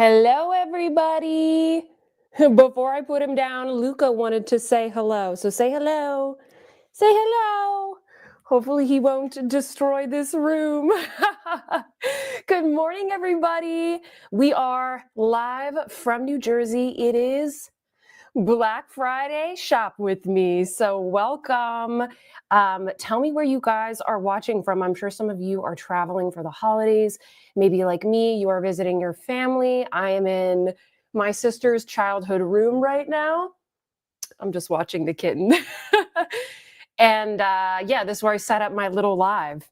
Hello, everybody. Before I put him down, Luca wanted to say hello. So say hello. Say hello. Hopefully, he won't destroy this room. Good morning, everybody. We are live from New Jersey. It is Black Friday. Shop with me. So welcome. Tell me where you guys are watching from. I'm sure some of you are traveling for the holidays. Maybe like me, you are visiting your family. I am in my sister's childhood room right now. I'm just watching the kitten. And yeah, this is where I set up my little live.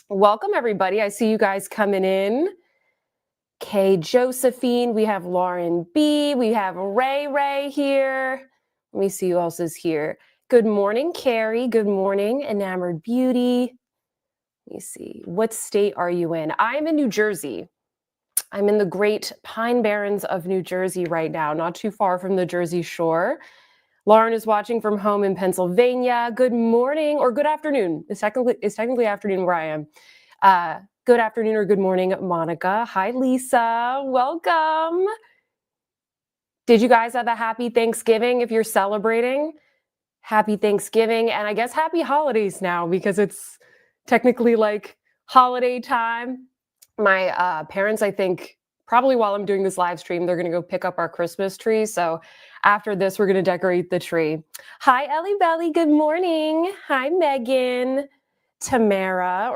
Welcome, everybody. I see you guys coming in. Kay Josephine, we have Lauren B, we have Ray here. Let me see who else is here. Good morning, Carrie. Good morning, Enamored Beauty. Let me see. What state are you in? I'm in New Jersey. I'm in the Great Pine Barrens of New Jersey right now, not too far from the Jersey Shore. Lauren is watching from home in Pennsylvania. Good morning or good afternoon. It's technically afternoon where I am. Good afternoon or good morning, Monica. Hi, Lisa. Welcome. Did you guys have a happy Thanksgiving if you're celebrating? Happy Thanksgiving, and I guess happy holidays now because it's technically like holiday time. My parents, I think, probably while I'm doing this live stream, they're going to go pick up our Christmas tree. So after this, we're going to decorate the tree. Hi, Ellie Belly. Good morning. Hi, Megan. Tamara,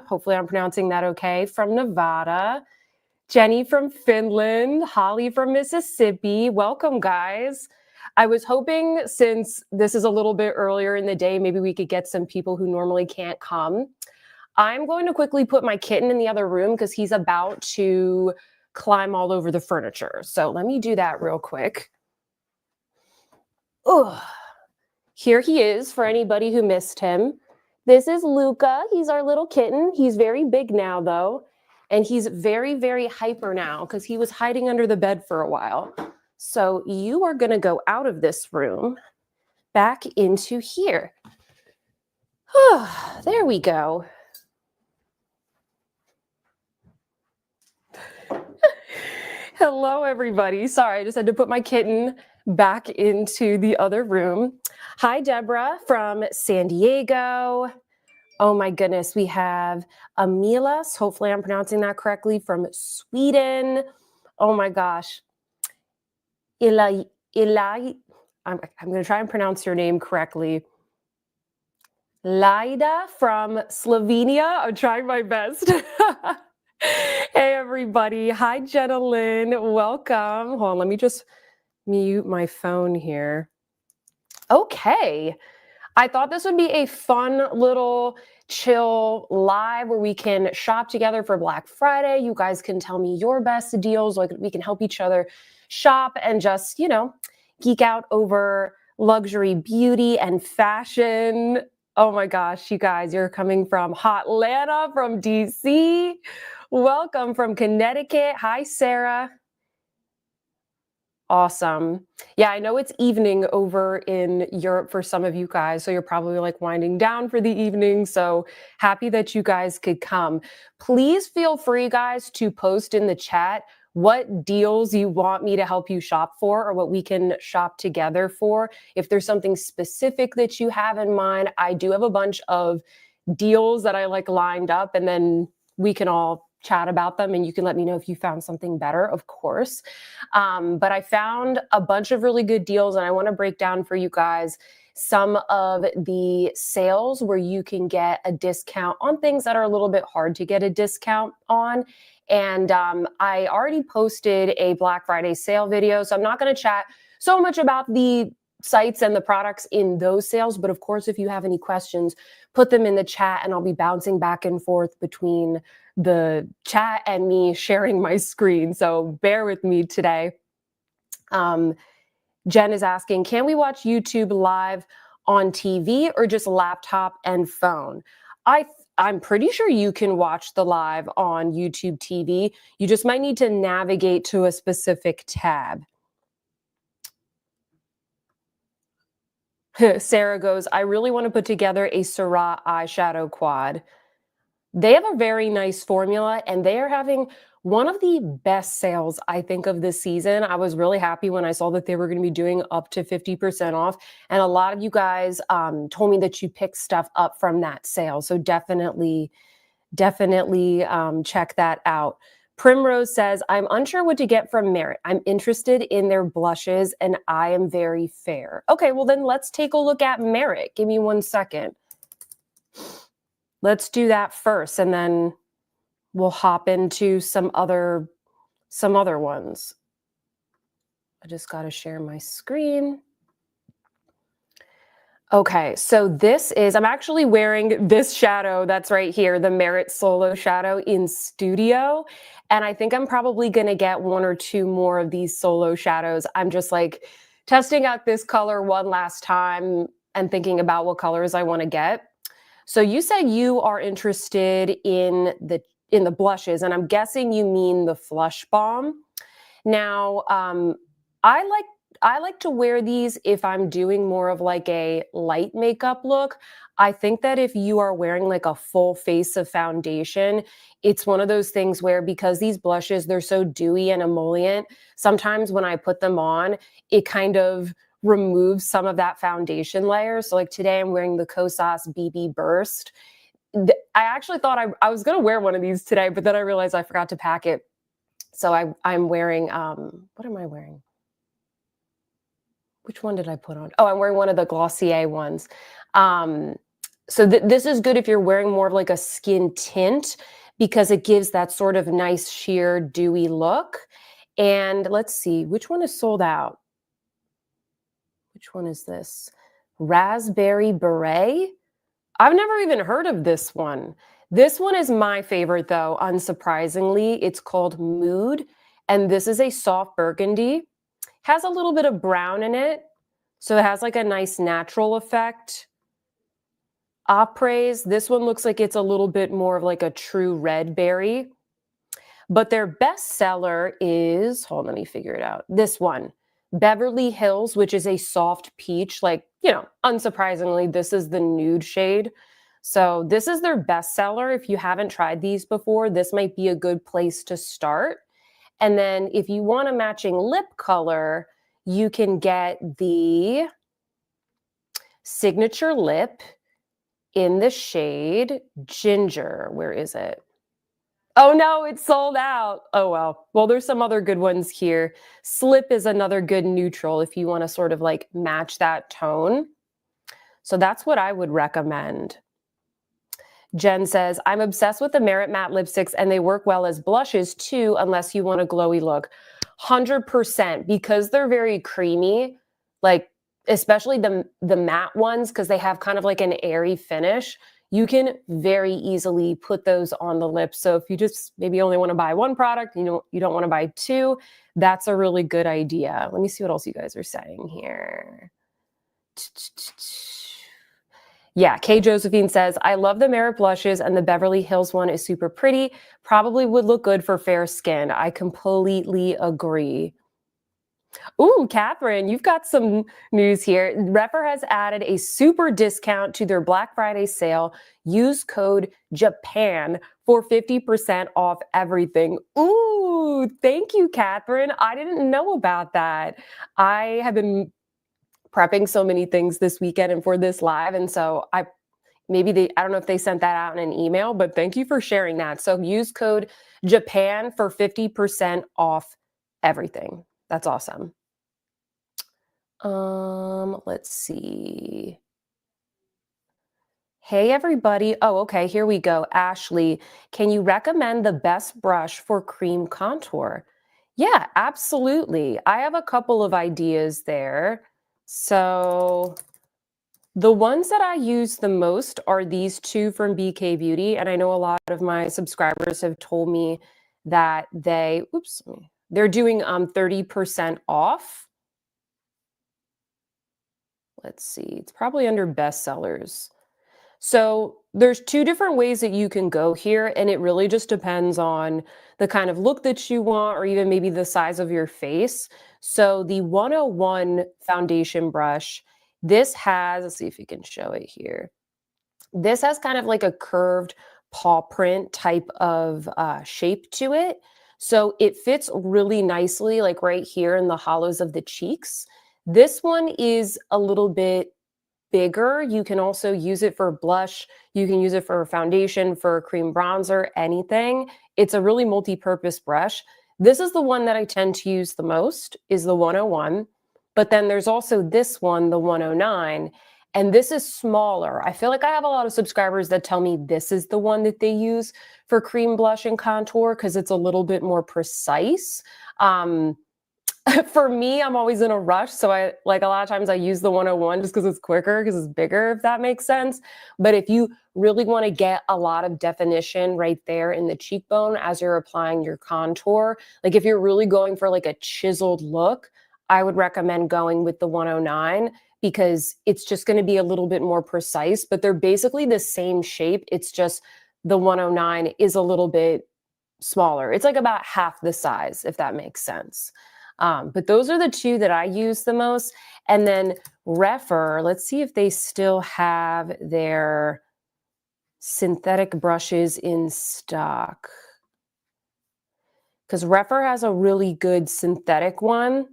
hopefully I'm pronouncing that okay, from Nevada. Jenny from Finland, Holly from Mississippi. Welcome, guys. I was hoping, since this is a little bit earlier in the day, maybe we could get some people who normally can't come. I'm going to quickly put my kitten in the other room because he's about to climb all over the furniture. So let me do that real quick. Oh, here he is for anybody who missed him. This is Luca. He's our little kitten. He's very big now, though. And he's very, very hyper now because he was hiding under the bed for a while. So you are going to go out of this room back into here. There we go. Hello, everybody. Sorry, I just had to put my kitten back into the other room. Hi, Deborah from San Diego. Oh my goodness, we have Amilas, hopefully I'm pronouncing that correctly, from Sweden. Oh my gosh. I'm going to try and pronounce your name correctly. Laida from Slovenia. I'm trying my best. Hey, everybody. Hi, Jenna Lynn. Welcome. Hold on, let me just mute my phone here. Okay. I thought this would be a fun little chill live where we can shop together for Black Friday. You guys can tell me your best deals. Like, we can help each other shop and just, geek out over luxury beauty and fashion. Oh my gosh, you guys, you're coming from Hotlanta, from DC. Welcome from Connecticut. Hi, Sarah. Awesome. Yeah, I know it's evening over in Europe for some of you guys, so you're probably like winding down for the evening. So happy that you guys could come. Please feel free, guys, to post in the chat what deals you want me to help you shop for or what we can shop together for. If there's something specific that you have in mind, I do have a bunch of deals that I like lined up, and then we can all chat about them and you can let me know if you found something better, of course. But I found a bunch of really good deals and I want to break down for you guys some of the sales where you can get a discount on things that are a little bit hard to get a discount on. And I already posted a Black Friday sale video, so I'm not going to chat so much about the sites and the products in those sales. But of course, if you have any questions, put them in the chat and I'll be bouncing back and forth between the chat and me sharing my screen. So bear with me today. Jen is asking, can we watch YouTube live on TV or just laptop and phone? I'm pretty sure you can watch the live on YouTube TV. You just might need to navigate to a specific tab. Sarah goes, I really want to put together a Syrah eyeshadow quad. They have a very nice formula and they are having one of the best sales I think of this season. I was really happy when I saw that they were going to be doing up to 50% off. And a lot of you guys told me that you picked stuff up from that sale. So definitely check that out. Primrose says, I'm unsure what to get from Merit. I'm interested in their blushes and I am very fair. Okay, well then let's take a look at Merit. Give me 1 second. Let's do that first and then we'll hop into some other ones. I just got to share my screen. Okay, so this is, I'm actually wearing this shadow that's right here, the Merit Solo Shadow in studio. And I think I'm probably going to get 1 or 2 more of these solo shadows. I'm just like testing out this color one last time and thinking about what colors I want to get. So you said you are interested in the blushes, and I'm guessing you mean the Flush Balm. Now, I like to wear these if I'm doing more of like a light makeup look. I think that if you are wearing like a full face of foundation, it's one of those things where because these blushes, they're so dewy and emollient, sometimes when I put them on, it kind of removes some of that foundation layer. So like today I'm wearing the Kosas BB Burst. I actually thought I was going to wear one of these today, but then I realized I forgot to pack it. So I'm wearing, what am I wearing? Which one did I put on? Oh, I'm wearing one of the Glossier ones. So this is good if you're wearing more of like a skin tint because it gives that sort of nice sheer dewy look. And let's see, which one is sold out? Which one is this? Raspberry Beret? I've never even heard of this one. This one is my favorite though, unsurprisingly. It's called Mood, and this is a soft burgundy. Has a little bit of brown in it, so it has like a nice natural effect. Apres, this one looks like it's a little bit more of like a true red berry. But their best seller is, hold on, let me figure it out. This one, Beverly Hills, which is a soft peach. Like, you know, unsurprisingly, this is the nude shade. So this is their best seller. If you haven't tried these before, this might be a good place to start. And then if you want a matching lip color, you can get the Signature Lip in the shade Ginger. Where is it? Oh no, it's sold out. Oh well. Well, there's some other good ones here. Slip is another good neutral if you want to sort of like match that tone. So that's what I would recommend. Jen says, I'm obsessed with the Merit Matte lipsticks and they work well as blushes too, unless you want a glowy look. 100%, because they're very creamy, like especially the matte ones, because they have kind of like an airy finish. You can very easily put those on the lips. So if you just maybe only want to buy 1 product, you don't want to buy 2, that's a really good idea. Let me see what else you guys are saying here. Yeah, Kay Josephine says, I love the Merit blushes and the Beverly Hills one is super pretty. Probably would look good for fair skin. I completely agree. Ooh, Catherine, you've got some news here. Rephr has added a super discount to their Black Friday sale. Use code JAPAN for 50% off everything. Ooh, thank you, Catherine. I didn't know about that. I have been prepping so many things this weekend and for this live. And so I don't know if they sent that out in an email, but thank you for sharing that. So use code JAPAN for 50% off everything. That's awesome. Let's see. Hey, everybody. Oh, okay. Here we go. Ashley, can you recommend the best brush for cream contour? Yeah, absolutely. I have a couple of ideas there. So the ones that I use the most are these 2 from BK Beauty. And I know a lot of my subscribers have told me that they're doing 30% off. Let's see, it's probably under bestsellers. So there's 2 different ways that you can go here, and it really just depends on the kind of look that you want or even maybe the size of your face. So the 101 foundation brush, this has, let's see if you can show it here. This has kind of like a curved paw print type of shape to it. So it fits really nicely, like right here in the hollows of the cheeks. This one is a little bit bigger. You can also use it for blush. You can use it for foundation, for cream bronzer, anything. It's a really multi-purpose brush. This is the one that I tend to use the most, is the 101. But then there's also this one, the 109, and this is smaller. I feel like I have a lot of subscribers that tell me this is the one that they use for cream blush and contour because it's a little bit more precise. Um, for me, I'm always in a rush. So I like a lot of times I use the 101 just because it's quicker, because it's bigger, if that makes sense. But if you really want to get a lot of definition right there in the cheekbone as you're applying your contour, like if you're really going for like a chiseled look, I would recommend going with the 109 because it's just going to be a little bit more precise, but they're basically the same shape. It's just the 109 is a little bit smaller. It's like about half the size, if that makes sense. But those are the two that I use the most. And then Refer, let's see if they still have their synthetic brushes in stock. Because Refer has a really good synthetic one,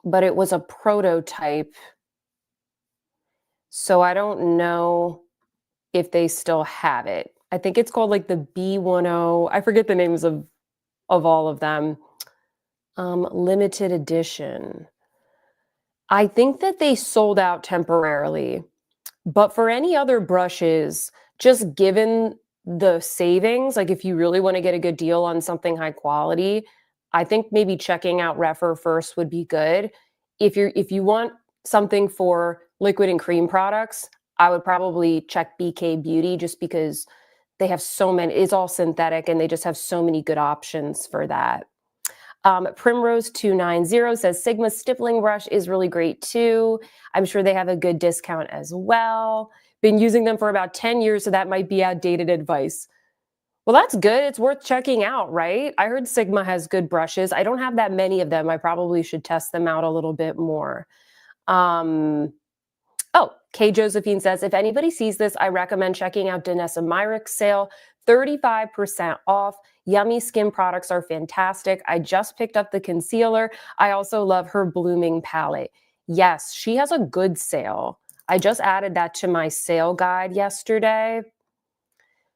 but it was a prototype. So I don't know if they still have it. I think it's called like the B10. I forget the names of all of them. Limited edition. I think that they sold out temporarily, but for any other brushes, just given the savings, like if you really want to get a good deal on something high quality, I think maybe checking out Refer first would be good. If you want something for liquid and cream products, I would probably check BK Beauty just because they have so many, it's all synthetic and they just have so many good options for that. Primrose 290 says Sigma stippling brush is really great too. I'm sure they have a good discount as well. Been using them for about 10 years, so that might be outdated advice. Well, that's good. It's worth checking out, right? I heard Sigma has good brushes. I don't have that many of them. I probably should test them out a little bit more. Oh, Kay Josephine says, if anybody sees this, I recommend checking out Danessa Myricks sale, 35% off. Yummy Skin products are fantastic. I just picked up the concealer. I also love her Blooming palette. Yes, she has a good sale. I just added that to my sale guide yesterday.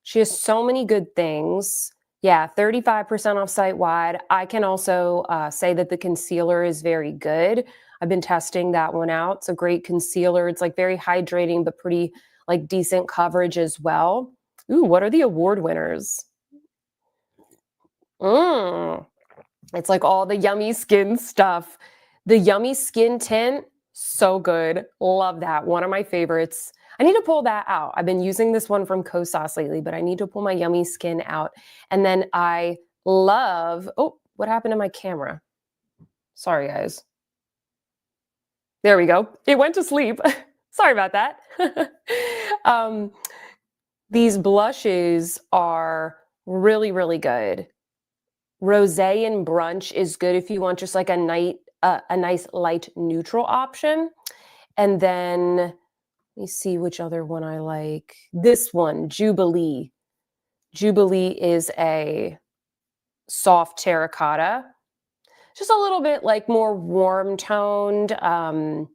She has so many good things. Yeah, 35% off site wide. I can also say that the concealer is very good. I've been testing that one out. It's a great concealer. It's like very hydrating, but pretty like decent coverage as well. Ooh, what are the award winners? It's like all the Yummy Skin stuff. The Yummy Skin tint, so good. Love that. One of my favorites. I need to pull that out. I've been using this one from Kosas lately, but I need to pull my Yummy Skin out. And then I love, oh, what happened to my camera? Sorry, guys. There we go. It went to sleep. Sorry about that. These blushes are really, really good. Rosé and Brunch is good if you want just like a nice light neutral option. And then let me see which other one I like. This one, Jubilee. Jubilee is a soft terracotta, just a little bit like more warm toned, a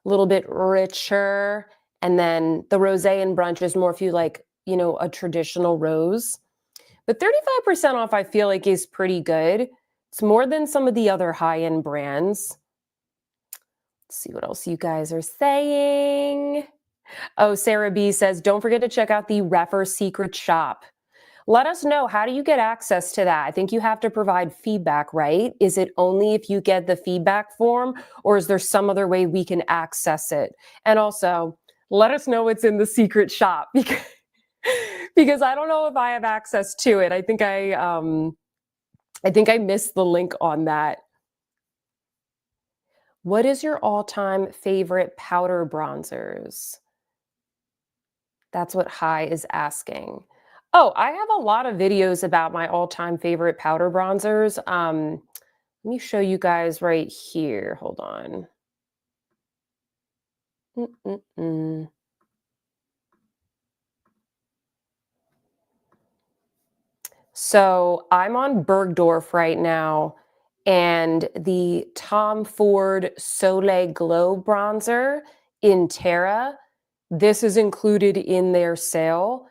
little bit richer. And then the Rosé and Brunch is more if you like, you know, a traditional rose. But 35% off, I feel like, is pretty good. It's more than some of the other high-end brands. Let's see what else you guys are saying. Oh, Sarah B says, don't forget to check out the Refer Secret Shop. Let us know, how do you get access to that? I think you have to provide feedback, right? Is it only if you get the feedback form, or is there some other way we can access it? And also, let us know it's in the secret shop because I don't know if I have access to it. I think I missed the link on that. What is your all-time favorite powder bronzers? That's what Hi is asking. Oh, I have a lot of videos about my all-time favorite powder bronzers. Let me show you guys right here. Hold on. So I'm on Bergdorf right now, and the Tom Ford Soleil Glow Bronzer in Terra, this is included in their sale.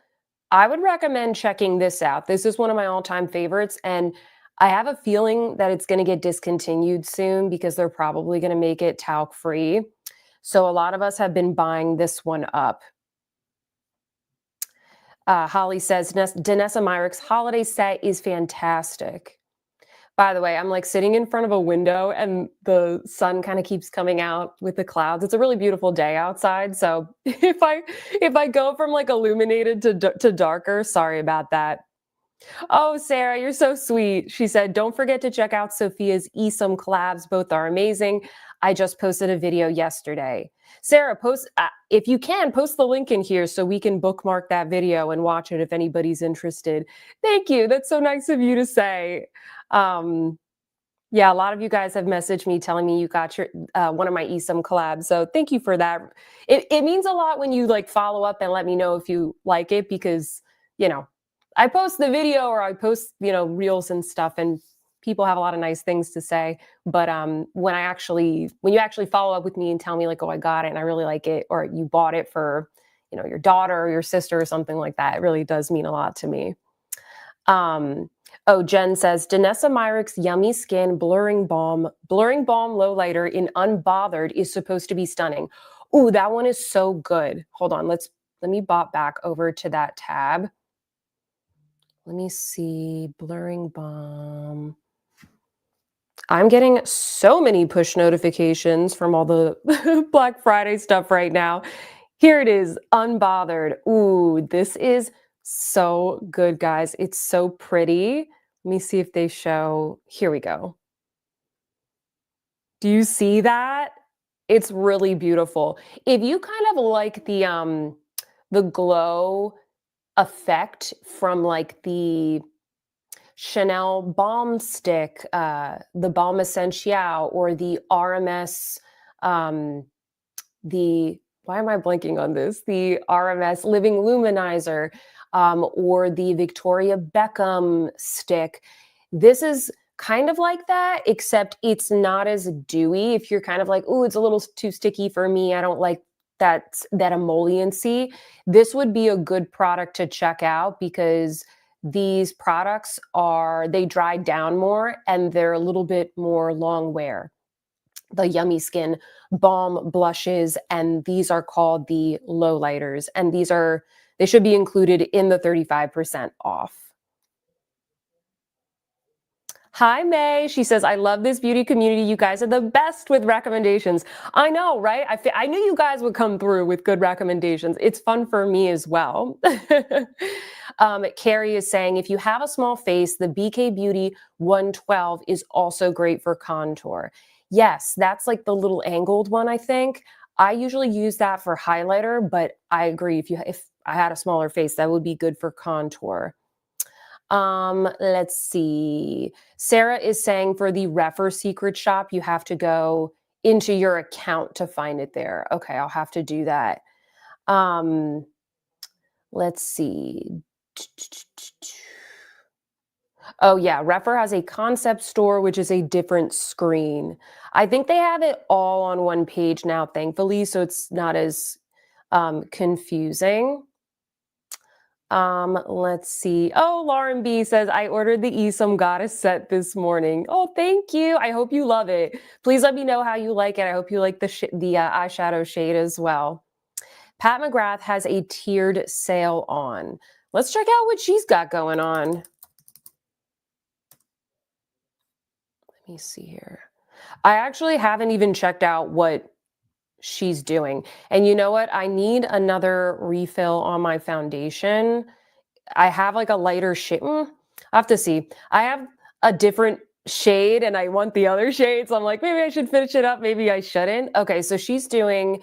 I would recommend checking this out. This is one of my all-time favorites, and I have a feeling that it's gonna get discontinued soon because they're probably gonna make it talc-free. So a lot of us have been buying this one up. Holly says, Danessa Myricks holiday set is fantastic. By the way, I'm like sitting in front of a window and the sun kind of keeps coming out with the clouds. It's a really beautiful day outside. So if I go from like illuminated to darker, sorry about that. Oh, Sarah, you're so sweet. She said, don't forget to check out Sophia's eSome collabs. Both are amazing. I just posted a video yesterday. Sarah, post if you can, post the link in here so we can bookmark that video and watch it if anybody's interested. Thank you. That's so nice of you to say. Um, yeah, a lot of you guys have messaged me telling me you got your one of my eSome collabs. So thank you for that. It means a lot when you like follow up and let me know if you like it because, you know, I post the video or I post, reels and stuff and people have a lot of nice things to say. But when you actually follow up with me and tell me like, oh, I got it and I really like it, or you bought it for, your daughter or your sister or something like that, it really does mean a lot to me. Oh, Jen says, Danessa Myricks Yummy Skin Blurring Balm Lowlighter in Unbothered is supposed to be stunning. Ooh, that one is so good. Hold on, let me bop back over to that tab. Let me see, Blurring Balm. I'm getting so many push notifications from all the Black Friday stuff right now. Here it is, Unbothered. Ooh, this is so good, guys. It's so pretty. Let me see if they show. Here we go. Do you see that? It's really beautiful. If you kind of like the glow effect from like the Chanel Balm Stick, the Balm Essential, or the RMS, the why am I blanking on this? The RMS Living Luminizer, or the Victoria Beckham stick. This is kind of like that, except it's not as dewy. If you're kind of like, oh, it's a little too sticky for me, I don't like that emolliency. This would be a good product to check out because these products they dry down more and they're a little bit more long wear. The Yummy Skin balm blushes, and these are called the low lighters, and they should be included in the 35% off. Hi, May. She says, I love this beauty community. You guys are the best with recommendations. I know, right? I knew you guys would come through with good recommendations. It's fun for me as well. Carrie is saying, if you have a small face, the BK Beauty 112 is also great for contour. Yes, that's like the little angled one, I think. I usually use that for highlighter, but I agree. If I had a smaller face, that would be good for contour. Let's see. Sarah is saying for the Refer Secret Shop, you have to go into your account to find it there. Okay, I'll have to do that. Um, let's see. Oh yeah, Refer has a concept store, which is a different screen. I think they have it all on one page now, thankfully, so it's not as confusing. Let's see. Oh, Lauren B says, I ordered the eSome Goddess set this morning. Oh, thank you. I hope you love it. Please let me know how you like it. I hope you like the eyeshadow shade as well. Pat McGrath has a tiered sale on. Let's check out what she's got going on. Let me see here. I actually haven't even checked out what she's doing. And you know what? I need another refill on my foundation. I have like a lighter shade. I have to see. I have a different shade and I want the other shade. So I'm like, maybe I should finish it up. Maybe I shouldn't. Okay, so she's doing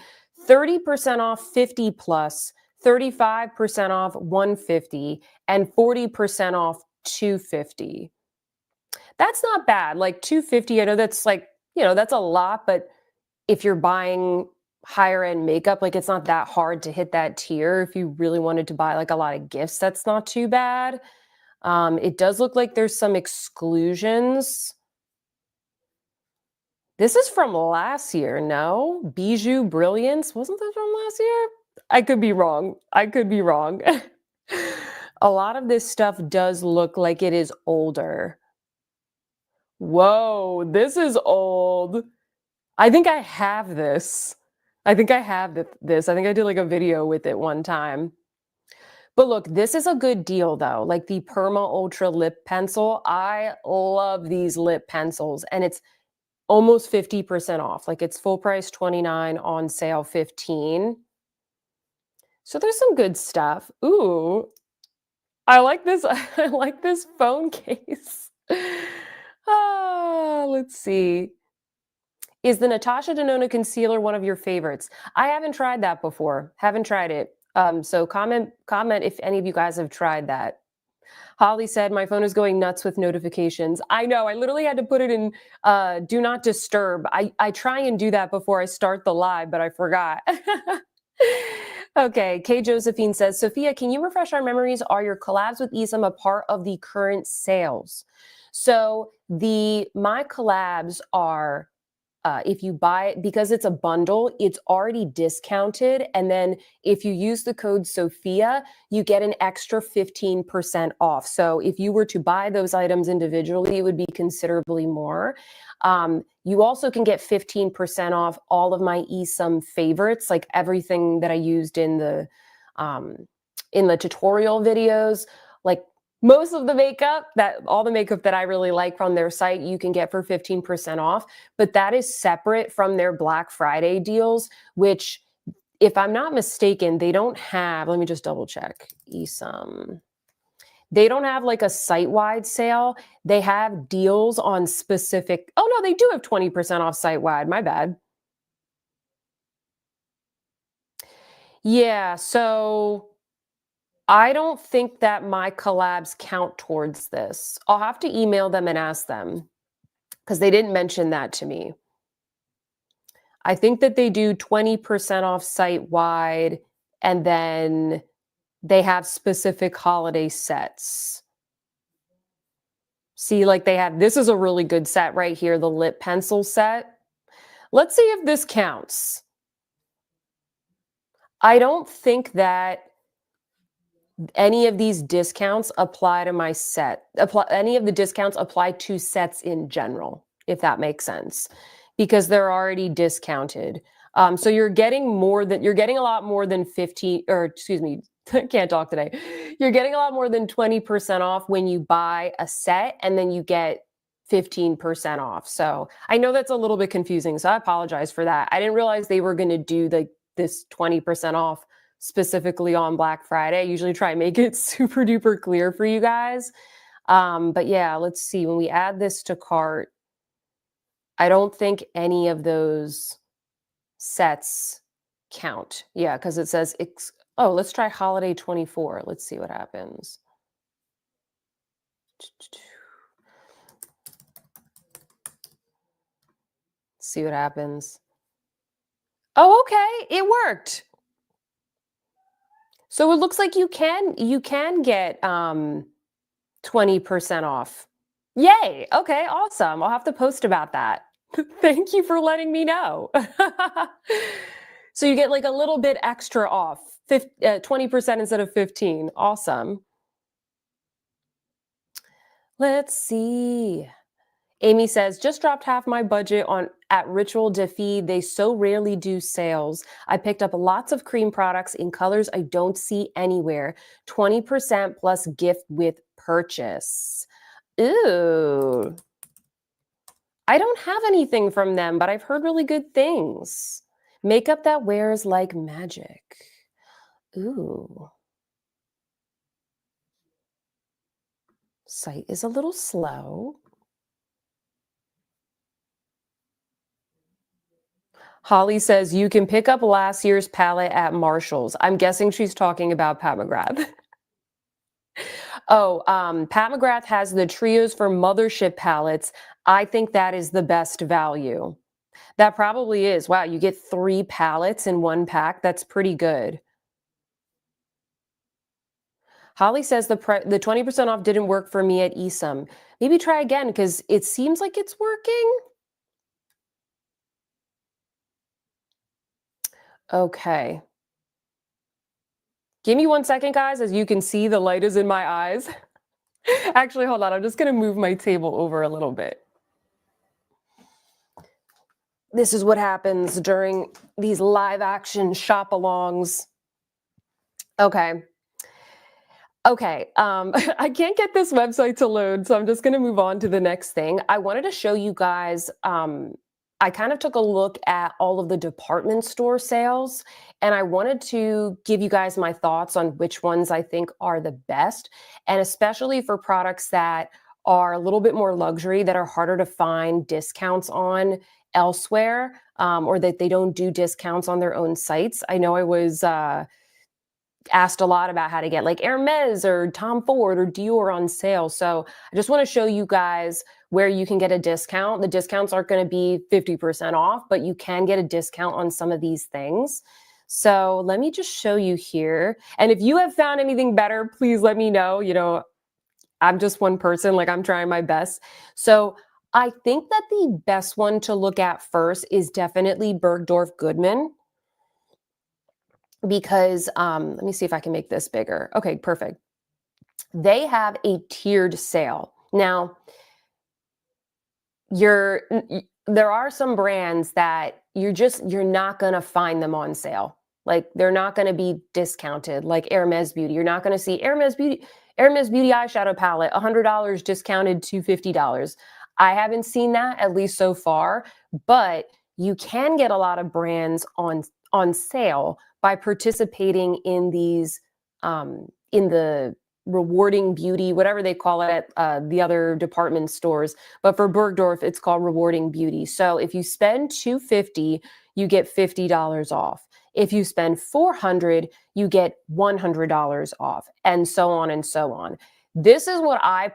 30% off 50 plus, 35% off 150, and 40% off 250. That's not bad. Like 250, I know that's like, that's a lot, but if you're buying higher end makeup, like it's not that hard to hit that tier. If you really wanted to buy like a lot of gifts, that's not too bad. It does look like there's some exclusions. This is from last year, no? Bijou Brilliance, wasn't that from last year? I could be wrong. I could be wrong. A lot of this stuff does look like it is older. Whoa, this is old. I think I have this. I think I have this. I think I did like a video with it one time. But look, this is a good deal though. Like the Perma Ultra lip pencil. I love these lip pencils and it's almost 50% off. Like it's full price 29, on sale 15. So there's some good stuff. Ooh, I like this. I like this phone case. Let's see. Is the Natasha Denona concealer one of your favorites? I haven't tried that before. Haven't tried it. So comment if any of you guys have tried that. Holly said, my phone is going nuts with notifications. I know. I literally had to put it in do not disturb. I try and do that before I start the live, but I forgot. Okay. Kay Josephine says, Sophia, can you refresh our memories? Are your collabs with Isam a part of the current sales? So my collabs are if you buy it, because it's a bundle, it's already discounted. And then if you use the code Sophia, you get an extra 15% off. So if you were to buy those items individually, it would be considerably more. You also can get 15% off all of my eSum favorites, like everything that I used in the tutorial videos, like most of the makeup, all the makeup that I really like from their site, you can get for 15% off, but that is separate from their Black Friday deals, which if I'm not mistaken, they don't have, let me just double check, eSum. They don't have like a site-wide sale. They have deals on specific, oh no, they do have 20% off site-wide, my bad. Yeah, so I don't think that my collabs count towards this. I'll have to email them and ask them because they didn't mention that to me. I think that they do 20% off site wide and then they have specific holiday sets. See, like they have, this is a really good set right here, the lip pencil set. Let's see if this counts. I don't think that any of these discounts apply to my set. Any of the discounts apply to sets in general, if that makes sense, because they're already discounted. So you're getting a lot more than 15, or excuse me, can't talk today. You're getting a lot more than 20% off when you buy a set and then you get 15% off. So I know that's a little bit confusing. So I apologize for that. I didn't realize they were going to do this 20% off specifically on Black Friday. I usually try and make it super duper clear for you guys. But yeah, let's see. When we add this to cart, I don't think any of those sets count. Yeah, because it says, oh, let's try holiday 24. Let's see what happens. See what happens. Oh, okay, it worked. So it looks like you can get 20% off. Yay. Okay, awesome. I'll have to post about that. Thank you for letting me know. So you get like a little bit extra off, 20% instead of 15. Awesome. Let's see. Amy says, just dropped half my budget at Ritual de Fille. They so rarely do sales. I picked up lots of cream products in colors I don't see anywhere. 20% plus gift with purchase. Ooh. I don't have anything from them, but I've heard really good things. Makeup that wears like magic. Ooh. Site is a little slow. Holly says you can pick up last year's palette at Marshall's. I'm guessing she's talking about Pat McGrath. Oh, Pat McGrath has the trios for Mothership palettes. I think that is the best value. That probably is. Wow, you get 3 palettes in one pack. That's pretty good. Holly says the 20% off didn't work for me at ESOM. Maybe try again because it seems like it's working. Okay. Give me 1 second, guys. As you can see, the light is in my eyes. Actually, hold on. I'm just going to move my table over a little bit. This is what happens during these live action shop alongs. Okay. Okay, I can't get this website to load, so I'm just gonna move on to the next thing. I wanted to show you guys, I kind of took a look at all of the department store sales, and I wanted to give you guys my thoughts on which ones I think are the best, and especially for products that are a little bit more luxury, that are harder to find discounts on elsewhere, or that they don't do discounts on their own sites. I know I was asked a lot about how to get like Hermes or Tom Ford or Dior on sale. So I just want to show you guys where you can get a discount. The discounts aren't going to be 50% off, but you can get a discount on some of these things. So let me just show you here. And if you have found anything better, please let me know. You know, I'm just one person, like I'm trying my best. So I think that the best one to look at first is definitely Bergdorf Goodman, because let me see if I can make this bigger. Okay, perfect. They have a tiered sale. Now, there are some brands that you're not going to find them on sale. Like they're not going to be discounted, like Hermes Beauty. You're not going to see Hermes Beauty eyeshadow palette $100 discounted to $50. I haven't seen that, at least so far, but you can get a lot of brands on sale by participating in these in the rewarding beauty, whatever they call it at the other department stores. But for Bergdorf, it's called rewarding beauty. So if you spend $250, you get $50 off. If you spend $400, you get $100 off, and so on and so on. This is what I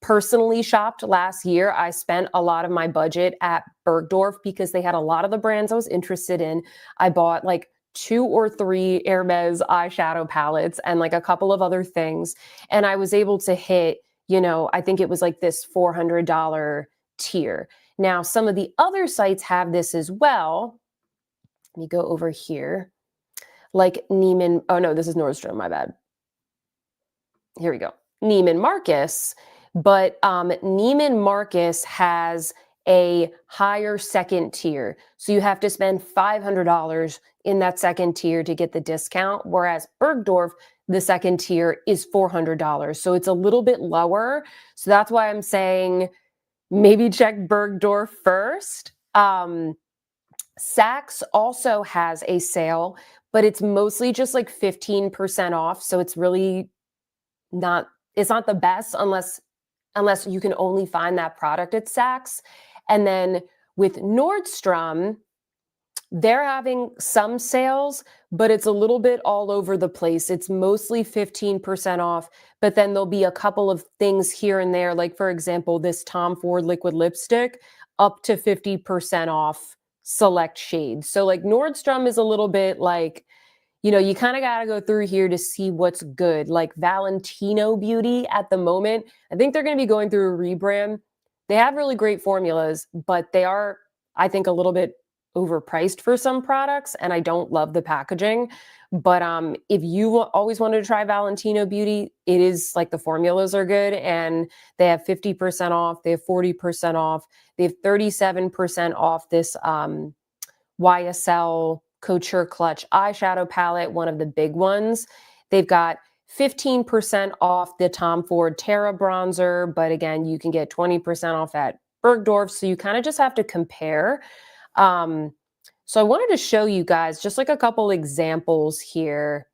personally shopped last year. I spent a lot of my budget at Bergdorf because they had a lot of the brands I was interested in. I bought like 2 or 3 Hermes eyeshadow palettes and like a couple of other things. And I was able to hit, I think it was like this $400 tier. Now, some of the other sites have this as well. Let me go over here. Like Neiman, oh no, this is Nordstrom, my bad. Here we go. Neiman Marcus, but Neiman Marcus has a higher second tier. So you have to spend $500 in that second tier to get the discount, whereas Bergdorf, the second tier is $400. So it's a little bit lower. So that's why I'm saying maybe check Bergdorf first. Saks also has a sale, but it's mostly just like 15% off. So it's really it's not the best unless you can only find that product at Saks. And then with Nordstrom, they're having some sales, but it's a little bit all over the place. It's mostly 15% off, but then there'll be a couple of things here and there. Like, for example, this Tom Ford liquid lipstick, up to 50% off select shades. So, like, Nordstrom is a little bit like, you kind of got to go through here to see what's good. Like Valentino Beauty at the moment, I think they're going to be going through a rebrand. They have really great formulas, but they are, I think, a little bit overpriced for some products, and I don't love the packaging. But if you always wanted to try Valentino Beauty, it is like the formulas are good, and they have 50% off, they have 40% off, they have 37% off this YSL Couture Clutch eyeshadow palette, one of the big ones. They've got 15% off the Tom Ford Terra bronzer, but again, you can get 20% off at Bergdorf. So you kind of just have to compare. So I wanted to show you guys just like a couple examples here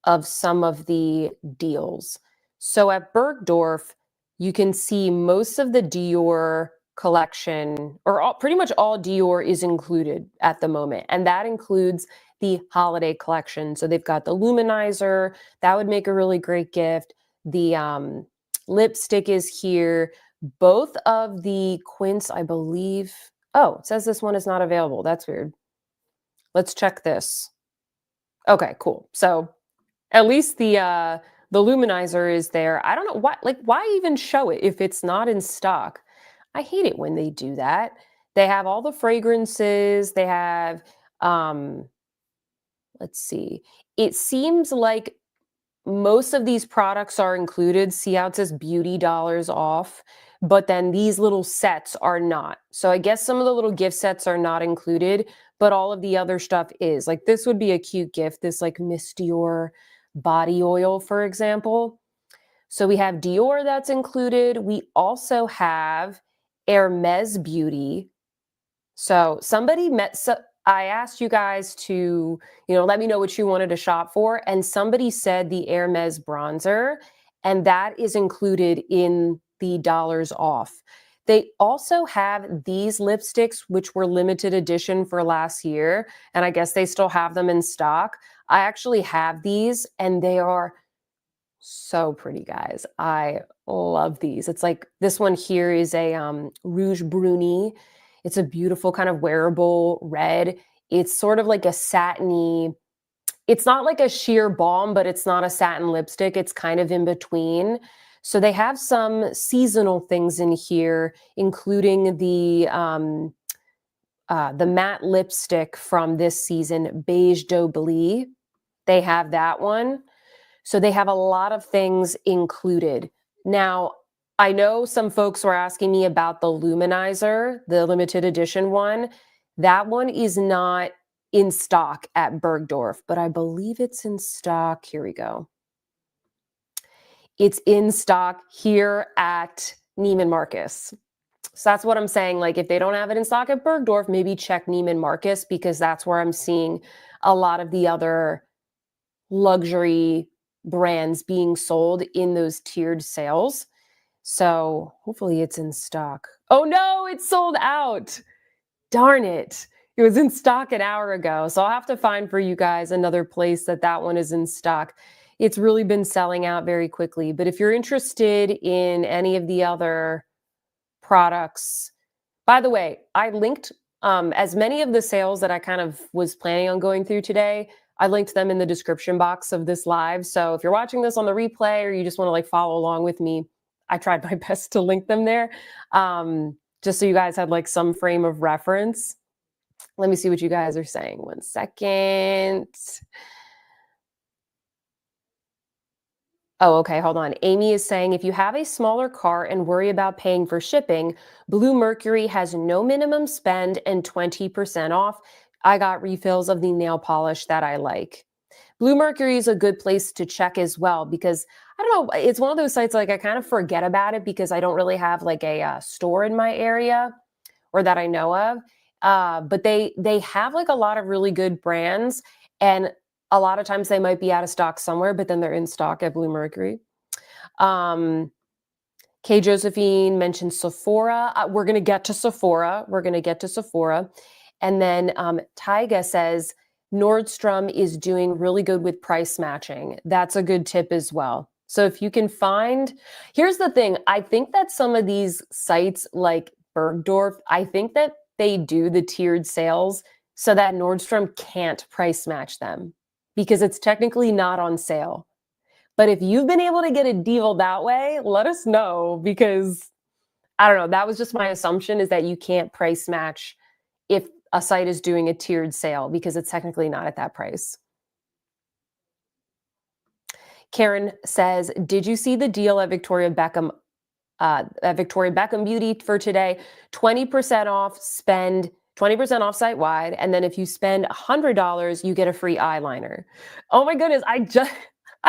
of some of the deals. So at Bergdorf, you can see most of the Dior collection, or pretty much all Dior is included at the moment. And that includes the holiday collection. So they've got the luminizer, that would make a really great gift. The lipstick is here. Both of the Quince, I believe. Oh, it says this one is not available. That's weird. Let's check this. Okay, cool. So at least the The luminizer is there. I don't know why, like, why even show it if it's not in stock? I hate it when they do that. They have all the fragrances. They have, um, let's see. It seems like most of these products are included. See how it says beauty dollars off, but then these little sets are not. So I guess some of the little gift sets are not included, but all of the other stuff is. Like this would be a cute gift, this like Miss Dior body oil, for example. So we have Dior that's included. We also have Hermes Beauty. So somebody met, so I asked you guys to, let me know what you wanted to shop for. And somebody said the Hermes bronzer, and that is included in the dollars off. They also have these lipsticks, which were limited edition for last year. And I guess they still have them in stock. I actually have these, and they are so pretty, guys. I love these. It's like this one here is a Rouge Bruni. It's a beautiful kind of wearable red. It's sort of like a satiny, it's not like a sheer balm, but it's not a satin lipstick. It's kind of in between. So they have some seasonal things in here, including the matte lipstick from this season, Beige d'Oubli. They have that one. So they have a lot of things included. Now, I know some folks were asking me about the Luminizer, the limited edition one. That one is not in stock at Bergdorf, but I believe it's in stock. Here we go. It's in stock here at Neiman Marcus. So that's what I'm saying. Like, if they don't have it in stock at Bergdorf, maybe check Neiman Marcus because that's where I'm seeing a lot of the other luxury brands being sold in those tiered sales. So hopefully it's in stock. Oh no, it's sold out. Darn it. It was in stock an hour ago. So I'll have to find for you guys another place that one is in stock. It's really been selling out very quickly. But if you're interested in any of the other products, by the way, I linked as many of the sales that I kind of was planning on going through today. I linked them in the description box of this live. So if you're watching this on the replay or you just want to like follow along with me, I tried my best to link them there, just so you guys had like some frame of reference. Let me see what you guys are saying. 1 second. Oh, okay, hold on. Amy is saying, if you have a smaller car and worry about paying for shipping, Blue Mercury has no minimum spend and 20% off. I got refills of the nail polish that I like. Blue Mercury is a good place to check as well because I don't know, it's one of those sites like I kind of forget about it because I don't really have like a store in my area or that I know of. But they have like a lot of really good brands, and a lot of times they might be out of stock somewhere, but then they're in stock at Blue Mercury. Um, K Josephine mentioned Sephora. We're gonna get to Sephora. We're gonna get to Sephora, and then Tyga says Nordstrom is doing really good with price matching. That's a good tip as well. So if you can find, here's the thing. I think that some of these sites like Bergdorf, I think that they do the tiered sales so that Nordstrom can't price match them because it's technically not on sale. But if you've been able to get a deal that way, let us know because I don't know. That was just my assumption is that you can't price match if a site is doing a tiered sale because it's technically not at that price. Karen says, did you see the deal at Victoria Beckham Beauty for today? 20% off, spend 20% off site wide. And then if you spend $100, you get a free eyeliner. Oh my goodness. I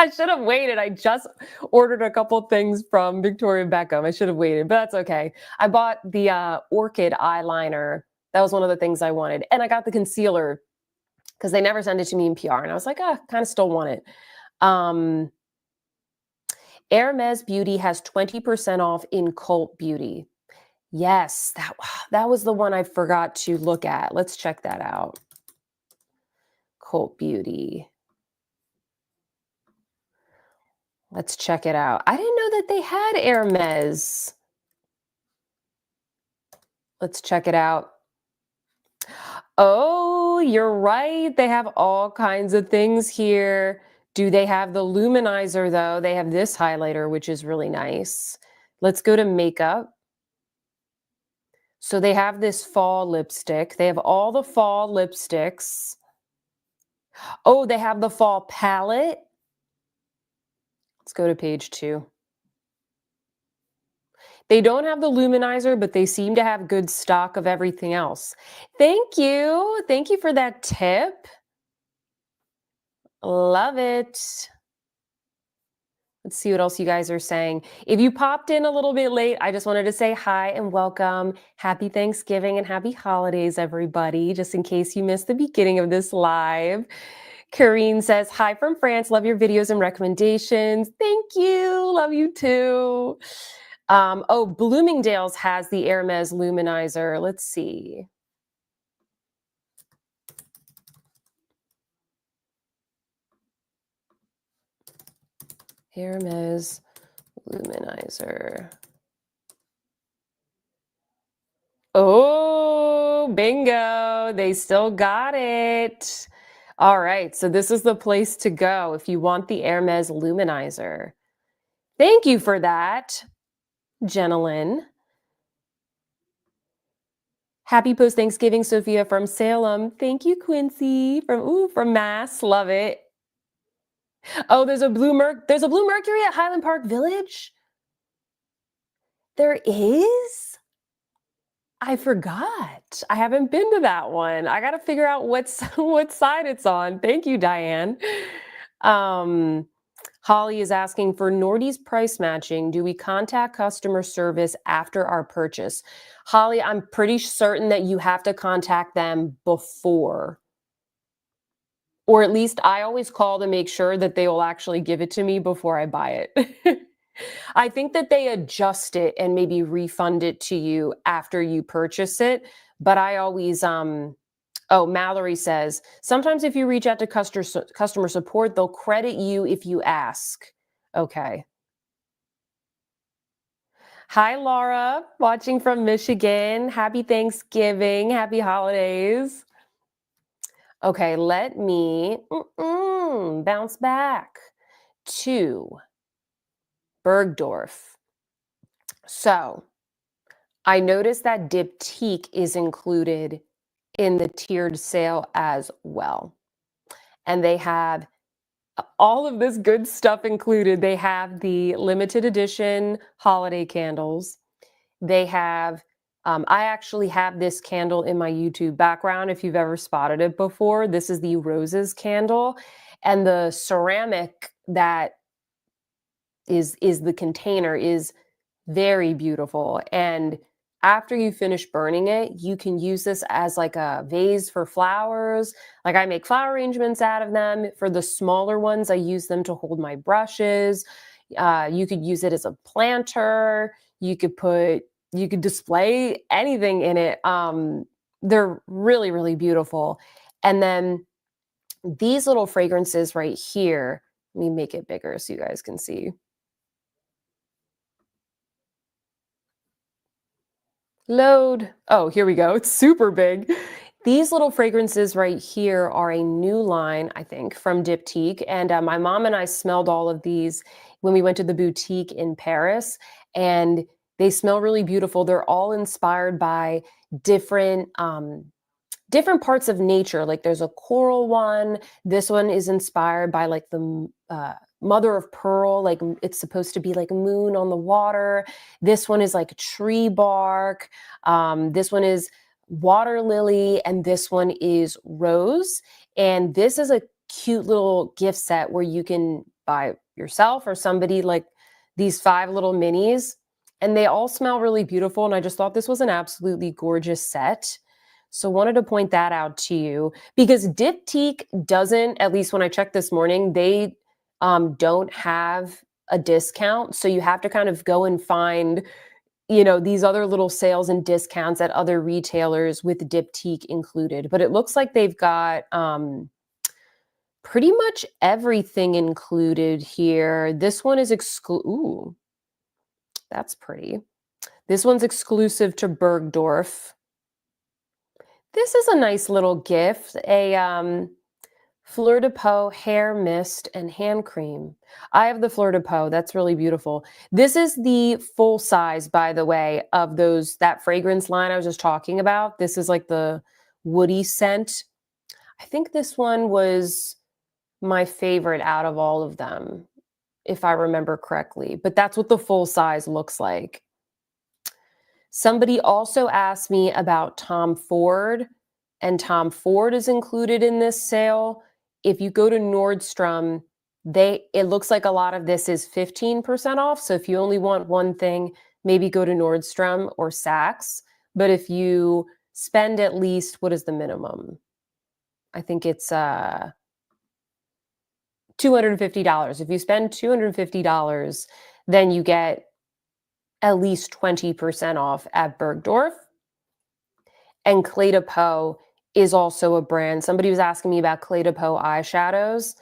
should have waited. I just ordered a couple things from Victoria Beckham. I should have waited, but that's okay. I bought the Orchid eyeliner. That was one of the things I wanted. And I got the concealer because they never send it to me in PR. And I was like, kind of still want it. Hermes Beauty has 20% off in Cult Beauty. Yes, that was the one I forgot to look at. Let's check that out. Cult Beauty. Let's check it out. I didn't know that they had Hermes. Let's check it out. Oh, you're right. They have all kinds of things here. Do they have the luminizer though? They have this highlighter, which is really nice. Let's go to makeup. So they have this fall lipstick. They have all the fall lipsticks. Oh, they have the fall palette. Let's go to page 2. They don't have the luminizer, but they seem to have good stock of everything else. Thank you. Thank you for that tip. Love it. Let's see what else you guys are saying. If you popped in a little bit late, I just wanted to say hi and welcome. Happy Thanksgiving and happy holidays, everybody, just in case you missed the beginning of this live. Karine says, hi from France. Love your videos and recommendations. Thank you. Love you too. Oh, Bloomingdale's has the Hermes Luminizer. Let's see. Hermes Luminizer. Oh, bingo. They still got it. All right. So this is the place to go if you want the Hermes Luminizer. Thank you for that, Jenilyn. Happy post Thanksgiving, Sophia from Salem. Thank you, Quincy from Mass. Love it. Oh, there's a Blue Mercury at Highland Park Village. There is? I forgot. I haven't been to that one. I got to figure out what side it's on. Thank you, Diane. Holly is asking for Nordy's price matching. Do we contact customer service after our purchase? Holly, I'm pretty certain that you have to contact them before. Or at least I always call to make sure that they will actually give it to me before I buy it. I think that they adjust it and maybe refund it to you after you purchase it. But I always, oh, Mallory says, sometimes if you reach out to customer support, they'll credit you if you ask. Okay. Hi, Laura, watching from Michigan. Happy Thanksgiving. Happy holidays. Okay, let me bounce back to Bergdorf. So I noticed that Diptyque is included in the tiered sale as well. And they have all of this good stuff included. They have the limited edition holiday candles. They have, I actually have this candle in my YouTube background if you've ever spotted it before. This is the roses candle. And the ceramic that is the container is very beautiful. And after you finish burning it, you can use this as like a vase for flowers. Like I make flower arrangements out of them. For the smaller ones, I use them to hold my brushes. You could use it as a planter. You could display anything in it. They're really, really beautiful. And then these little fragrances right here, let me make it bigger so you guys can see. Load. Oh, here we go. It's super big. These little fragrances right here are a new line, I think, from Diptyque. And my mom and I smelled all of these when we went to the boutique in Paris. And they smell really beautiful. They're all inspired by different different parts of nature. Like there's a coral one. This one is inspired by like the mother of pearl. Like it's supposed to be like a moon on the water. This one is like tree bark. This one is water lily, and this one is rose. And this is a cute little gift set where you can buy yourself or somebody like these 5 little minis. And they all smell really beautiful. And I just thought this was an absolutely gorgeous set. So wanted to point that out to you because Diptyque doesn't, at least when I checked this morning, they don't have a discount. So you have to kind of go and find, these other little sales and discounts at other retailers with Diptyque included. But it looks like they've got pretty much everything included here. This one is ooh, that's pretty. This one's exclusive to Bergdorf. This is a nice little gift, a Fleur de Peau hair mist and hand cream. I have the Fleur de Peau. That's really beautiful. This is the full size, by the way, of that fragrance line I was just talking about. This is like the woody scent. I think this one was my favorite out of all of them, if I remember correctly. But that's what the full size looks like. Somebody also asked me about Tom Ford, and Tom Ford is included in this sale. If you go to Nordstrom, it looks like a lot of this is 15% off. So if you only want one thing, maybe go to Nordstrom or Saks. But if you spend at least, what is the minimum? I think it's $250. If you spend $250, then you get at least 20% off at Bergdorf. And Cle de Peau is also a brand. Somebody was asking me about Cle de Peau eyeshadows.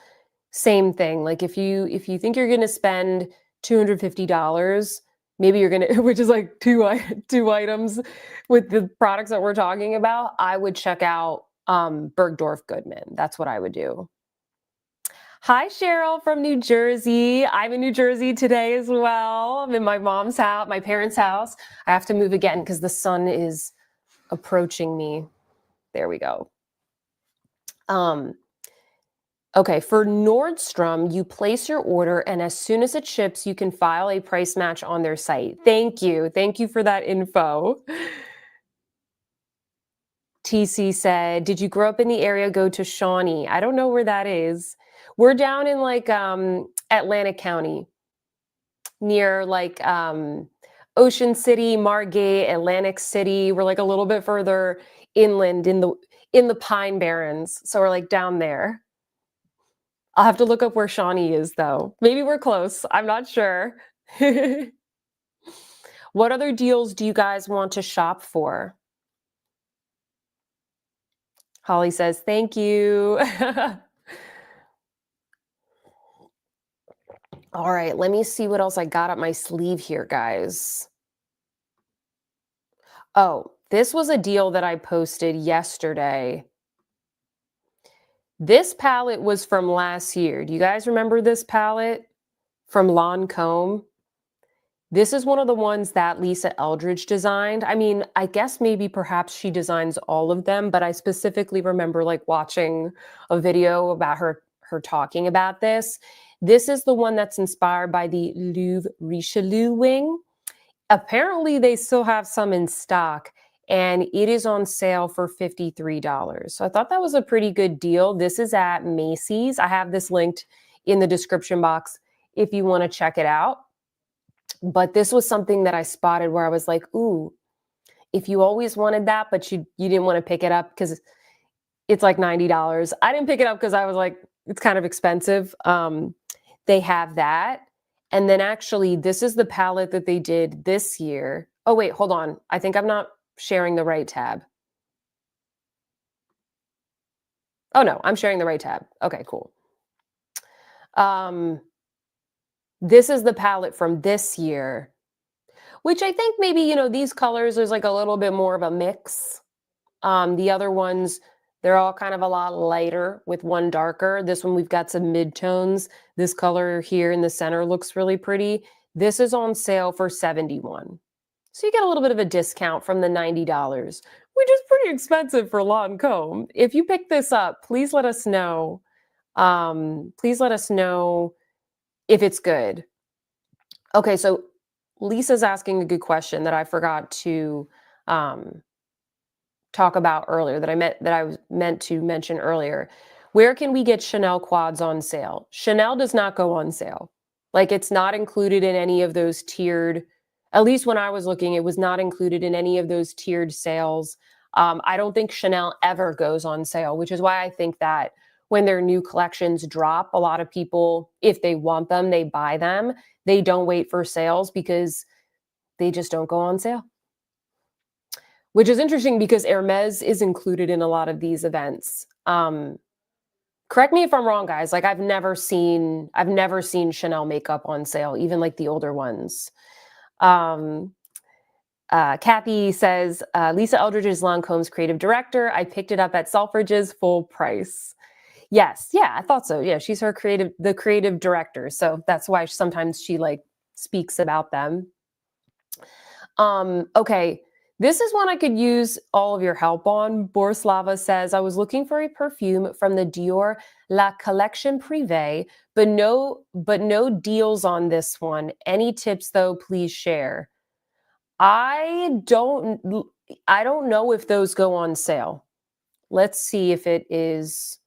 Same thing. Like if you think you're gonna spend $250, maybe you're gonna, which is like two items with the products that we're talking about, I would check out Bergdorf Goodman. That's what I would do. Hi, Cheryl from New Jersey. I'm in New Jersey today as well. I'm in my mom's house, my parents' house. I have to move again because the sun is approaching me. There we go. Okay, for Nordstrom, you place your order, and as soon as it ships, you can file a price match on their site. Thank you. Thank you for that info. TC said, did you grow up in the area, go to Shawnee? I don't know where that is. We're down in like Atlantic County, near like Ocean City, Margate, Atlantic City. We're like a little bit further inland in the Pine Barrens. So we're like down there. I'll have to look up where Shawnee is though. Maybe we're close. I'm not sure. What other deals do you guys want to shop for? Holly says, thank you. All right, let me see what else I got up my sleeve here, guys. Oh, this was a deal that I posted yesterday. This palette was from last year. Do you guys remember this palette from Lancome? This is one of the ones that Lisa Eldridge designed. I mean, I guess maybe perhaps she designs all of them, but I specifically remember like watching a video about her talking about this. This is the one that's inspired by the Louvre Richelieu wing. Apparently, they still have some in stock, and it is on sale for $53. So I thought that was a pretty good deal. This is at Macy's. I have this linked in the description box if you want to check it out. But this was something that I spotted where I was like, ooh, if you always wanted that, but you didn't want to pick it up because it's like $90. I didn't pick it up because I was like, it's kind of expensive. They have that. And then actually, this is the palette that they did this year. Oh, wait, hold on. I think I'm not sharing the right tab. Oh, no, I'm sharing the right tab. Okay, cool. This is the palette from this year, which I think maybe, you know, these colors, there's like a little bit more of a mix. The other ones, they're all kind of a lot lighter with one darker. This one, we've got some mid-tones. This color here in the center looks really pretty. This is on sale for $71. So you get a little bit of a discount from the $90, which is pretty expensive for Lancome. If you pick this up, please let us know. Please let us know if it's good. Okay, so Lisa's asking a good question that I forgot to talk about earlier, that I was meant to mention earlier. Where can we get Chanel quads on sale? Chanel does not go on sale. Like, it's not included in any of those tiered, at least when I was looking, it was not included in any of those tiered sales. I don't think Chanel ever goes on sale, which is why I think that when their new collections drop, a lot of people, if they want them, they buy them. They don't wait for sales because they just don't go on sale. Which is interesting because Hermes is included in a lot of these events. Correct me if I'm wrong, guys. Like, I've never seen Chanel makeup on sale, even like the older ones. Kathy says, Lisa Eldridge is Lancome's creative director. I picked it up at Selfridges full price. Yes, yeah, I thought so. Yeah, she's the creative director, so that's why sometimes she like speaks about them. Okay. This is one I could use all of your help on. Borislava says, I was looking for a perfume from the Dior La Collection Privé, but no deals on this one. Any tips though, please share. I don't I don't know if those go on sale. Let's see if it is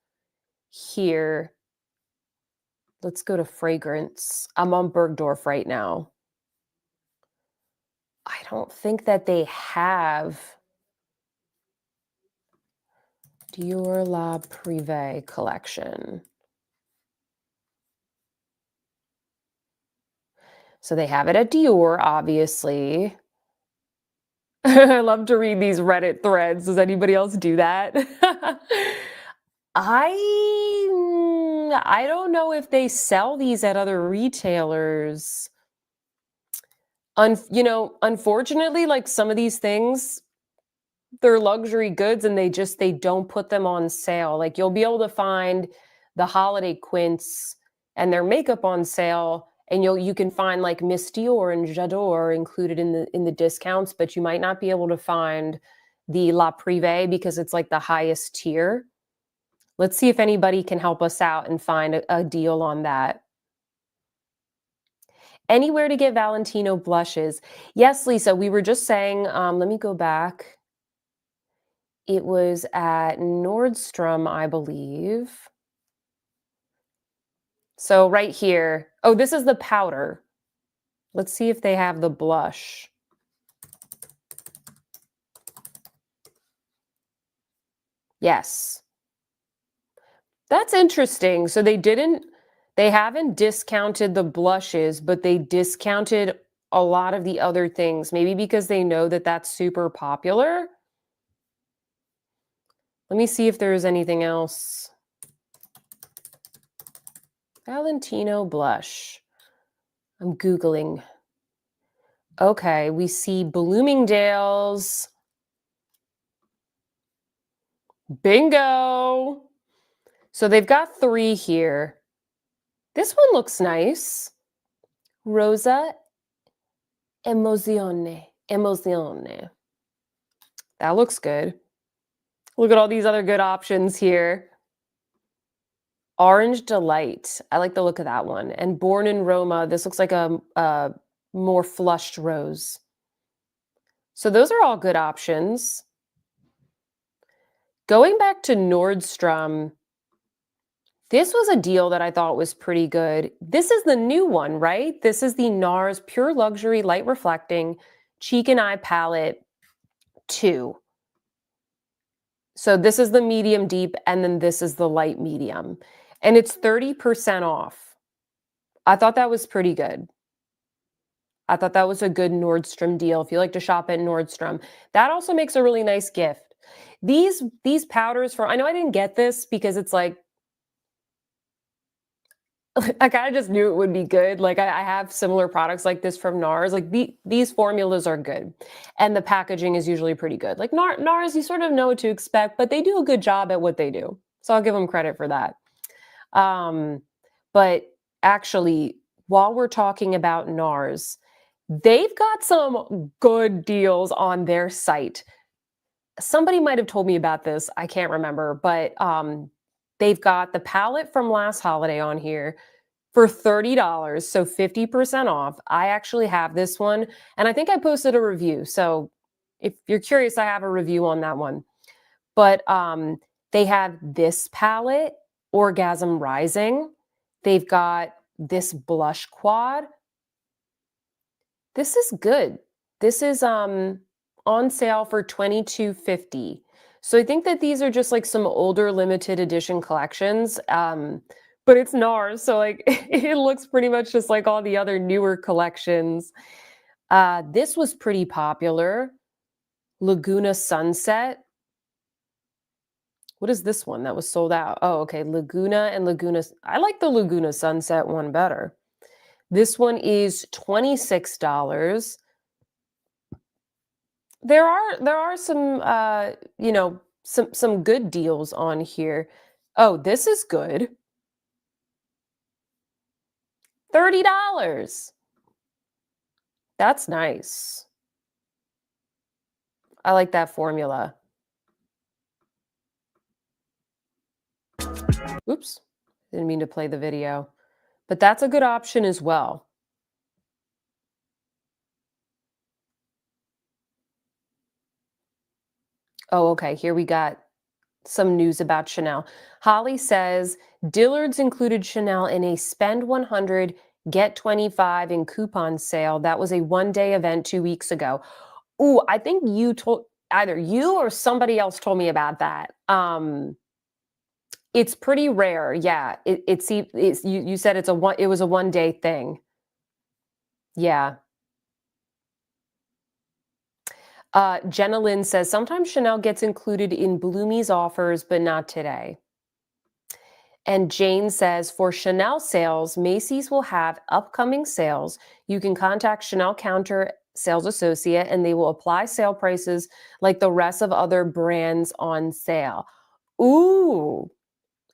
here. Let's go to fragrance. I'm on Bergdorf right now. I don't think that they have Dior La Privé collection. So they have it at Dior, obviously. I love to read these Reddit threads. Does anybody else do that? I don't know if they sell these at other retailers. Unfortunately, like some of these things, they're luxury goods and they don't put them on sale. Like you'll be able to find the holiday quints and their makeup on sale, and you can find like Miss Dior and J'adore included in the discounts, but you might not be able to find the La Privé because it's like the highest tier. Let's see if anybody can help us out and find a deal on that. Anywhere to get Valentino blushes. Yes, Lisa, we were just saying, let me go back. It was at Nordstrom, I believe. So right here. Oh, this is the powder. Let's see if they have the blush. Yes. That's interesting. So they haven't discounted the blushes, but they discounted a lot of the other things. Maybe because they know that that's super popular. Let me see if there's anything else. Valentino blush. I'm Googling. Okay, we see Bloomingdale's. Bingo. So they've got 3 here. This one looks nice. Rosa Emozione. Emozione. That looks good. Look at all these other good options here. Orange Delight. I like the look of that one. And Born in Roma. This looks like a more flushed rose. So those are all good options. Going back to Nordstrom, this was a deal that I thought was pretty good. This is the new one, right? This is the NARS Pure Luxury Light Reflecting Cheek and Eye Palette 2. So this is the medium deep, and then this is the light medium. And it's 30% off. I thought that was pretty good. I thought that was a good Nordstrom deal if you like to shop at Nordstrom. That also makes a really nice gift. These powders I know I didn't get this because it's like I kind of just knew it would be good. Like I have similar products like this from NARS. Like these formulas are good, and the packaging is usually pretty good. Like NARS, you sort of know what to expect, but they do a good job at what they do. So I'll give them credit for that. But actually, while we're talking about NARS, they've got some good deals on their site. Somebody might have told me about this. I can't remember, but they've got the palette from last holiday on here for $30, so 50% off. I actually have this one, and I think I posted a review. So if you're curious, I have a review on that one. But they have this palette, Orgasm Rising. They've got this blush quad. This is good. This is on sale for $22.50. So I think that these are just like some older limited edition collections. But it's NARS, so like it looks pretty much just like all the other newer collections. This was pretty popular. Laguna Sunset. What is this one that was sold out? Oh, okay. Laguna and Laguna. I like the Laguna Sunset one better. This one is $26. There are some some good deals on here. Oh, this is good. $30. That's nice. I like that formula. Oops. Didn't mean to play the video. But that's a good option as well. Oh, okay. Here we got some news about Chanel. Holly says Dillard's included Chanel in a spend 100, get 25 in coupon sale. That was a one-day event 2 weeks ago. Ooh, I think you told either you or somebody else told me about that. It's pretty rare. Yeah. It's you said it was a one-day thing. Yeah. Jenna Lynn says sometimes Chanel gets included in Bloomie's offers, but not today. And Jane says for Chanel sales, Macy's will have upcoming sales. You can contact Chanel counter sales associate and they will apply sale prices like the rest of other brands on sale. Ooh.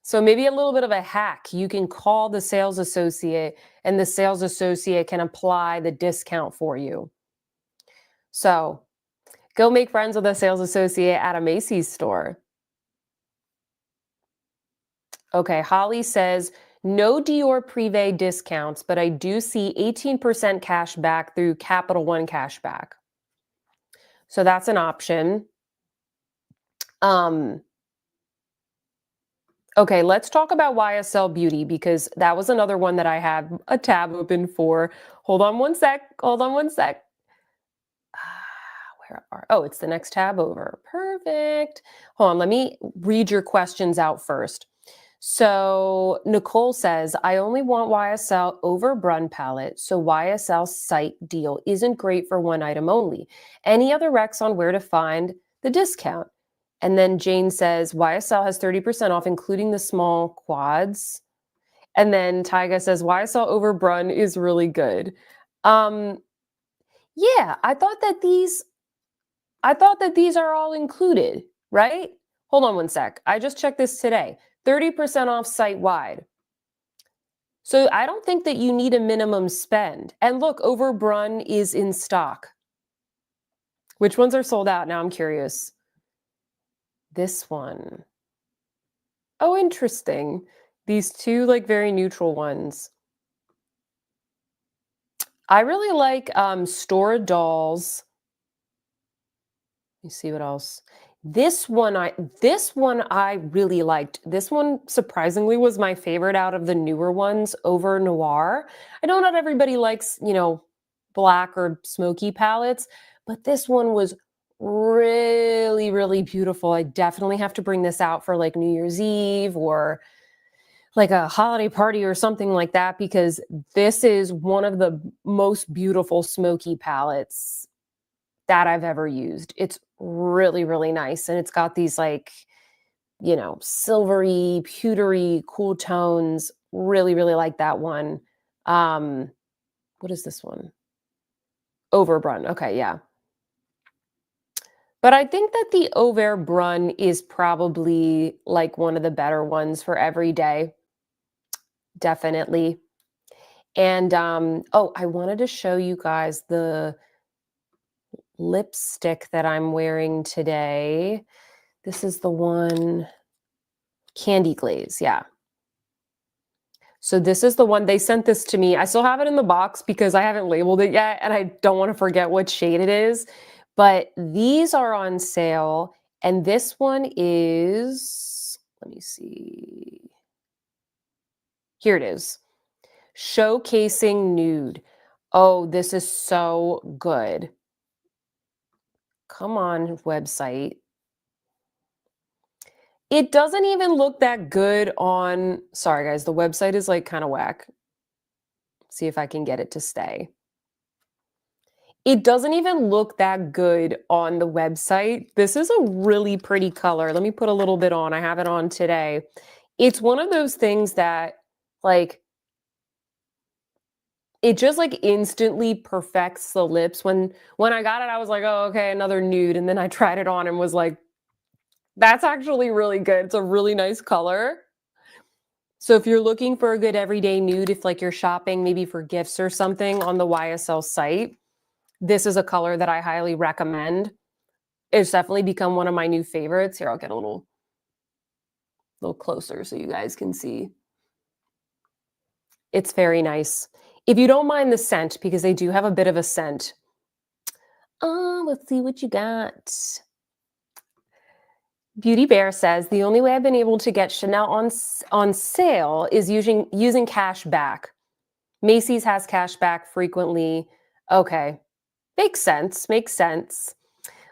So maybe a little bit of a hack. You can call the sales associate and the sales associate can apply the discount for you. So go make friends with a sales associate at a Macy's store. Okay, Holly says, no Dior Privé discounts, but I do see 18% cash back through Capital One cashback. So that's an option. Um, okay, let's talk about YSL Beauty because that was another one that I had a tab open for. Hold on one sec. Hold on one sec. Oh, it's the next tab over. Perfect. Hold on, let me read your questions out first. So Nicole says, I only want YSL over Brun palette, so YSL site deal isn't great for one item only. Any other recs on where to find the discount? And then Jane says, YSL has 30% off, including the small quads. And then Tyga says, YSL over Brun is really good. Um, yeah, I thought that these are all included, right? Hold on one sec. I just checked this today. 30% off site wide. So I don't think that you need a minimum spend. And look, Over Brun is in stock. Which ones are sold out? Now I'm curious. This one. Oh, interesting. These two like very neutral ones. I really like Store Dolls. Let me see what else. This one I really liked. This one surprisingly was my favorite out of the newer ones over Noir. I know not everybody likes, black or smoky palettes, but this one was really, really beautiful. I definitely have to bring this out for like New Year's Eve or like a holiday party or something like that because this is one of the most beautiful smoky palettes that I've ever used. It's really, really nice. And it's got these like, silvery, pewtery, cool tones. Really, really like that one. Um, what is this one? Overbrun. Okay, yeah. But I think that the Overbrun is probably like one of the better ones for every day. Definitely. And oh, I wanted to show you guys the lipstick that I'm wearing today. This is the one Candy Glaze, yeah. So this is the one they sent this to me. I still have it in the box because I haven't labeled it yet and I don't want to forget what shade it is. But these are on sale and this one is, let me see. Here it is. Showcasing Nude. Oh, this is so good. Come on, website. It doesn't even look that good on, sorry guys, the website is like kind of whack. See if I can get it to stay. It doesn't even look that good on the website. This is a really pretty color. Let me put a little bit on. I have it on today. It's one of those things that like it just like instantly perfects the lips. When I got it, I was like, oh, okay, another nude. And then I tried it on and was like, that's actually really good. It's a really nice color. So if you're looking for a good everyday nude, if like you're shopping maybe for gifts or something on the YSL site, this is a color that I highly recommend. It's definitely become one of my new favorites. Here, I'll get a little closer so you guys can see. It's very nice. If you don't mind the scent, because they do have a bit of a scent. Let's see what you got. Beauty Bear says, the only way I've been able to get Chanel on sale is using cash back. Macy's has cash back frequently. Okay. Makes sense. Makes sense.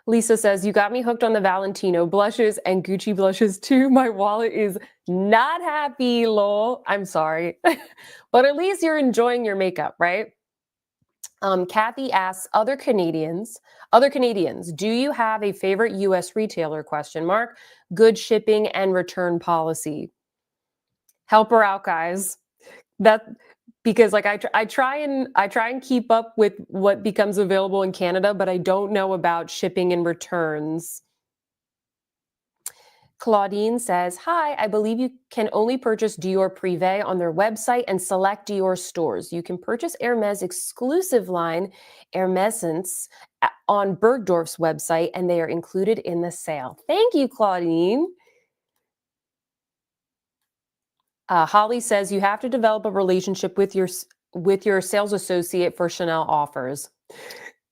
Lisa says, you got me hooked on the Valentino blushes and Gucci blushes too. My wallet is not happy, lol. I'm sorry. But at least you're enjoying your makeup, right? Kathy asks, other Canadians, do you have a favorite US retailer? Question mark. Good shipping and return policy. Help her out, guys. That because like I try and keep up with what becomes available in Canada, but I don't know about shipping and returns. Claudine says, hi, I believe you can only purchase Dior Privé on their website and select Dior stores. You can purchase Hermes exclusive line, Hermescence, on Bergdorf's website, and they are included in the sale. Thank you, Claudine. Holly says, you have to develop a relationship with your sales associate for Chanel offers.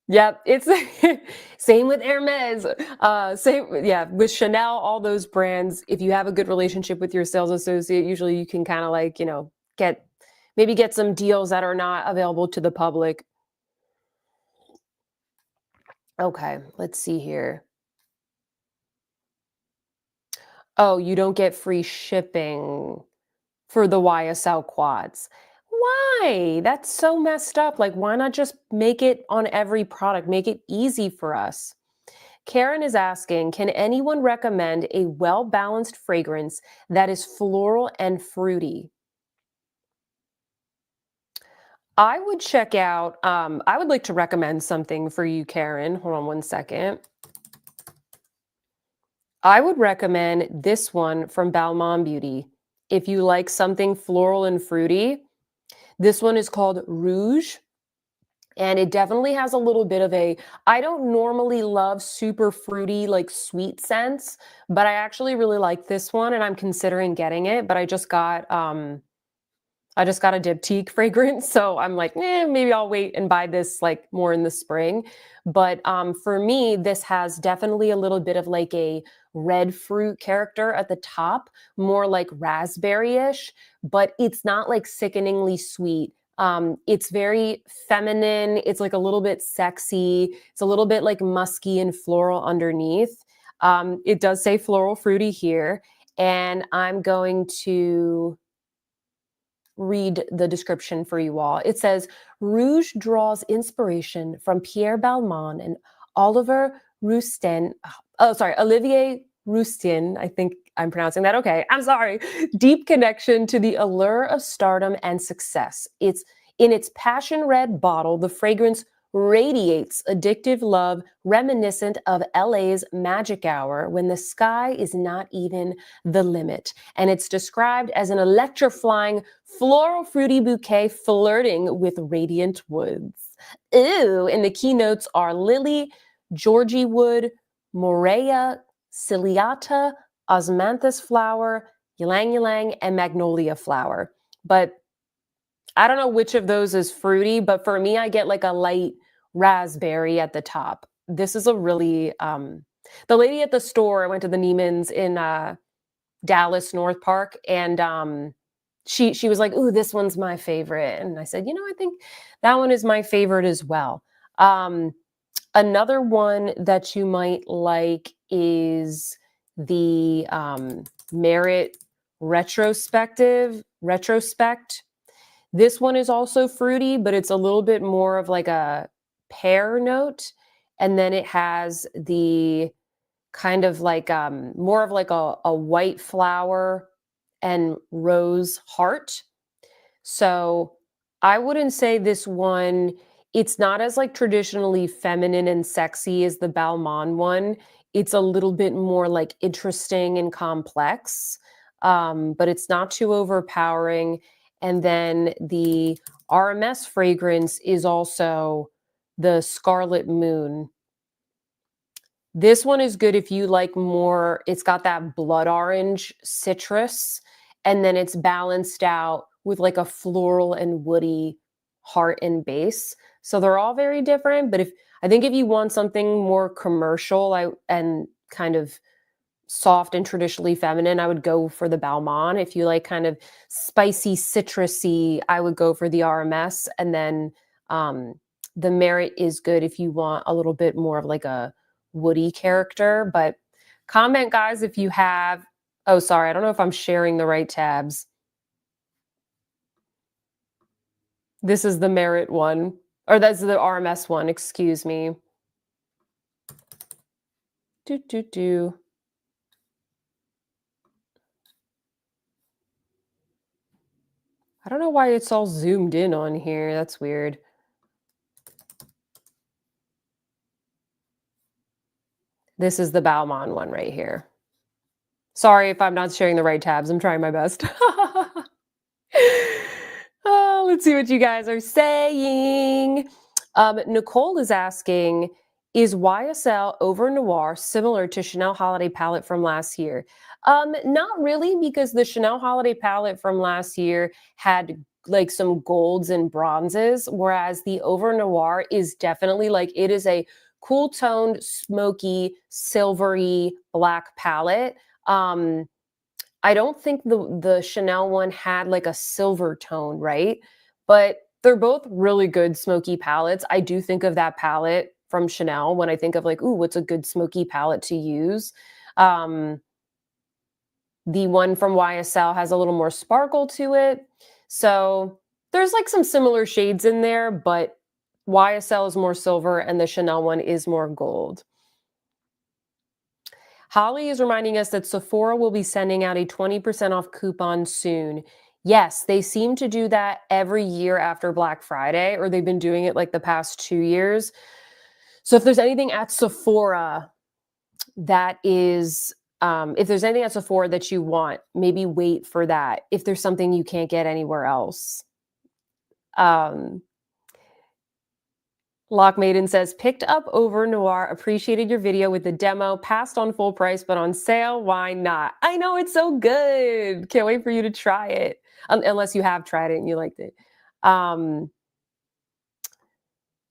Yep, it's same with Hermes. With Chanel, all those brands. If you have a good relationship with your sales associate, usually you can kind of like, get some deals that are not available to the public. Okay, let's see here. Oh, you don't get free shipping for the YSL quads. Why? That's so messed up. Like, why not just make it on every product? Make it easy for us. Karen is asking, can anyone recommend a well-balanced fragrance that is floral and fruity? I would check out, I would like to recommend something for you, Karen. Hold on one second. I would recommend this one from Balmain Beauty. If you like something floral and fruity, this one is called Rouge. And it definitely has a little bit of I don't normally love super fruity, like sweet scents, but I actually really like this one and I'm considering getting it, but I just got a diptyque fragrance. So I'm like, maybe I'll wait and buy this like more in the spring. But for me, this has definitely a little bit of like a red fruit character at the top, more like raspberry-ish, but it's not like sickeningly sweet. It's very feminine. It's like a little bit sexy. It's a little bit like musky and floral underneath. It does say floral fruity here. And I'm going to read the description for you all. It says, Rouge draws inspiration from Pierre Balmain and Oliver Rousteing. Olivier Rousteing. I think I'm pronouncing that okay. I'm sorry. Deep connection to the allure of stardom and success. It's in its passion red bottle, the fragrance radiates addictive love reminiscent of LA's magic hour when the sky is not even the limit. And it's described as an electrifying floral fruity bouquet flirting with radiant woods. Ooh, and the keynotes are lily, Georgie wood, Morea ciliata, osmanthus flower, ylang ylang, and magnolia flower. But I don't know which of those is fruity, but for me, I get like a light raspberry at the top. This is a really, the lady at the store, I went to the Neiman's in Dallas North Park, and she was like, "Ooh, this one's my favorite," and I said, I think that one is my favorite as well. Another one that you might like is the Merit Retrospect. This one is also fruity, but it's a little bit more of like a pear note, and then it has the kind of like more of like a white flower and rose heart. So I wouldn't say this one, it's not as like traditionally feminine and sexy as the Balmain one. It's a little bit more like interesting and complex. but it's not too overpowering. And then the RMS fragrance is also the Scarlet Moon. This one is good if you like more, it's got that blood orange citrus, and then it's balanced out with like a floral and woody heart and base. So they're all very different, but I think if you want something more commercial and kind of soft and traditionally feminine, I would go for the Balmain. If you like kind of spicy, citrusy, I would go for the RMS. And then um, the Merit is good if you want a little bit more of like a woody character. But comment, guys, if you have. Oh, sorry. I don't know if I'm sharing the right tabs. This is the Merit one, or that's the RMS one. Excuse me. Do. I don't know why it's all zoomed in on here. That's weird. This is the Balmain one right here. Sorry if I'm not sharing the right tabs. I'm trying my best. Oh, let's see what you guys are saying. Nicole is asking, is YSL Over Noir similar to Chanel Holiday Palette from last year? Not really, because the Chanel Holiday Palette from last year had like some golds and bronzes, whereas the Over Noir is definitely like, it is a cool toned, smoky, silvery black palette. I don't think the Chanel one had like a silver tone, right? But they're both really good smoky palettes. I do think of that palette from Chanel when I think of like, ooh, what's a good smoky palette to use? Um, the one from YSL has a little more sparkle to it. So there's like some similar shades in there, but YSL is more silver and the Chanel one is more gold. Holly is reminding us that Sephora will be sending out a 20% off coupon soon. Yes, they seem to do that every year after Black Friday, or they've been doing it like the past 2 years. So if there's anything at Sephora that is, if there's anything at Sephora that you want, maybe wait for that. If there's something you can't get anywhere else. Lock Maiden says, picked up Over Noir, appreciated your video with the demo, passed on full price, but on sale, why not? I know, it's so good. Can't wait for you to try it. Unless you have tried it and you liked it.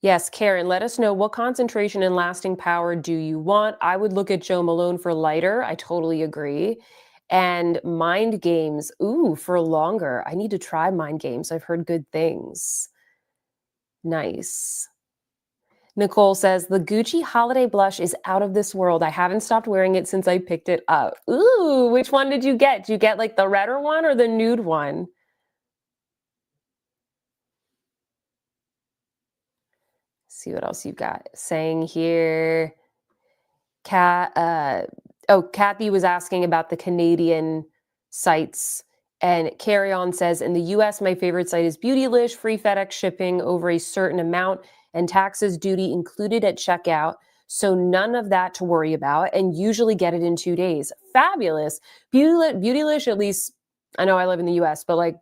Yes, Karen, let us know what concentration and lasting power do you want? I would look at Jo Malone for lighter. I totally agree. And Mind Games, ooh, for longer. I need to try Mind Games. I've heard good things. Nice. Nicole says, the Gucci holiday blush is out of this world. I haven't stopped wearing it since I picked it up. Ooh, which one did you get? Did you get like the redder one or the nude one? Let's see what else you got saying here. Kathy was asking about the Canadian sites. And Carry On says, in the US, my favorite site is Beautylish, free FedEx shipping over a certain amount and taxes duty included at checkout. So none of that to worry about and usually get it in 2 days. Fabulous. Beautylish, at least, I know I live in the US, but like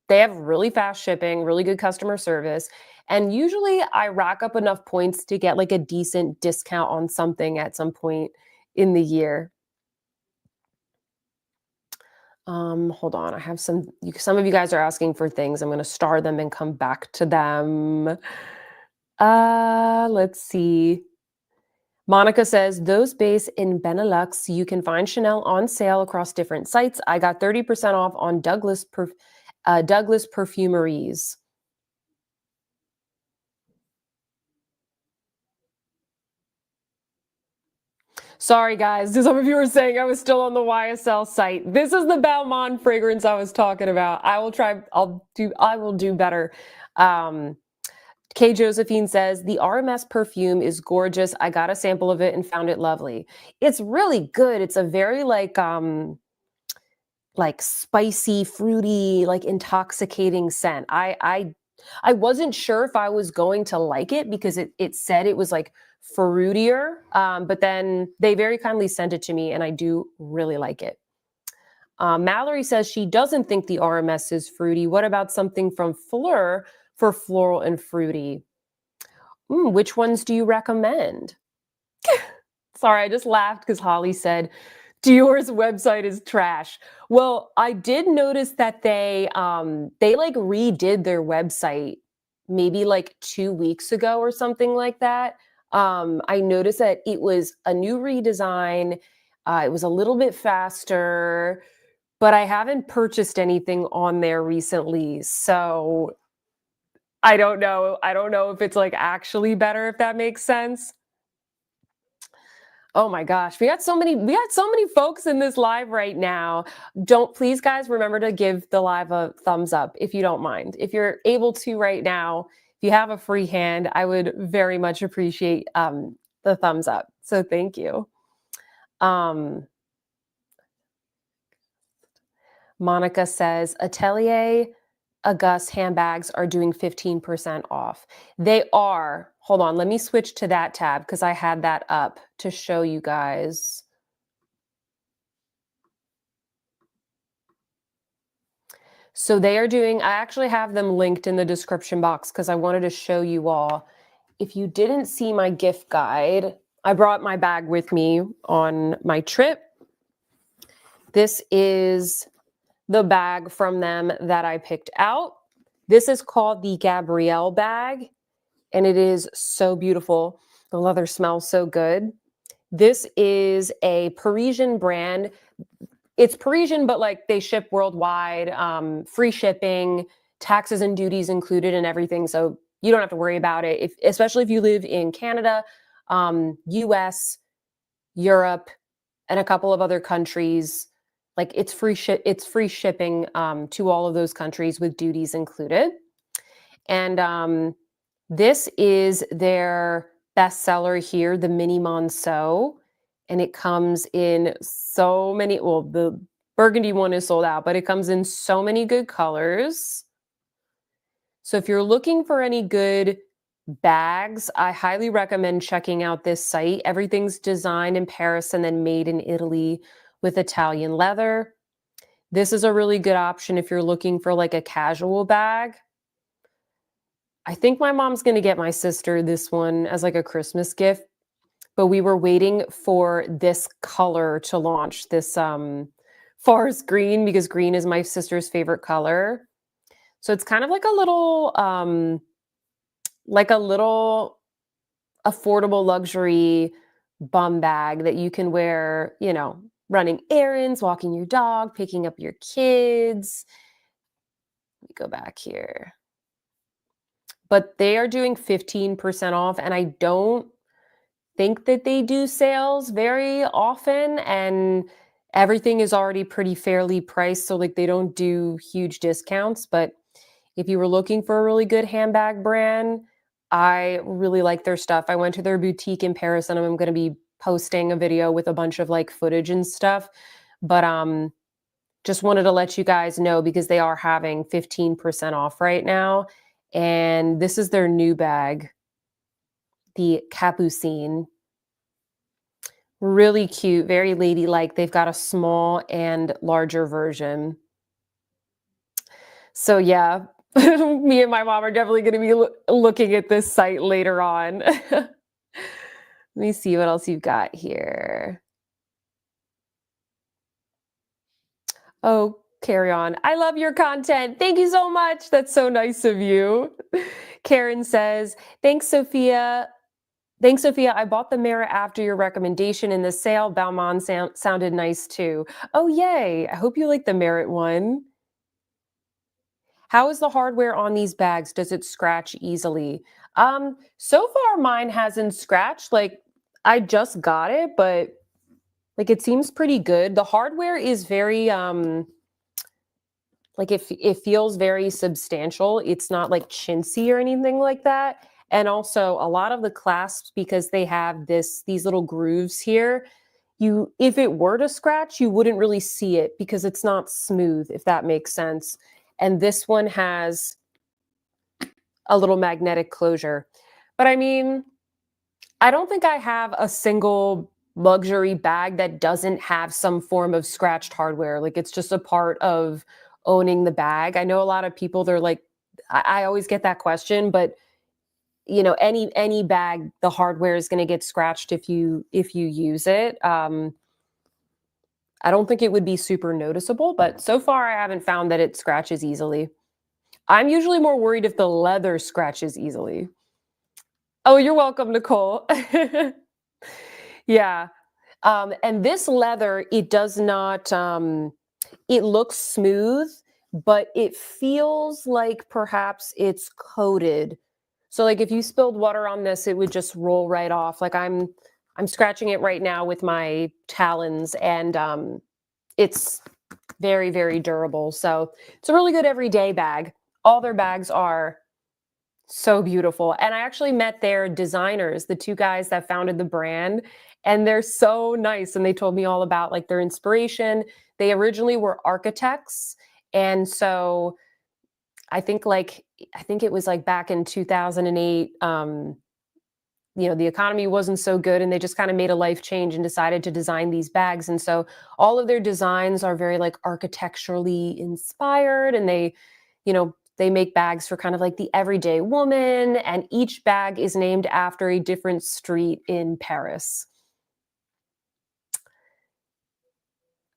they have really fast shipping, really good customer service. And usually I rack up enough points to get like a decent discount on something at some point in the year. Hold on. I have some of you guys are asking for things. I'm going to star them and come back to them. Let's see. Monica says, those based in Benelux, you can find Chanel on sale across different sites. I got 30% off on Douglas Perfumeries. Sorry, guys. Some of you were saying I was still on the YSL site. This is the Balmain fragrance I was talking about. I will do better. Kay Josephine says, the RMS perfume is gorgeous. I got a sample of it and found it lovely. It's really good. It's a very like spicy, fruity, like intoxicating scent. I wasn't sure if I was going to like it because it said it was like fruitier, but then they very kindly sent it to me and I do really like it. Mallory says she doesn't think the RMS is fruity. What about something from Fleur for floral and fruity? Which ones do you recommend? Sorry, I just laughed because Holly said Dior's website is trash. Well, I did notice that they like redid their website maybe like 2 weeks ago or something like that. I noticed that it was a new redesign. It was a little bit faster, but I haven't purchased anything on there recently. So I don't know. I don't know if it's like actually better, if that makes sense. Oh my gosh, we got so many folks in this live right now. Don't please guys remember to give the live a thumbs up if you don't mind. If you're able to right now, if you have a free hand, I would very much appreciate the thumbs up. So thank you. Um Monica says Atelier Auguste handbags are doing 15% off. They are. Hold on, let me switch to that tab because I had that up to show you guys. So they are doing, I actually have them linked in the description box because I wanted to show you all. If you didn't see my gift guide, I brought my bag with me on my trip. This is the bag from them that I picked out. This is called the Gabrielle bag, and it is so beautiful. The leather smells so good. This is a Parisian brand. It's Parisian, but like they ship worldwide, free shipping, taxes and duties included and everything. So you don't have to worry about it. Especially if you live in Canada, US, Europe, and a couple of other countries, like it's free shipping to all of those countries with duties included. And this is their bestseller here, the Mini Monceau. And it comes in so many, well, the burgundy one is sold out, but it comes in so many good colors. So if you're looking for any good bags, I highly recommend checking out this site. Everything's designed in Paris and then made in Italy with Italian leather. This is a really good option if you're looking for like a casual bag. I think my mom's going to get my sister this one as like a Christmas gift, but we were waiting for this color to launch, this forest green, because green is my sister's favorite color. So it's kind of like a little affordable luxury bum bag that you can wear, you know, running errands, walking your dog, picking up your kids. Let me go back here. But they are doing 15% off, and I don't think that they do sales very often, and everything is already pretty fairly priced, so like they don't do huge discounts. But if you were looking for a really good handbag brand, I really like their stuff. I went to their boutique in Paris, and I'm going to be posting a video with a bunch of like footage and stuff. But just wanted to let you guys know because they are having 15% off right now. And this is their new bag, the Capucine. Really cute, very ladylike. They've got a small and larger version. So yeah, me and my mom are definitely going to be looking at this site later on. Let me see what else you've got here. Oh, carry on. I love your content. Thank you so much. That's so nice of you. Karen says, thanks, Sophia. Thanks, Sophia. I bought the mirror after your recommendation in the sale. Balmain sounded nice too. Oh, yay. I hope you like the Merit one. How is the hardware on these bags? Does it scratch easily? So far mine hasn't scratched. Like I just got it, but like it seems pretty good. The hardware is very like it feels very substantial. It's not like chintzy or anything like that. And also a lot of the clasps, because they have these little grooves here, if it were to scratch, you wouldn't really see it because it's not smooth, if that makes sense. And this one has a little magnetic closure. But I mean, I don't think I have a single luxury bag that doesn't have some form of scratched hardware. Like it's just a part of owning the bag. I know a lot of people, they're like, I always get that question, but any bag, the hardware is going to get scratched if you use it. I don't think it would be super noticeable, but so far I haven't found that it scratches easily. I'm usually more worried if the leather scratches easily. Oh, you're welcome, Nicole. Yeah. And this leather, it does not, it looks smooth, but it feels like perhaps it's coated. So like if you spilled water on this, it would just roll right off. Like I'm scratching it right now with my talons, and it's very, very durable. So it's a really good everyday bag. All their bags are so beautiful. And I actually met their designers, the two guys that founded the brand, and they're so nice. And they told me all about like their inspiration. They originally were architects. And so I think it was like back in 2008, the economy wasn't so good, and they just kind of made a life change and decided to design these bags. And so all of their designs are very like architecturally inspired, and they make bags for kind of like the everyday woman, and each bag is named after a different street in Paris.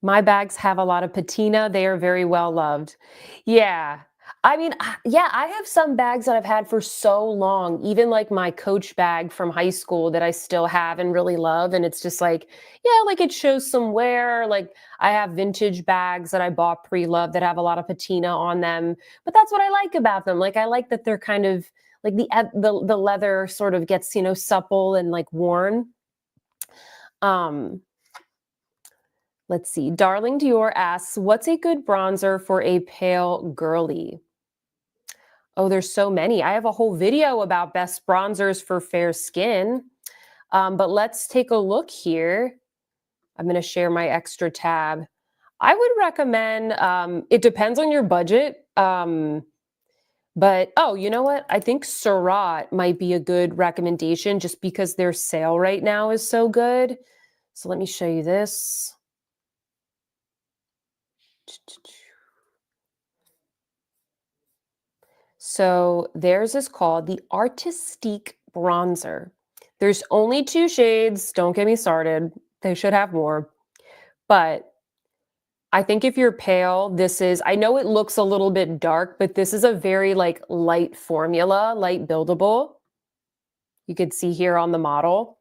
My bags have a lot of patina. They are very well loved. Yeah. I mean, yeah, I have some bags that I've had for so long, even like my Coach bag from high school that I still have and really love. And it's just like, yeah, like it shows some wear. Like I have vintage bags that I bought pre-loved that have a lot of patina on them. But that's what I like about them. Like I like that they're kind of like the leather sort of gets, supple and like worn. Um, Let's see. Darling Dior asks, what's a good bronzer for a pale girly? Oh, there's so many. I have a whole video about best bronzers for fair skin. But let's take a look here. I'm going to share my extra tab. I would recommend, it depends on your budget. But, oh, you know what? I think Surratt might be a good recommendation just because their sale right now is so good. So let me show you this. So theirs is called the Artistique Bronzer. There's only 2 shades. Don't get me started. They should have more. But I think if you're pale, I know it looks a little bit dark, but this is a very like light formula, light buildable. You could see here on the model.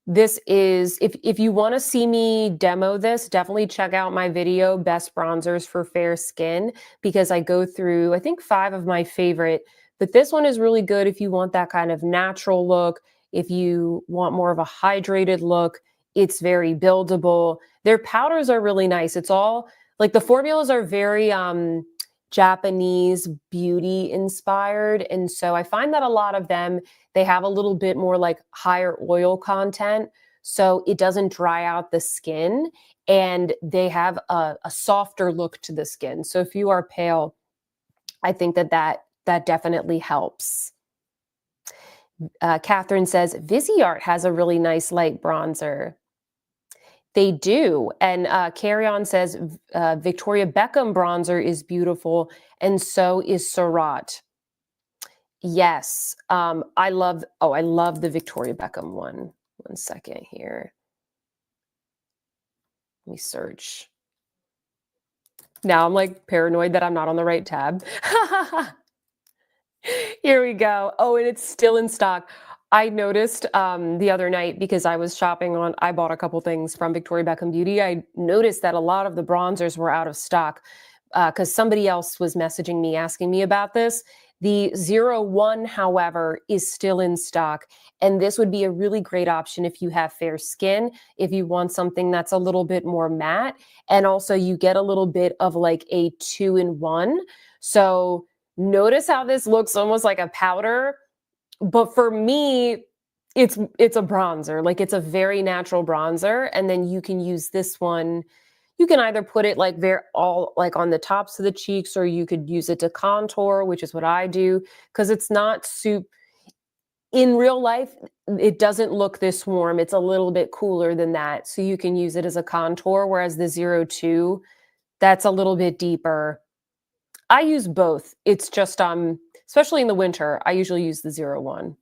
This is, if you want to see me demo this, definitely check out my video, Best Bronzers for Fair Skin, because I go through, I think 5 of my favorite, but this one is really good if you want that kind of natural look, if you want more of a hydrated look. It's very buildable. Their powders are really nice. It's all, like the formulas are very Japanese beauty inspired. And so I find that a lot of them, they have a little bit more like higher oil content, so it doesn't dry out the skin, and they have a softer look to the skin. So if you are pale, I think that definitely helps. Catherine says Viseart has a really nice light bronzer. They do. And Carry On says Victoria Beckham bronzer is beautiful, and so is Surratt. Yes. I love the Victoria Beckham one. One second here. Let me search. Now I'm like paranoid that I'm not on the right tab. Here we go. Oh, and it's still in stock. I noticed the other night, because I was shopping I bought a couple things from Victoria Beckham Beauty. I noticed that a lot of the bronzers were out of stock because somebody else was messaging me asking me about this. The 01, however, is still in stock. And this would be a really great option if you have fair skin, if you want something that's a little bit more matte. And also you get a little bit of like a 2-in-1. So notice how this looks almost like a powder. But for me, it's a bronzer. Like it's a very natural bronzer. And then you can use this one. You can either put it like all like on the tops of the cheeks, or you could use it to contour, which is what I do, because it's not soup. In real life, it doesn't look this warm. It's a little bit cooler than that. So you can use it as a contour, whereas the 02, that's a little bit deeper. I use both. It's just especially in the winter, I usually use the 01.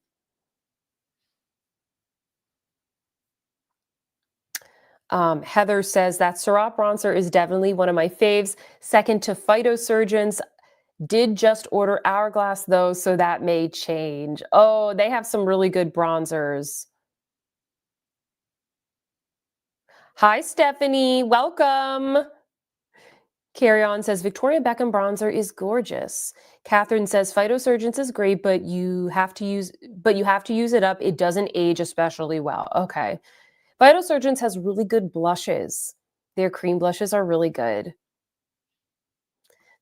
Heather says that Ciroc bronzer is definitely one of my faves. Second to Phytosurgeons. Did just order Hourglass though, so that may change. Oh, they have some really good bronzers. Hi, Stephanie. Welcome. Carry On says Victoria Beckham bronzer is gorgeous. Catherine says Phytosurgeons is great, but you have to use it up. It doesn't age especially well. Okay. Phytosurgeons has really good blushes. Their cream blushes are really good.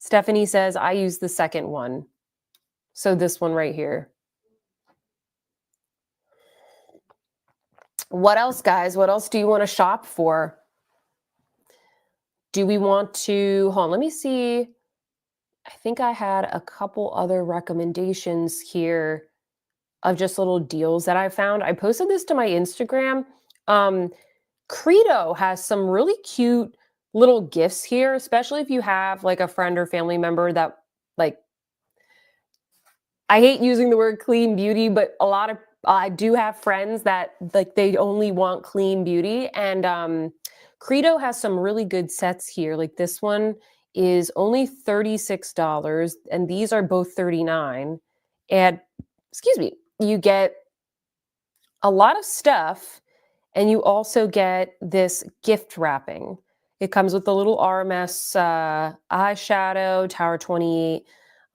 Stephanie says I use the second one. So this one right here. What else, guys? What else do you want to shop for? Do we want to, hold on, let me see. I think I had a couple other recommendations here of just little deals that I found. I posted this to my Instagram. Credo has some really cute little gifts here, especially if you have like a friend or family member that like, I hate using the word clean beauty, but I do have friends that like they only want clean beauty, and Credo has some really good sets here. Like this one is only $36 and these are both 39. And excuse me, you get a lot of stuff and you also get this gift wrapping. It comes with the little RMS eyeshadow, Tower 28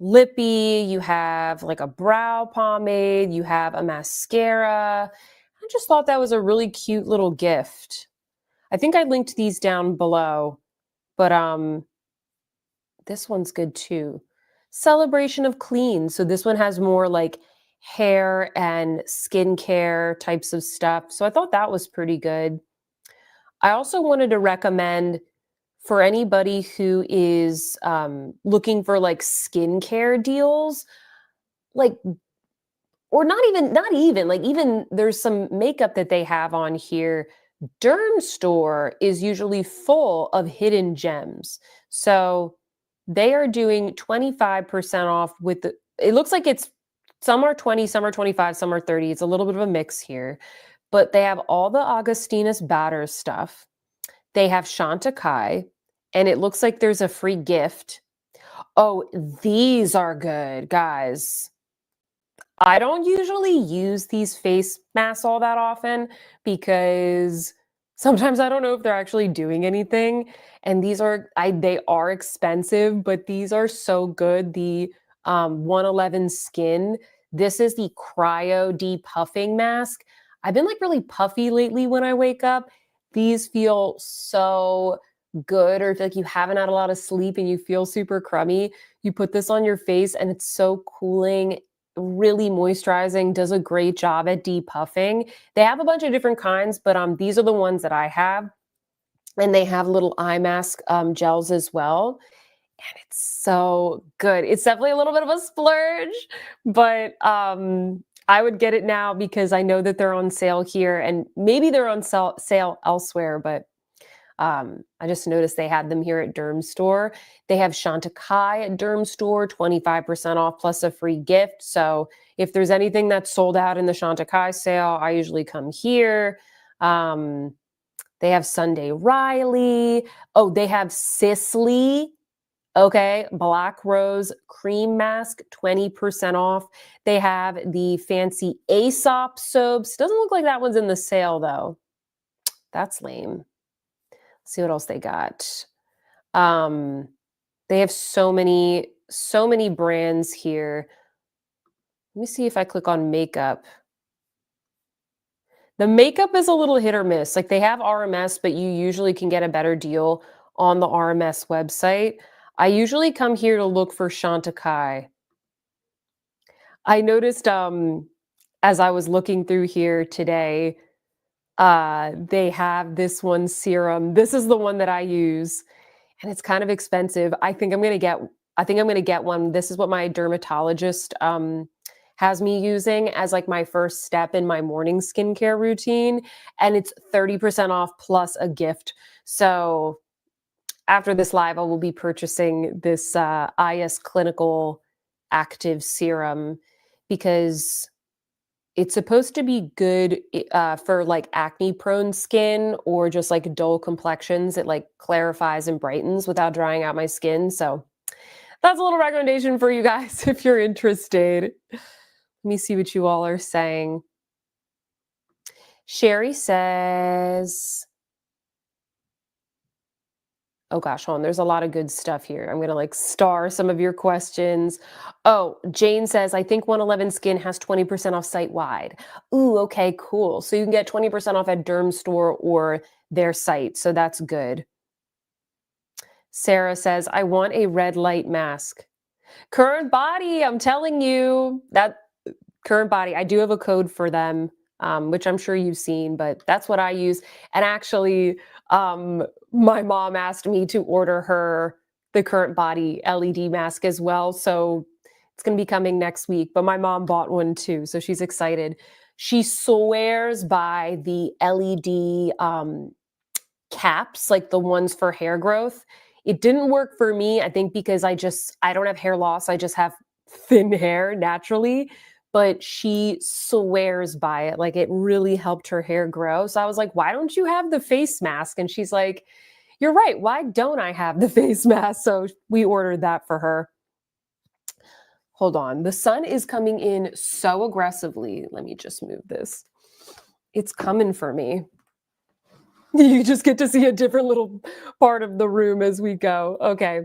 lippy, you have like a brow pomade, you have a mascara. I just thought that was a really cute little gift. I think I linked these down below, but this one's good too. Celebration of Clean. So this one has more like hair and skincare types of stuff. So I thought that was pretty good. I also wanted to recommend for anybody who is looking for like skincare deals, like, or not even like, even there's some makeup that they have on here. Derm Store is usually full of hidden gems. So they are doing 25% off with it looks like it's, some are 20, some are 25, some are 30. It's a little bit of a mix here, but they have all the Augustinus Bader stuff. They have Chantecaille, and it looks like there's a free gift. Oh, these are good, guys. I don't usually use these face masks all that often because sometimes I don't know if they're actually doing anything. And they are expensive, but these are so good. The 111 Skin. This is the cryo depuffing mask. I've been like really puffy lately when I wake up. These feel so good, or if like you haven't had a lot of sleep and you feel super crummy, you put this on your face and it's so cooling, really moisturizing, does a great job at depuffing. They have a bunch of different kinds, but these are the ones that I have. And they have little eye mask gels as well. And it's so good. It's definitely a little bit of a splurge, but I would get it now because I know that they're on sale here, and maybe they're on sale elsewhere, but I just noticed they had them here at Derm Store. They have Chantecaille at Derm Store, 25% off plus a free gift. So if there's anything that's sold out in the Chantecaille sale, I usually come here. They have Sunday Riley. Oh, they have Sisley. Okay, Black Rose Cream Mask, 20% off. They have the fancy Aesop soaps. Doesn't look like that one's in the sale though. That's lame. See what else they got. They have so many brands here. Let me see if I click on makeup. The makeup is a little hit or miss. Like they have RMS, but you usually can get a better deal on the RMS website. I usually come here to look for Chantecaille. I noticed as I was looking through here today, they have this one serum. This is the one that I use, and it's kind of expensive. I think I'm gonna get one. This is what my dermatologist has me using as like my first step in my morning skincare routine, and it's 30% off plus a gift. So after this live, I will be purchasing this IS Clinical Active Serum because it's supposed to be good for like acne prone skin or just like dull complexions. It like clarifies and brightens without drying out my skin. So that's a little recommendation for you guys if you're interested. Let me see what you all are saying. Sherry says, oh gosh, hold on. There's a lot of good stuff here. I'm gonna like star some of your questions. Oh, Jane says, I think 111 Skin has 20% off site wide. Ooh, okay, cool. So you can get 20% off at Derm Store or their site. So that's good. Sarah says, I want a red light mask. Current Body, I'm telling you that Current Body, I do have a code for them, which I'm sure you've seen, but that's what I use. And actually, my mom asked me to order her the Current Body LED mask as well. So it's going to be coming next week. But my mom bought one too. So she's excited. She swears by the LED caps, like the ones for hair growth. It didn't work for me, I think because I don't have hair loss. I just have thin hair naturally, but she swears by it. Like it really helped her hair grow. So I was like, why don't you have the face mask? And she's like, you're right. Why don't I have the face mask? So we ordered that for her. Hold on. The sun is coming in so aggressively. Let me just move this. It's coming for me. You just get to see a different little part of the room as we go. Okay.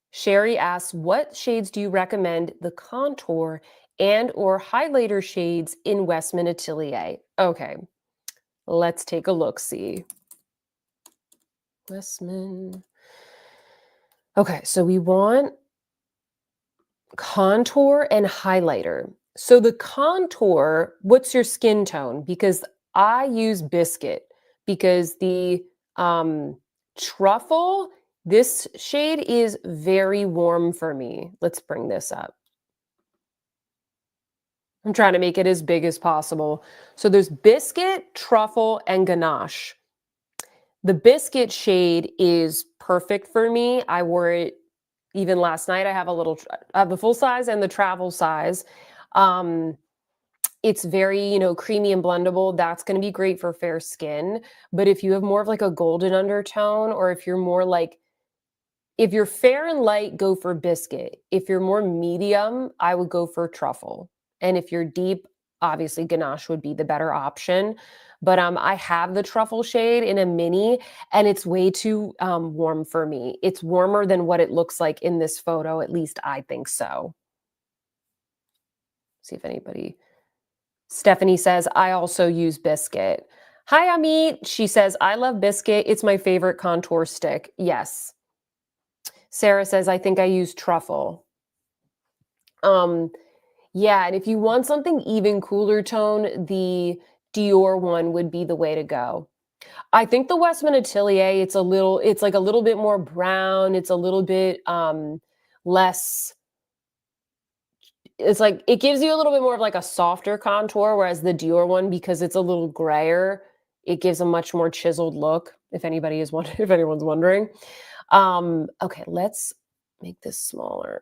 Sherry asks, what shades do you recommend the contour and or highlighter shades in Westman Atelier? Okay. Let's take a look-see. Westman. Okay, so we want contour and highlighter. So the contour, what's your skin tone? Because I use biscuit because the truffle, this shade is very warm for me. Let's bring this up. I'm trying to make it as big as possible. So there's biscuit, truffle, and ganache. The biscuit shade is perfect for me. I wore it even last night. I have the full size and the travel size. It's very, creamy and blendable. That's going to be great for fair skin. But if you have more of like a golden undertone, or if you're more like, if you're fair and light, go for biscuit. If you're more medium, I would go for truffle. And if you're deep, obviously ganache would be the better option. But I have the truffle shade in a mini, and it's way too warm for me. It's warmer than what it looks like in this photo. At least I think so. See if anybody. Stephanie says, I also use biscuit. Hi, Amit. She says, I love biscuit. It's my favorite contour stick. Yes. Sarah says, I think I use truffle. Yeah, and if you want something even cooler tone, the Dior one would be the way to go. I think the Westman Atelier, it's like a little bit more brown. It's a little bit less, it's like, it gives you a little bit more of like a softer contour, whereas the Dior one, because it's a little grayer, it gives a much more chiseled look, if anyone's wondering. Okay, let's make this smaller.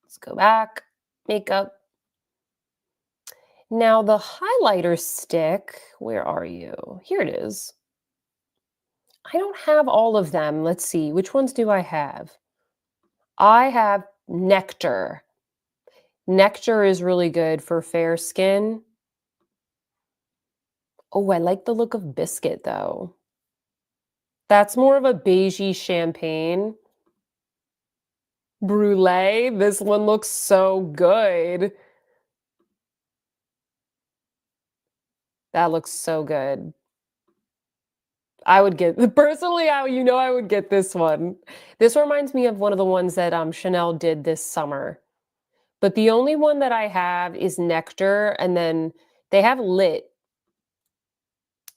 Let's go back, makeup. Now the highlighter stick, where are you? Here it is. I don't have all of them. Let's see, which ones do I have? I have Nectar. Nectar is really good for fair skin. Oh, I like the look of Biscuit though. That's more of a beigey champagne. Brulee, this one looks so good. That looks so good. I would get personally, I would get this one. This reminds me of one of the ones that Chanel did this summer. But the only one that I have is Nectar, and then they have Lit,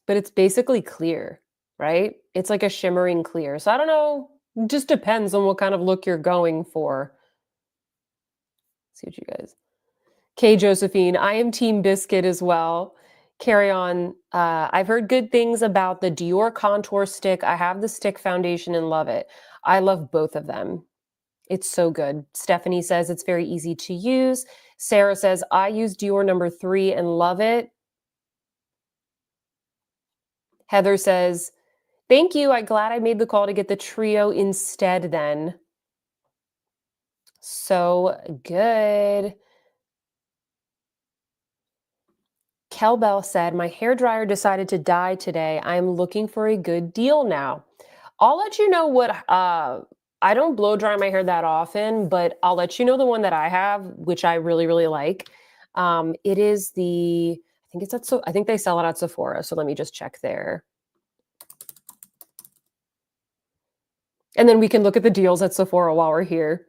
but it's basically clear, right? It's like a shimmering clear. So I don't know Just depends on what kind of look you're going for. See what you guys. K Josephine, I am team biscuit as well. Carry on. I've heard good things about the Dior contour stick. I have the stick foundation and love it. I love both of them. It's so good. Stephanie says it's very easy to use. Sarah says, I use Dior number 3 and love it. Heather says, thank you. I'm glad I made the call to get the trio instead then. So good. Kelbell said, my hairdryer decided to die today. I'm looking for a good deal now. I'll let you know what, I don't blow dry my hair that often, but I'll let you know the one that I have, which I really, really like. It is I think it's at, I think they sell it at Sephora. So let me just check there. And then we can look at the deals at Sephora while we're here.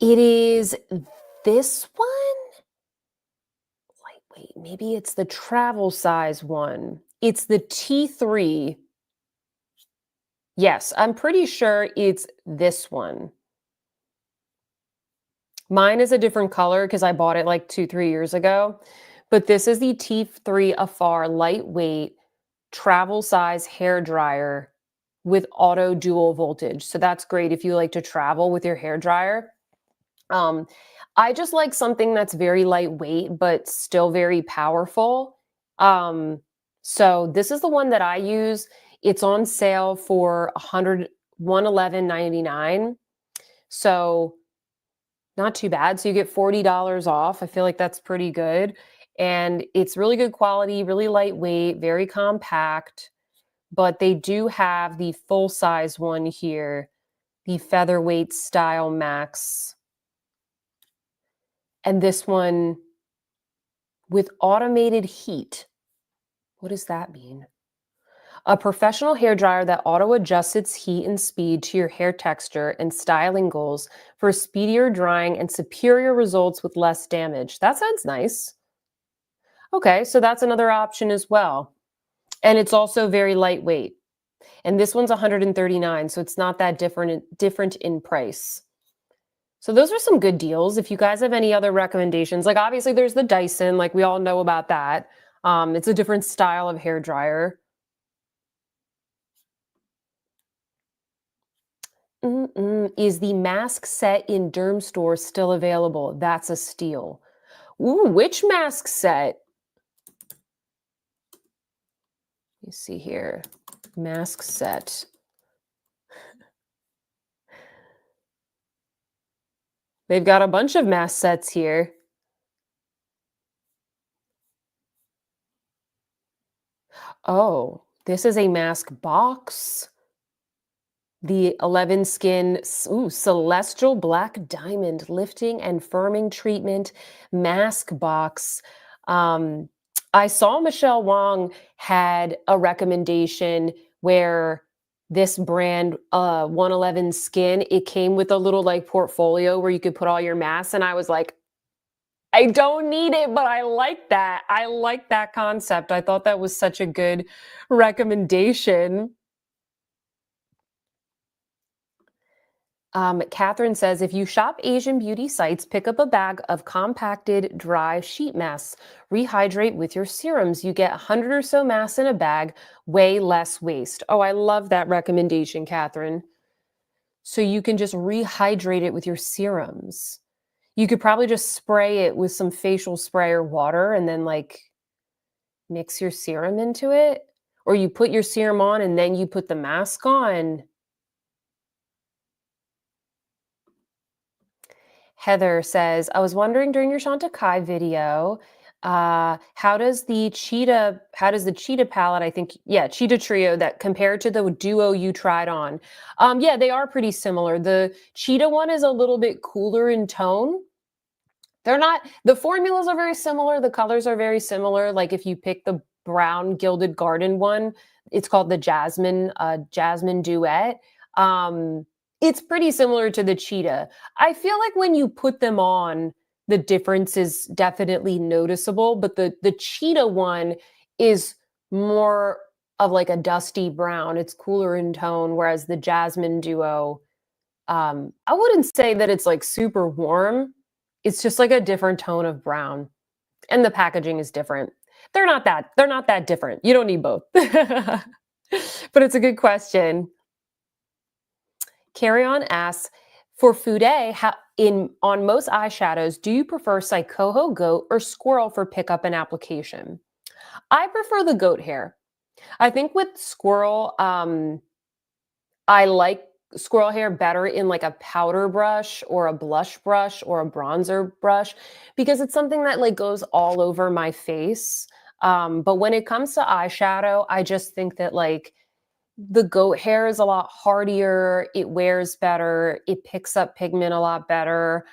It is this one. Wait, maybe it's the travel size one. It's the T3. Yes, I'm pretty sure it's this one. Mine is a different color because I bought it like 2-3 years ago. But this is the T3 Afar lightweight travel size hair dryer with auto dual voltage. So that's great if you like to travel with your hair dryer. I just like something that's very lightweight but still very powerful. So this is the one that I use. It's on sale for $111.99. So not too bad. So you get $40 off. I feel like that's pretty good. And it's really good quality, really lightweight, very compact. But they do have the full size one here, the Featherweight Style Max. And this one with automated heat. What does that mean? A professional hairdryer that auto adjusts its heat and speed to your hair texture and styling goals for speedier drying and superior results with less damage. That sounds nice. Okay, so that's another option as well. And it's also very lightweight. And this one's $139, so it's not that different in price. So those are some good deals. If you guys have any other recommendations, like obviously there's the Dyson, like we all know about that. It's a different style of hair dryer. Is the mask set in Derm Store still available? That's a steal. Ooh, which mask set? You see here, mask set. They've got a bunch of mask sets here. Oh, this is a mask box. The 11 Skin Celestial Black Diamond Lifting and Firming Treatment Mask Box. I saw Michelle Wong had a recommendation where this brand, 111 Skin, it came with a little like portfolio where you could put all your masks. And I was like, I don't need it, but I like that. I like that concept. I thought that was such a good recommendation. Catherine says, if you shop Asian beauty sites, pick up a bag of compacted dry sheet masks. Rehydrate with your serums. You get 100 or so masks in a bag, way less waste. Oh, I love that recommendation, Catherine. So you can just rehydrate it with your serums. You could probably just spray it with some facial spray or water and then like mix your serum into it. Or you put your serum on and then you put the mask on. Heather says, I was wondering during your Chantecaille video, how does the cheetah palette, I think, yeah, cheetah trio that compared to the duo you tried on? Yeah, they are pretty similar. The cheetah one is a little bit cooler in tone. The formulas are very similar. The colors are very similar. Like if you pick the brown Gilded Garden one, it's called the Jasmine Duet. It's pretty similar to the cheetah. I feel like when you put them on, the difference is definitely noticeable, but the cheetah one is more of like a dusty brown. It's cooler in tone, whereas the Jasmine Duo, I wouldn't say that it's like super warm. It's just like a different tone of brown, and the packaging is different. They're not that different. You don't need both. But it's a good question. Carry on asks, for Fude, how, in on most eyeshadows, do you prefer Psychoho goat or squirrel for pickup and application? I prefer the goat hair. I think with squirrel, I like squirrel hair better in like a powder brush or a blush brush or a bronzer brush because it's something that like goes all over my face. But when it comes to eyeshadow, I just think that like the goat hair is a lot hardier, it wears better, it picks up pigment a lot better.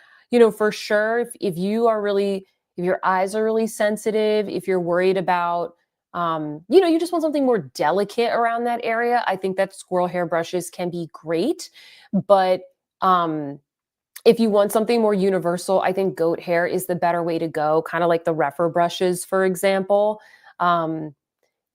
For sure, if you are really, if your eyes are really sensitive, if you're worried about, you just want something more delicate around that area, I think that squirrel hair brushes can be great. But if you want something more universal, I think goat hair is the better way to go, kind of like the Rephr brushes, for example. Um,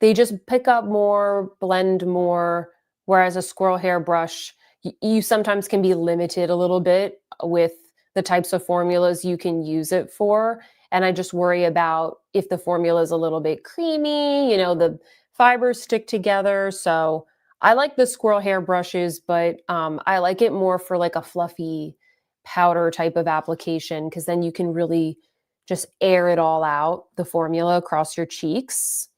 they just pick up more, blend more, whereas a squirrel hair brush, you sometimes can be limited a little bit with the types of formulas you can use it for. And I just worry about if the formula is a little bit creamy, the fibers stick together. So I like the squirrel hair brushes, but I like it more for like a fluffy powder type of application because then you can really just air it all out, the formula across your cheeks.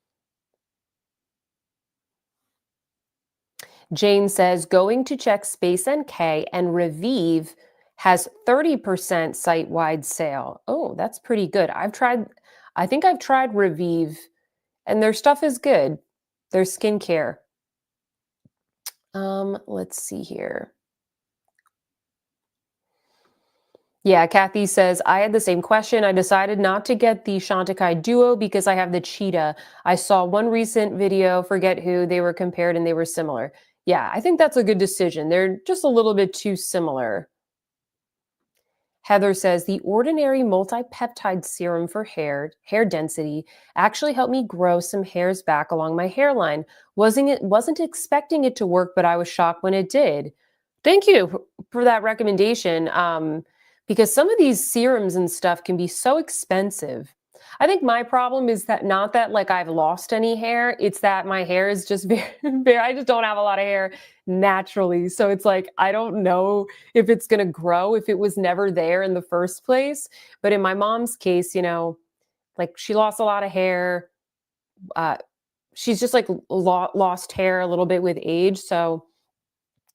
Jane says, going to check Space NK and Revive has 30% site-wide sale. Oh, that's pretty good. I think I've tried Revive and their stuff is good. Their skincare. Let's see here. Yeah, Kathy says, I had the same question. I decided not to get the Chantecaille Duo because I have the Cheetah. I saw one recent video, forget who, they were compared and they were similar. Yeah, I think that's a good decision. They're just a little bit too similar. Heather says, the Ordinary Multi-Peptide Serum for hair density, actually helped me grow some hairs back along my hairline. Wasn't expecting it to work, but I was shocked when it did. Thank you for that recommendation. Because some of these serums and stuff can be so expensive. I think my problem is that not that like I've lost any hair, it's that my hair is just very, I just don't have a lot of hair naturally. So it's like, I don't know if it's going to grow if it was never there in the first place. But in my mom's case, like she lost a lot of hair. Uh, she's just like lost hair a little bit with age. So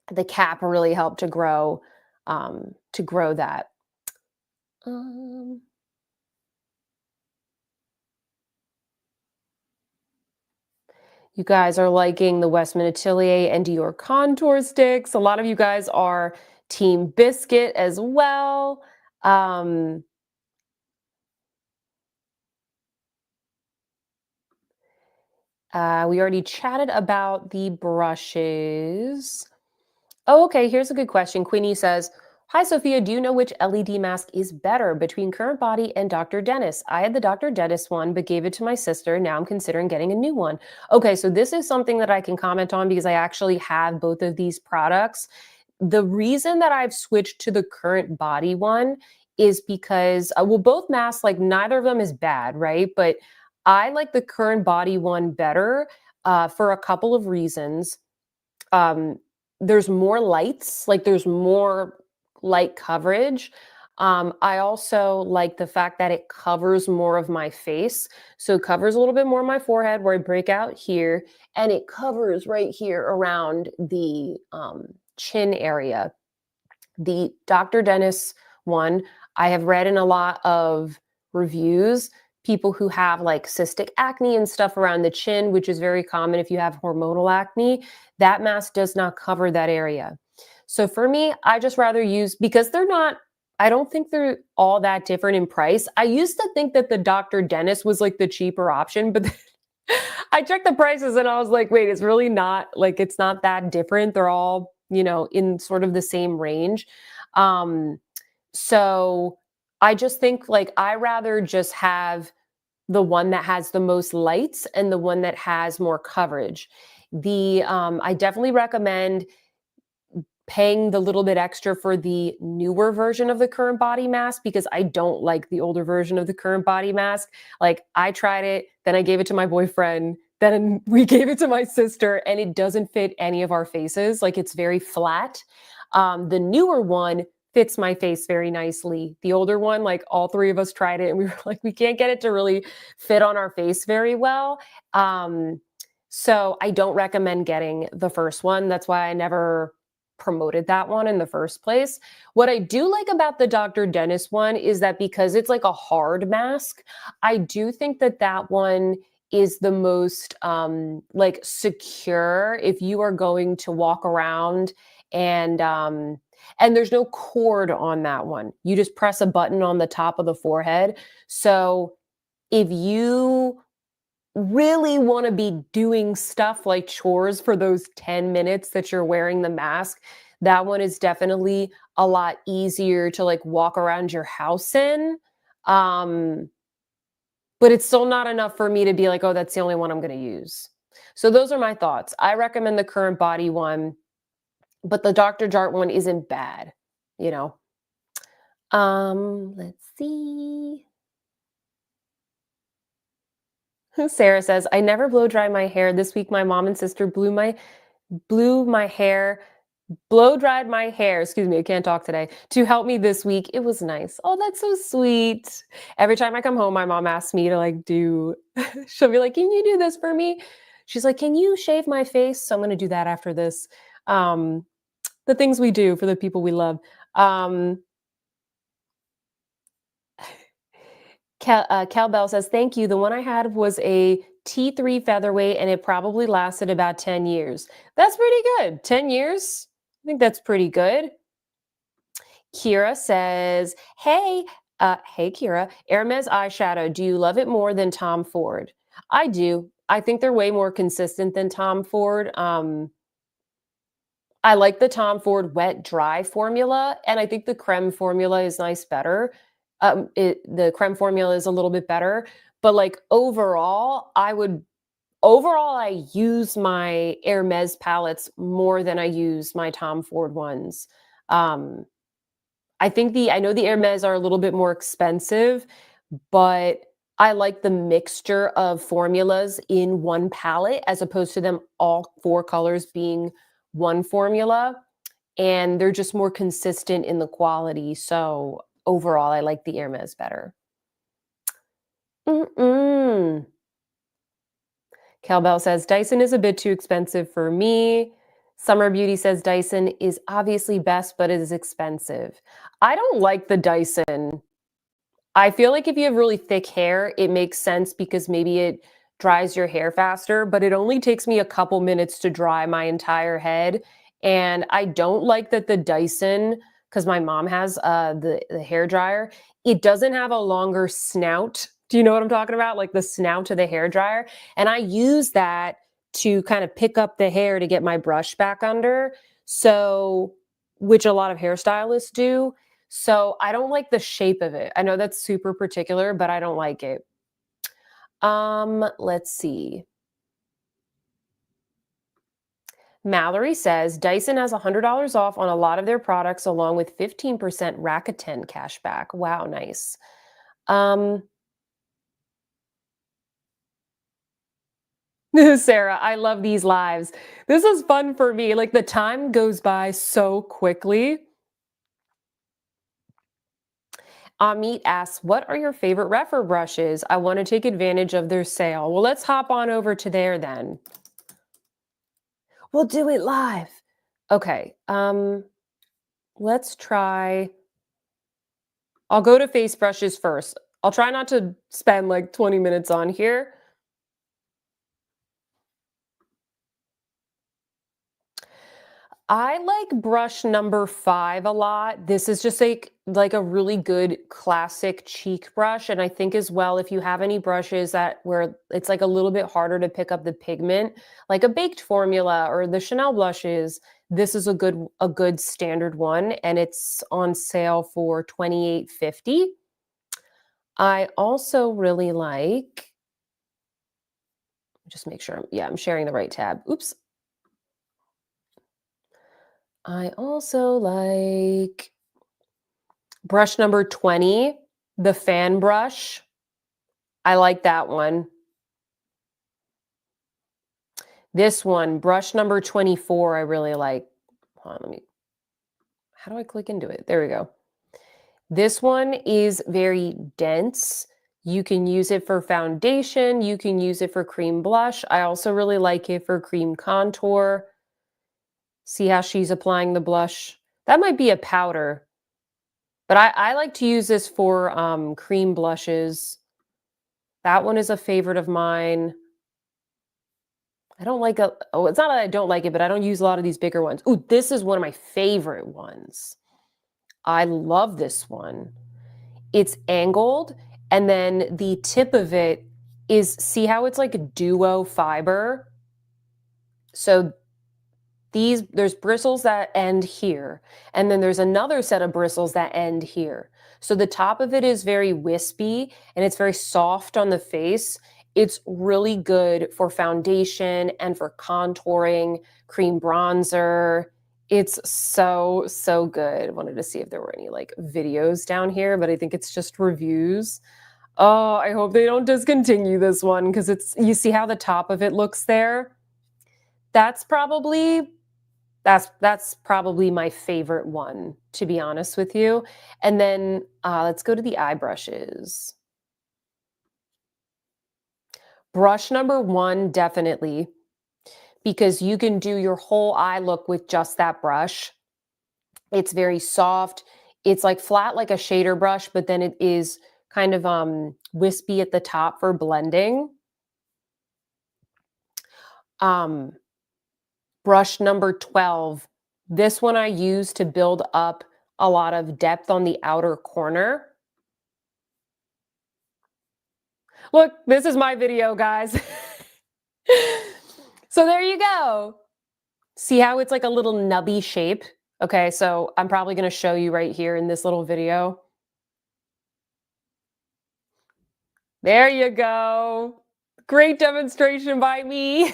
the cap really helped to grow that. Um, you guys are liking the Westman Atelier and Dior contour sticks. A lot of you guys are Team Biscuit as well. We already chatted about the brushes. Oh, okay. Here's a good question. Queenie says, hi, Sophia. Do you know which LED mask is better between Current Body and Dr. Dennis? I had the Dr. Dennis one, but gave it to my sister. Now I'm considering getting a new one. Okay, so this is something that I can comment on because I actually have both of these products. The reason that I've switched to the Current Body one is because, well, both masks, like neither of them is bad, right? But I like the Current Body one better for a couple of reasons. um there's more lights, like there's more light coverage. I also like the fact that it covers more of my face, so it covers a little bit more of my forehead where I break out here, and it covers right here around the chin area. The Dr. Dennis one, I have read in a lot of reviews, people who have like cystic acne and stuff around the chin, which is very common if you have hormonal acne, that mask does not cover that area. So for me, I just rather use, because they're not, I don't think they're all that different in price. I used to think that the Dr. Dennis was like the cheaper option, but I checked the prices and I was like, wait, it's really not, like it's not that different. They're all, in sort of the same range. Um, so I just think like I rather just have the one that has the most lights and the one that has more coverage. I definitely recommend paying the little bit extra for the newer version of the current body mask because I don't like the older version of the current body mask. Like I tried it, then I gave it to my boyfriend, then we gave it to my sister, and it doesn't fit any of our faces. Like it's very flat. The newer one fits my face very nicely. The older one, like all three of us tried it and we were like, we can't get it to really fit on our face very well. Um, so I don't recommend getting the first one. That's why I never promoted that one in the first place. What I do like about the Dr. Dennis one is that because it's like a hard mask, I do think that that one is the most like secure if you are going to walk around and there's no cord on that one. You just press a button on the top of the forehead. So if you really want to be doing stuff like chores for those 10 minutes that you're wearing the mask, that one is definitely a lot easier to like walk around your house in. Um, but it's still not enough for me to be like, oh, that's the only one I'm going to use. So those are my thoughts. I recommend the current body one, but the Dr. Jart one isn't bad, you know. Let's see. Sarah says, I never blow dry my hair. This week my mom and sister blew my hair, blow dried my hair, excuse me, I can't talk today, to help me this week. It was nice. Oh, that's so sweet. Every time I come home, my mom asks me to like do, she'll be like, can you do this for me? She's like, can you shave my face? So I'm going to do that after this. Um, the things we do for the people we love. Um, Cal Bell says, thank you. The one I had was a T3 featherweight and it probably lasted about 10 years. That's pretty good. 10 years? I think that's pretty good. Kira says, hey Kira, Hermes eyeshadow. Do you love it more than Tom Ford? I do. I think they're way more consistent than Tom Ford. I like the Tom Ford wet dry formula, and I think the creme formula is nice better. The creme formula is a little bit better, but like overall I use my Hermes palettes more than I use my Tom Ford ones. Um, I know the Hermes are a little bit more expensive, but I like the mixture of formulas in one palette as opposed to them all four colors being one formula, and they're just more consistent in the quality. So overall, I like the Hermes better. Mm-mm. Cowbell says Dyson is a bit too expensive for me. Summer Beauty says Dyson is obviously best, but it is expensive. I don't like the Dyson. I feel like if you have really thick hair, it makes sense because maybe it dries your hair faster, but it only takes me a couple minutes to dry my entire head. And I don't like that the Dyson, because my mom has the hair dryer, it doesn't have a longer snout. Do you know what I'm talking about? Like the snout of the hair dryer. And I use that to kind of pick up the hair to get my brush back under. So, which a lot of hairstylists do. So I don't like the shape of it. I know that's super particular, but I don't like it. Let's see. Mallory says Dyson has $100 off on a lot of their products along with 15% Rakuten cashback. Wow, nice. Sarah, I love these lives. This is fun for me. Like the time goes by so quickly. Amit asks, what are your favorite refer brushes? I want to take advantage of their sale. Well, let's hop on over to there then. We'll do it live. Okay. Let's try. I'll go to face brushes first. I'll try not to spend like 20 minutes on here. I like brush number 5 a lot. This is just like a really good classic cheek brush. And I think as well, if you have any brushes that where it's like a little bit harder to pick up the pigment, like a baked formula or the Chanel blushes, this is a good standard one, and it's on sale for $28.50. I also really like, just make sure, I'm sharing the right tab. Oops. I also like brush number 20, the fan brush. I like that one. This one, brush number 24, I really like. Hold on, how do I click into it? There we go. This one is very dense. You can use it for foundation. You can use it for cream blush. I also really like it for cream contour. See how she's applying the blush? That might be a powder, but I like to use this for cream blushes. That one is a favorite of mine. I don't like it's not that I don't like it, but I don't use a lot of these bigger ones. Ooh, this is one of my favorite ones. I love this one. It's angled, and then the tip of it is, see how it's like a duo fiber? So there's bristles that end here, and then there's another set of bristles that end here. So the top of it is very wispy and it's very soft on the face. It's really good for foundation and for contouring, cream bronzer. It's so, so good. I wanted to see if there were any like videos down here, but I think it's just reviews. Oh, I hope they don't discontinue this one because you see how the top of it looks there? That's probably that's probably my favorite one, to be honest with you. And then let's go to the eye brushes. Brush number 1, definitely, because you can do your whole eye look with just that brush. It's very soft. It's like flat like a shader brush, but then it is kind of wispy at the top for blending. Um, Brush number 12. This one I use to build up a lot of depth on the outer corner. Look, this is my video, guys. So there you go. See how it's like a little nubby shape? Okay, so I'm probably going to show you right here in this little video. There you go. Great demonstration by me.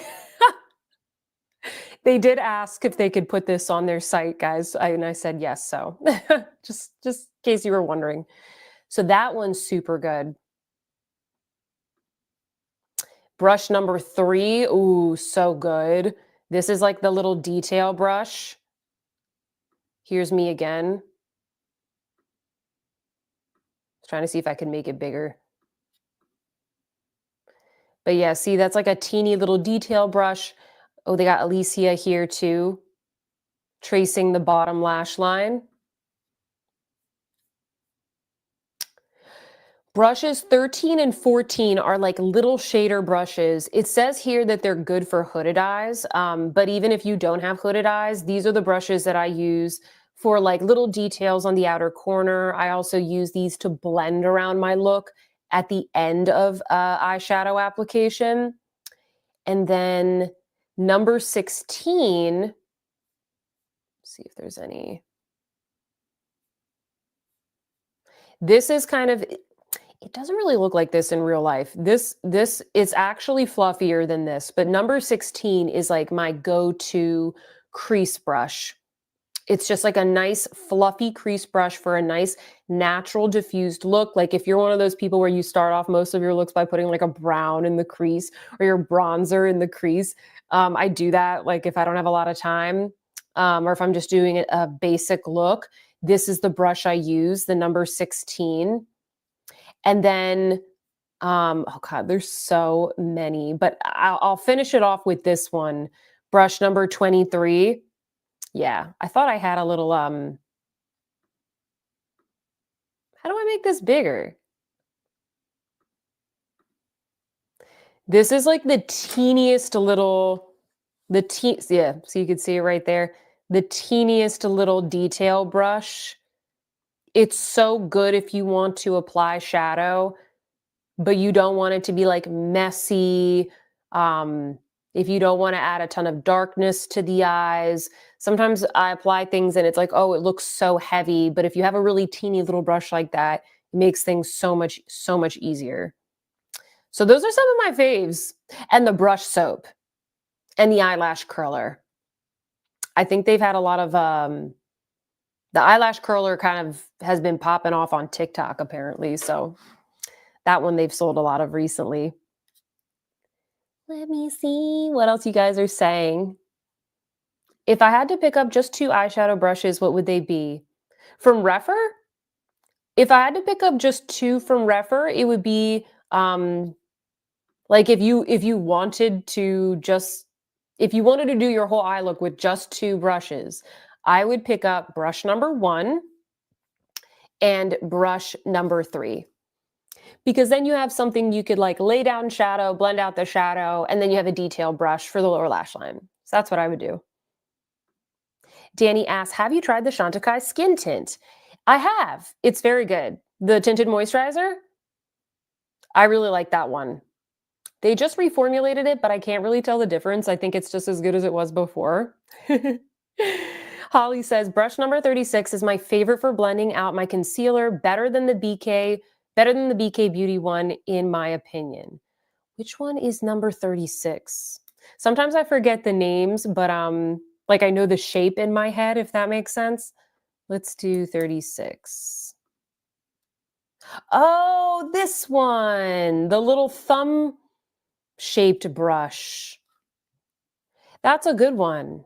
They did ask if they could put this on their site, guys, and I said yes, so just in case you were wondering. So that one's super good. Brush number 3, ooh, so good. This is like the little detail brush. Here's me again. Trying to see if I can make it bigger. But yeah, see, that's like a teeny little detail brush. Oh, they got Alicia here too, tracing the bottom lash line. Brushes 13 and 14 are like little shader brushes. It says here that they're good for hooded eyes, but even if you don't have hooded eyes, these are the brushes that I use for like little details on the outer corner. I also use these to blend around my look at the end of eyeshadow application. And then number 16, see if there's any. This is kind of, it doesn't really look like this in real life. This is actually fluffier than this, but number 16 is like my go-to crease brush. It's just like a nice fluffy crease brush for a nice natural diffused look. Like if you're one of those people where you start off most of your looks by putting like a brown in the crease or your bronzer in the crease. I do that like if I don't have a lot of time or if I'm just doing a basic look. This is the brush I use, the number 16. And then, oh God, there's so many, but I'll finish it off with this one. Brush number 23. Yeah, I thought I had a little, how do I make this bigger? This is like the teeniest little, yeah, so you can see it right there. The teeniest little detail brush. It's so good if you want to apply shadow, but you don't want it to be like messy. If you don't want to add a ton of darkness to the eyes, sometimes I apply things and it's like, oh, it looks so heavy. But if you have a really teeny little brush like that, It makes things so much easier. So those are some of my faves. And the brush soap and the eyelash curler. I think they've had a lot of the eyelash curler kind of has been popping off on TikTok apparently. So that one they've sold a lot of recently. Let me see what else you guys are saying. If I had to pick up just 2 eyeshadow brushes, what would they be? From Refer? If I had to pick up just 2 from Refer, it would be, like, if you wanted to just if you wanted to do your whole eye look with just 2 brushes, I would pick up brush number 1 and brush number 3. Because then you have something you could, like, lay down shadow, blend out the shadow, and then you have a detail brush for the lower lash line. So that's what I would do. Danny asks, have you tried the Chantecaille skin tint? I have. It's very good. The tinted moisturizer, I really like that one. They just reformulated it, but I can't really tell the difference. I think it's just as good as it was before. Holly says, brush number 36 is my favorite for blending out my concealer, better than the BK Beauty one, in my opinion. Which one is number 36? Sometimes I forget the names, but like I know the shape in my head, if that makes sense. Let's do 36. Oh, this one, the little thumb shaped brush. That's a good one.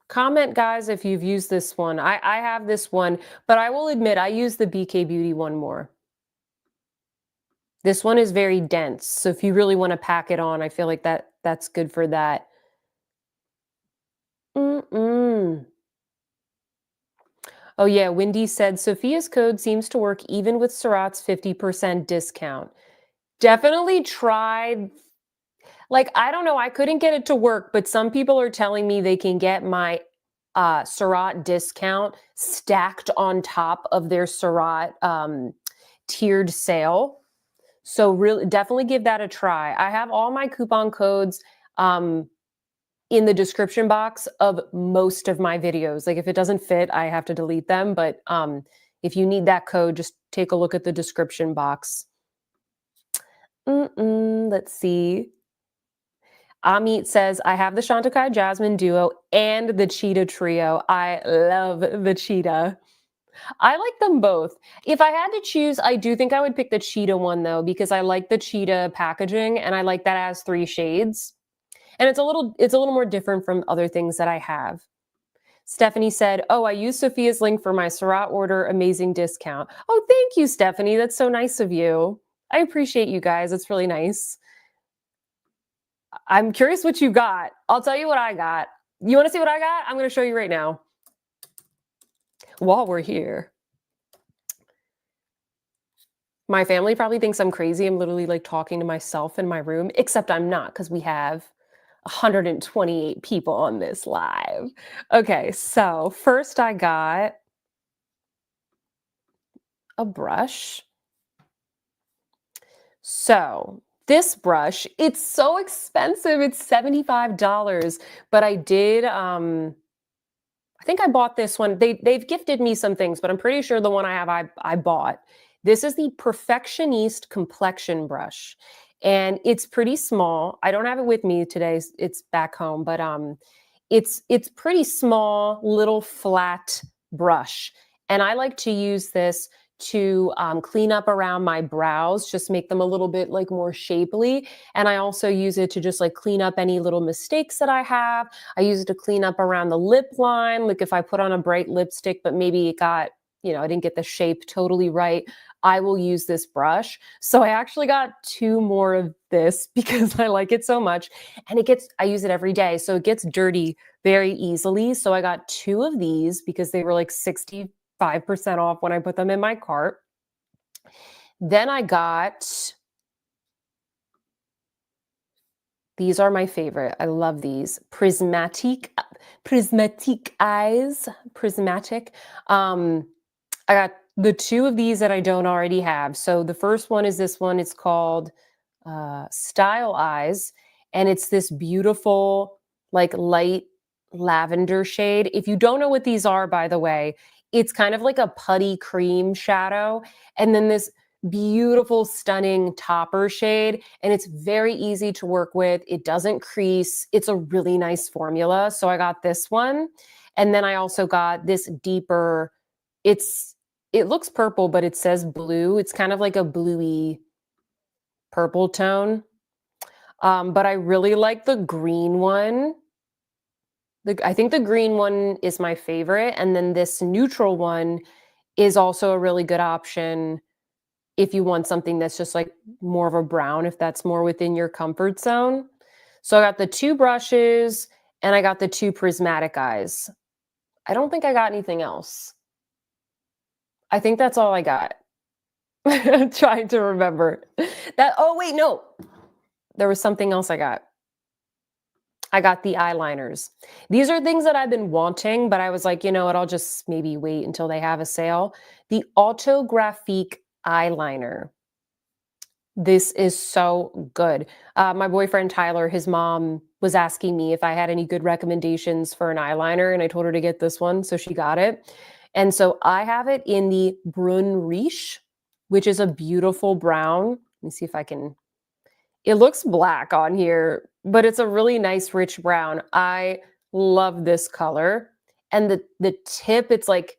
Comment, guys, if you've used this one. I have this one, but I will admit I use the BK Beauty one more. This one is very dense, so if you really want to pack it on, I feel like that's good for that. Oh yeah, Wendy said Sophia's code seems to work even with Surat's 50% discount. Definitely tried. Like, I don't know, I couldn't get it to work, but some people are telling me they can get my Surat discount stacked on top of their Surat tiered sale. So really, definitely give that a try. I have all my coupon codes in the description box of most of my videos. Like if it doesn't fit, I have to delete them. But if you need that code, just take a look at the description box. Let's see. Amit says, I have the Chantecaille Jasmine Duo and the Cheetah Trio. I love the Cheetah. I like them both. If I had to choose, I do think I would pick the Cheetah one though, because I like the Cheetah packaging and I like that it has 3 shades. And it's a little more different from other things that I have. Stephanie said, oh, I used Sophia's link for my Surat order. Amazing discount. Oh, thank you, Stephanie. That's so nice of you. I appreciate you guys. It's really nice. I'm curious what you got. I'll tell you what I got. You want to see what I got? I'm going to show you right now. While we're here. My family probably thinks I'm crazy. I'm literally like talking to myself in my room, except I'm not because we have 128 people on this live. Okay, so first I got a brush. So this brush, it's so expensive. It's $75, but I did, I think I bought this one. They've gifted me some things, but I'm pretty sure the one I have, I bought. This is the Perfectioniste complexion brush. And it's pretty small. I don't have it with me today. It's back home, but it's pretty small, little flat brush. And I like to use this to clean up around my brows, just make them a little bit like more shapely. And I also use it to just like clean up any little mistakes that I have. I use it to clean up around the lip line. Like if I put on a bright lipstick, but maybe it got, I didn't get the shape totally right, I will use this brush. So I actually got 2 more of this because I like it so much. And I use it every day. So it gets dirty very easily. So I got 2 of these because they were like 65% off when I put them in my cart. Then I got, these are my favorite. I love these. Prismatic eyes. I got the 2 of these that I don't already have. So the first one is this one. It's called Style Eyes. And it's this beautiful, like light lavender shade. If you don't know what these are, by the way, It's kind of like a putty cream shadow, and then this beautiful, stunning topper shade, and it's very easy to work with. It doesn't crease. It's a really nice formula. So I got this one. And then I also got this deeper, it's it looks purple, but it says blue. It's kind of like a bluey purple tone. But I really like the green one. I think the green one is my favorite. And then this neutral one is also a really good option if you want something that's just like more of a brown, if that's more within your comfort zone. So I got the two brushes and I got the two prismatic eyes. I don't think I got anything else. I think that's all I got. Trying to remember. Oh wait, no. There was something else I got. I got the eyeliners. These are things that I've been wanting, but I was like, you know what? I'll just maybe wait until they have a sale. The Autographique eyeliner. This is so good. My boyfriend Tyler, his mom was asking me if I had any good recommendations for an eyeliner, and I told her to get this one, so she got it. And so I have it in the Brun Riche, which is a beautiful brown. Let me see if I can. It looks black on here, but it's a really nice rich brown. I love this color. And the tip, it's like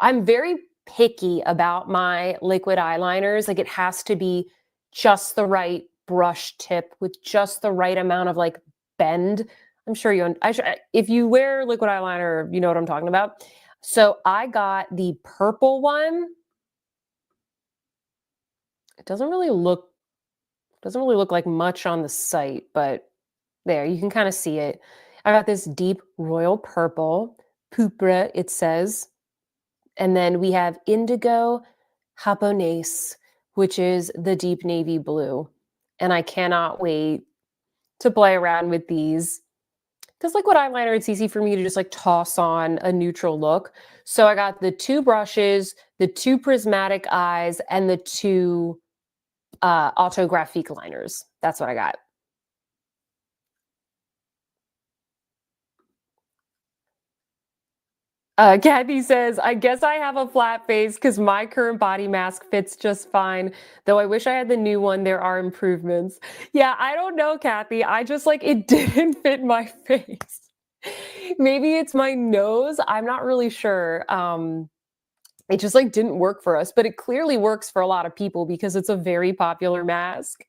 I'm very picky about my liquid eyeliners. Like it has to be just the right brush tip with just the right amount of like bend. I'm sure if you wear liquid eyeliner, you know what I'm talking about. So I got the purple one. It doesn't really look like much on the site, but there, you can kind of see it. I got this deep royal purple, Poupre, it says. And then we have indigo japonaise, which is the deep navy blue. And I cannot wait to play around with these. Because liquid eyeliner, it's easy for me to just like toss on a neutral look. So I got the two brushes, the two prismatic eyes, and the two autographique liners. That's what I got. Kathy says, I guess I have a flat face because my current body mask fits just fine. Though I wish I had the new one. There are improvements. Yeah, I don't know, Kathy. I just like it didn't fit my face. Maybe it's my nose. I'm not really sure. It just like didn't work for us, but it clearly works for a lot of people because it's a very popular mask.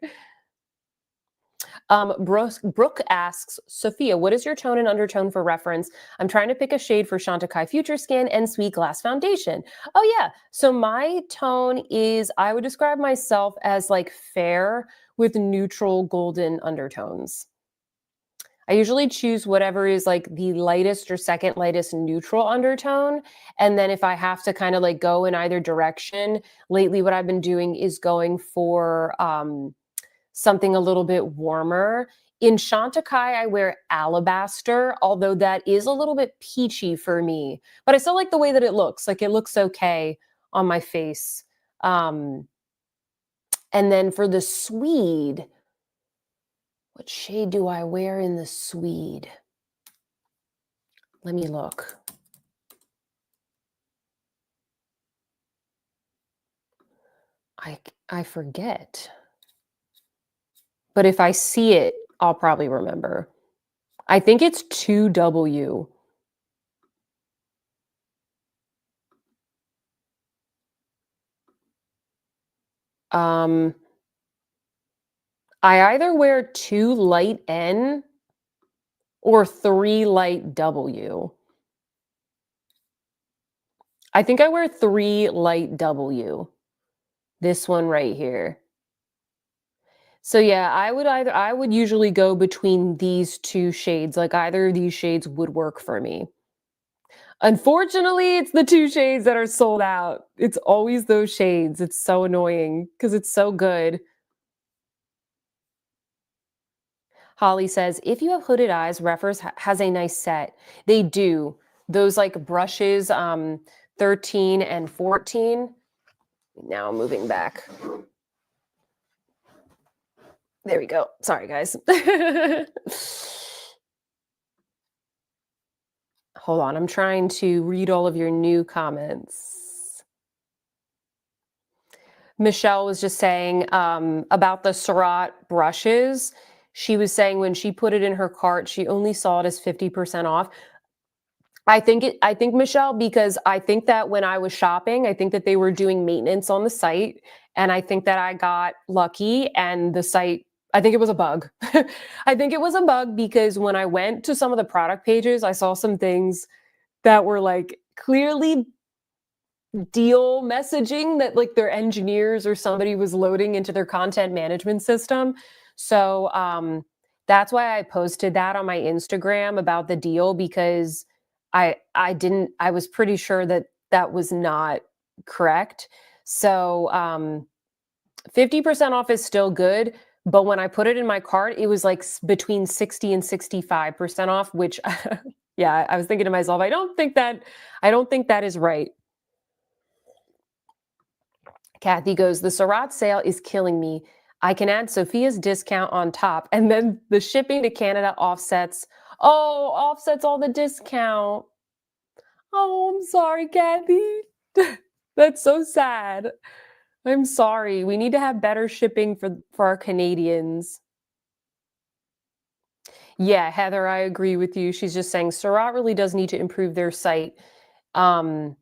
Brooke asks, Sophia, what is your tone and undertone for reference? I'm trying to pick a shade for Chantecaille Future Skin and Sweet Glass Foundation. Oh yeah, so my tone is, I would describe myself as like fair with neutral golden undertones. I usually choose whatever is like the lightest or second lightest neutral undertone. And then if I have to kind of like go in either direction, lately what I've been doing is going for something a little bit warmer. In Chantecaille, I wear alabaster, although that is a little bit peachy for me. But I still like the way that it looks. Like it looks okay on my face. Um, and then for the Swede, what shade do I wear in the Swede? Let me look. I forget. But if I see it, I'll probably remember. I think it's 2W. Um, I either wear 2 light N or 3 light W. I think I wear 3 light W. This one right here. So yeah, I would usually go between these two shades. Like either of these shades would work for me. Unfortunately, it's the two shades that are sold out. It's always those shades. It's so annoying because it's so good. Holly says, if you have hooded eyes, Refers has a nice set. They do. Those like brushes, 13 and 14. Now moving back. There we go. Sorry, guys. Hold on, I'm trying to read all of your new comments. Michelle was just saying about the Surratt brushes. She was saying when she put it in her cart, she only saw it as 50% off. I think Michelle, because I think that when I was shopping, I think that they were doing maintenance on the site, and I think that I got lucky and the site, I think it was a bug. I think it was a bug because when I went to some of the product pages, I saw some things that were like clearly deal messaging that like their engineers or somebody was loading into their content management system. So that's why I posted that on my Instagram about the deal, because I was pretty sure that that was not correct. So 50% off is still good, but when I put it in my cart, it was like between 60 and 65% off, which yeah, I was thinking to myself, I don't think that is right. Kathy goes, the Surratt sale is killing me. I can add Sophia's discount on top, and then the shipping to Canada offsets. Oh, offsets all the discount. Oh, I'm sorry, Kathy. That's so sad. I'm sorry. We need to have better shipping for our Canadians. Yeah, Heather, I agree with you. She's just saying Surratt really does need to improve their site. Um,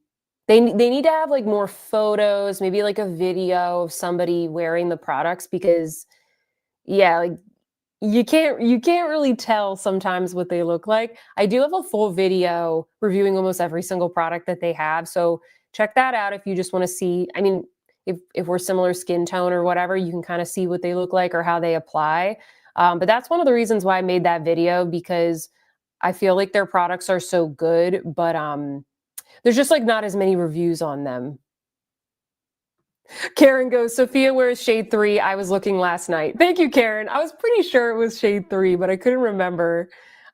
they need to have like more photos, maybe like a video of somebody wearing the products, because yeah, like you can't really tell sometimes what they look like. I do have a full video reviewing almost every single product that they have, so check that out if you just want to see. I mean, if we're similar skin tone or whatever, you can kind of see what they look like or how they apply. But that's one of the reasons why I made that video, because I feel like their products are so good, but there's just like not as many reviews on them. Karen goes, Sophia wears shade 3. I was looking last night. Thank you, Karen. I was pretty sure it was shade 3, but I couldn't remember.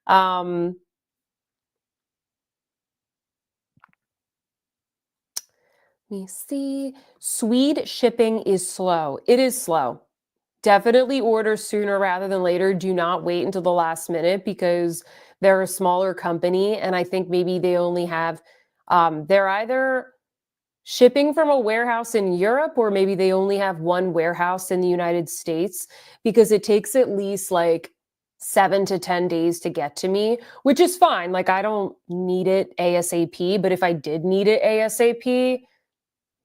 Um, Let me see. Swede shipping is slow. It is slow. Definitely order sooner rather than later. Do not wait until the last minute, because they're a smaller company, and I think maybe they only have, they're either shipping from a warehouse in Europe, or maybe they only have one warehouse in the United States, because it takes at least like 7 to 10 days to get to me, which is fine. Like I don't need it ASAP, but if I did need it ASAP,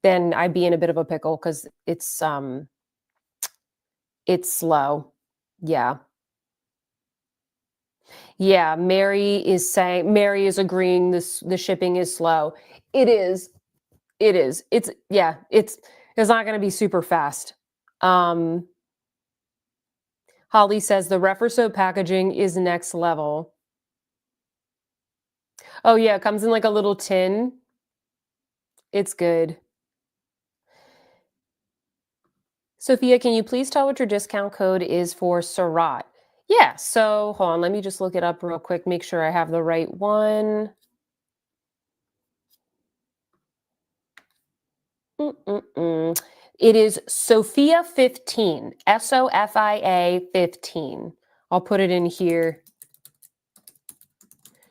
then I'd be in a bit of a pickle because it's slow. Yeah. Yeah, Mary is agreeing the shipping is slow. It is. It is. It's yeah, it's not gonna be super fast. Um, Holly says the Refriso packaging is next level. Oh yeah, it comes in like a little tin. It's good. Sophia, can you please tell what your discount code is for Surratt? Yeah, so hold on, let me just look it up real quick, make sure I have the right one. Mm-mm-mm. It is Sophia 15, SOFIA 15. I'll put it in here.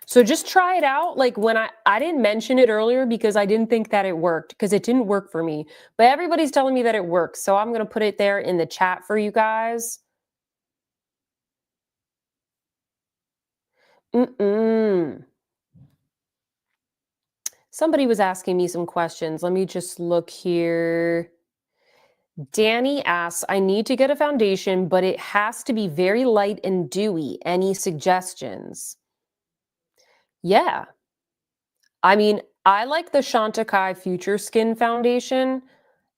So just try it out. Like when I didn't mention it earlier because I didn't think that it worked, because it didn't work for me. But everybody's telling me that it works. So I'm going to put it there in the chat for you guys. Mm-mm. Somebody was asking me some questions. Let me just look here. Danny asks, I need to get a foundation, but it has to be very light and dewy. Any suggestions? Yeah. I mean, I like the Chantecaille Future Skin Foundation.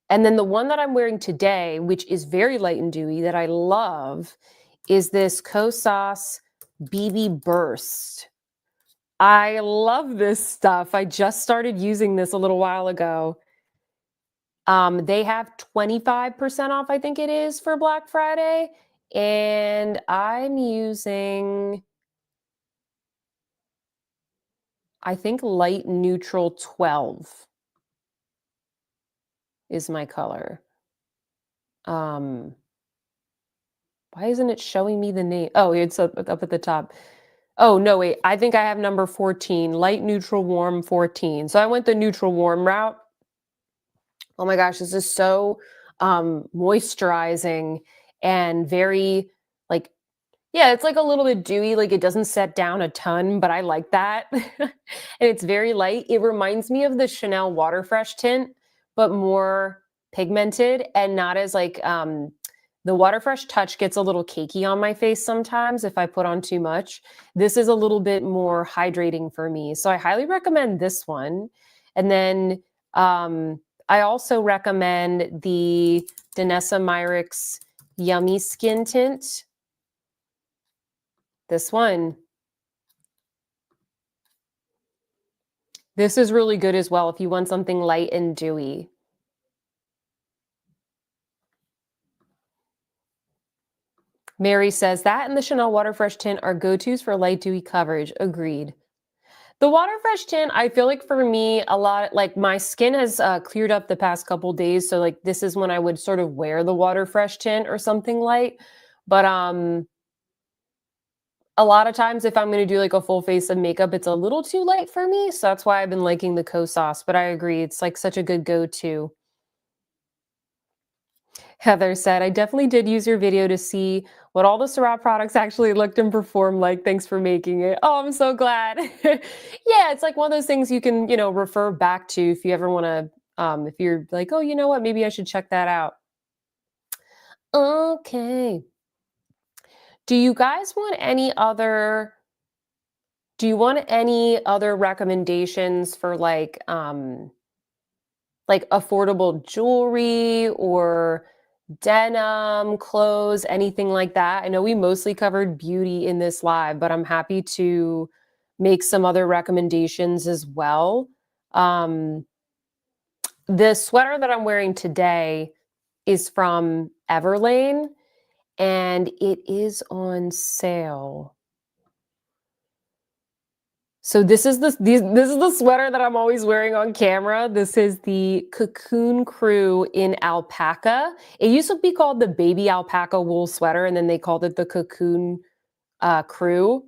And then the one that I'm wearing today, which is very light and dewy, that I love, is this Kosas BB Burst. I love this stuff. I just started using this a little while ago. They have 25% off, I think it is, for Black Friday. And I'm using, I think, light neutral 12 is my color. Why isn't it showing me the name? Oh, it's up at the top. Oh, no, wait. I think I have number 14, light, neutral, warm 14. So I went the neutral warm route. Oh my gosh, this is so moisturizing and very like yeah, it's like a little bit dewy, like it doesn't set down a ton, but I like that. And it's very light. It reminds me of the Chanel Water Fresh tint, but more pigmented and not as like the Water Fresh touch gets a little cakey on my face sometimes if I put on too much. This is a little bit more hydrating for me. So I highly recommend this one. And then I also recommend the Danessa Myricks Yummy Skin Tint. This one. This is really good as well if you want something light and dewy. Mary says that and the Chanel Water Fresh tint are go-tos for light dewy coverage. Agreed. The Water Fresh tint, I feel like for me, a lot like my skin has cleared up the past couple days. So like this is when I would sort of wear the Water Fresh tint or something light. But a lot of times if I'm going to do like a full face of makeup, it's a little too light for me. So that's why I've been liking the Co-Sauce. But I agree, it's like such a good go-to. Heather said, I definitely did use your video to see what all the Surratt products actually looked and performed like. Thanks for making it. Oh, I'm so glad. Yeah, it's like one of those things you can, refer back to if you ever want to, if you're like, oh, you know what, maybe I should check that out. Okay. Do you guys want any other, do you want any other recommendations for like affordable jewelry or denim, clothes, anything like that? I know we mostly covered beauty in this live, but I'm happy to make some other recommendations as well. Um, the sweater that I'm wearing today is from Everlane and it is on sale. So this is the sweater that I'm always wearing on camera. This is the Cocoon Crew in alpaca. It used to be called the baby alpaca wool sweater, and then they called it the Cocoon Crew.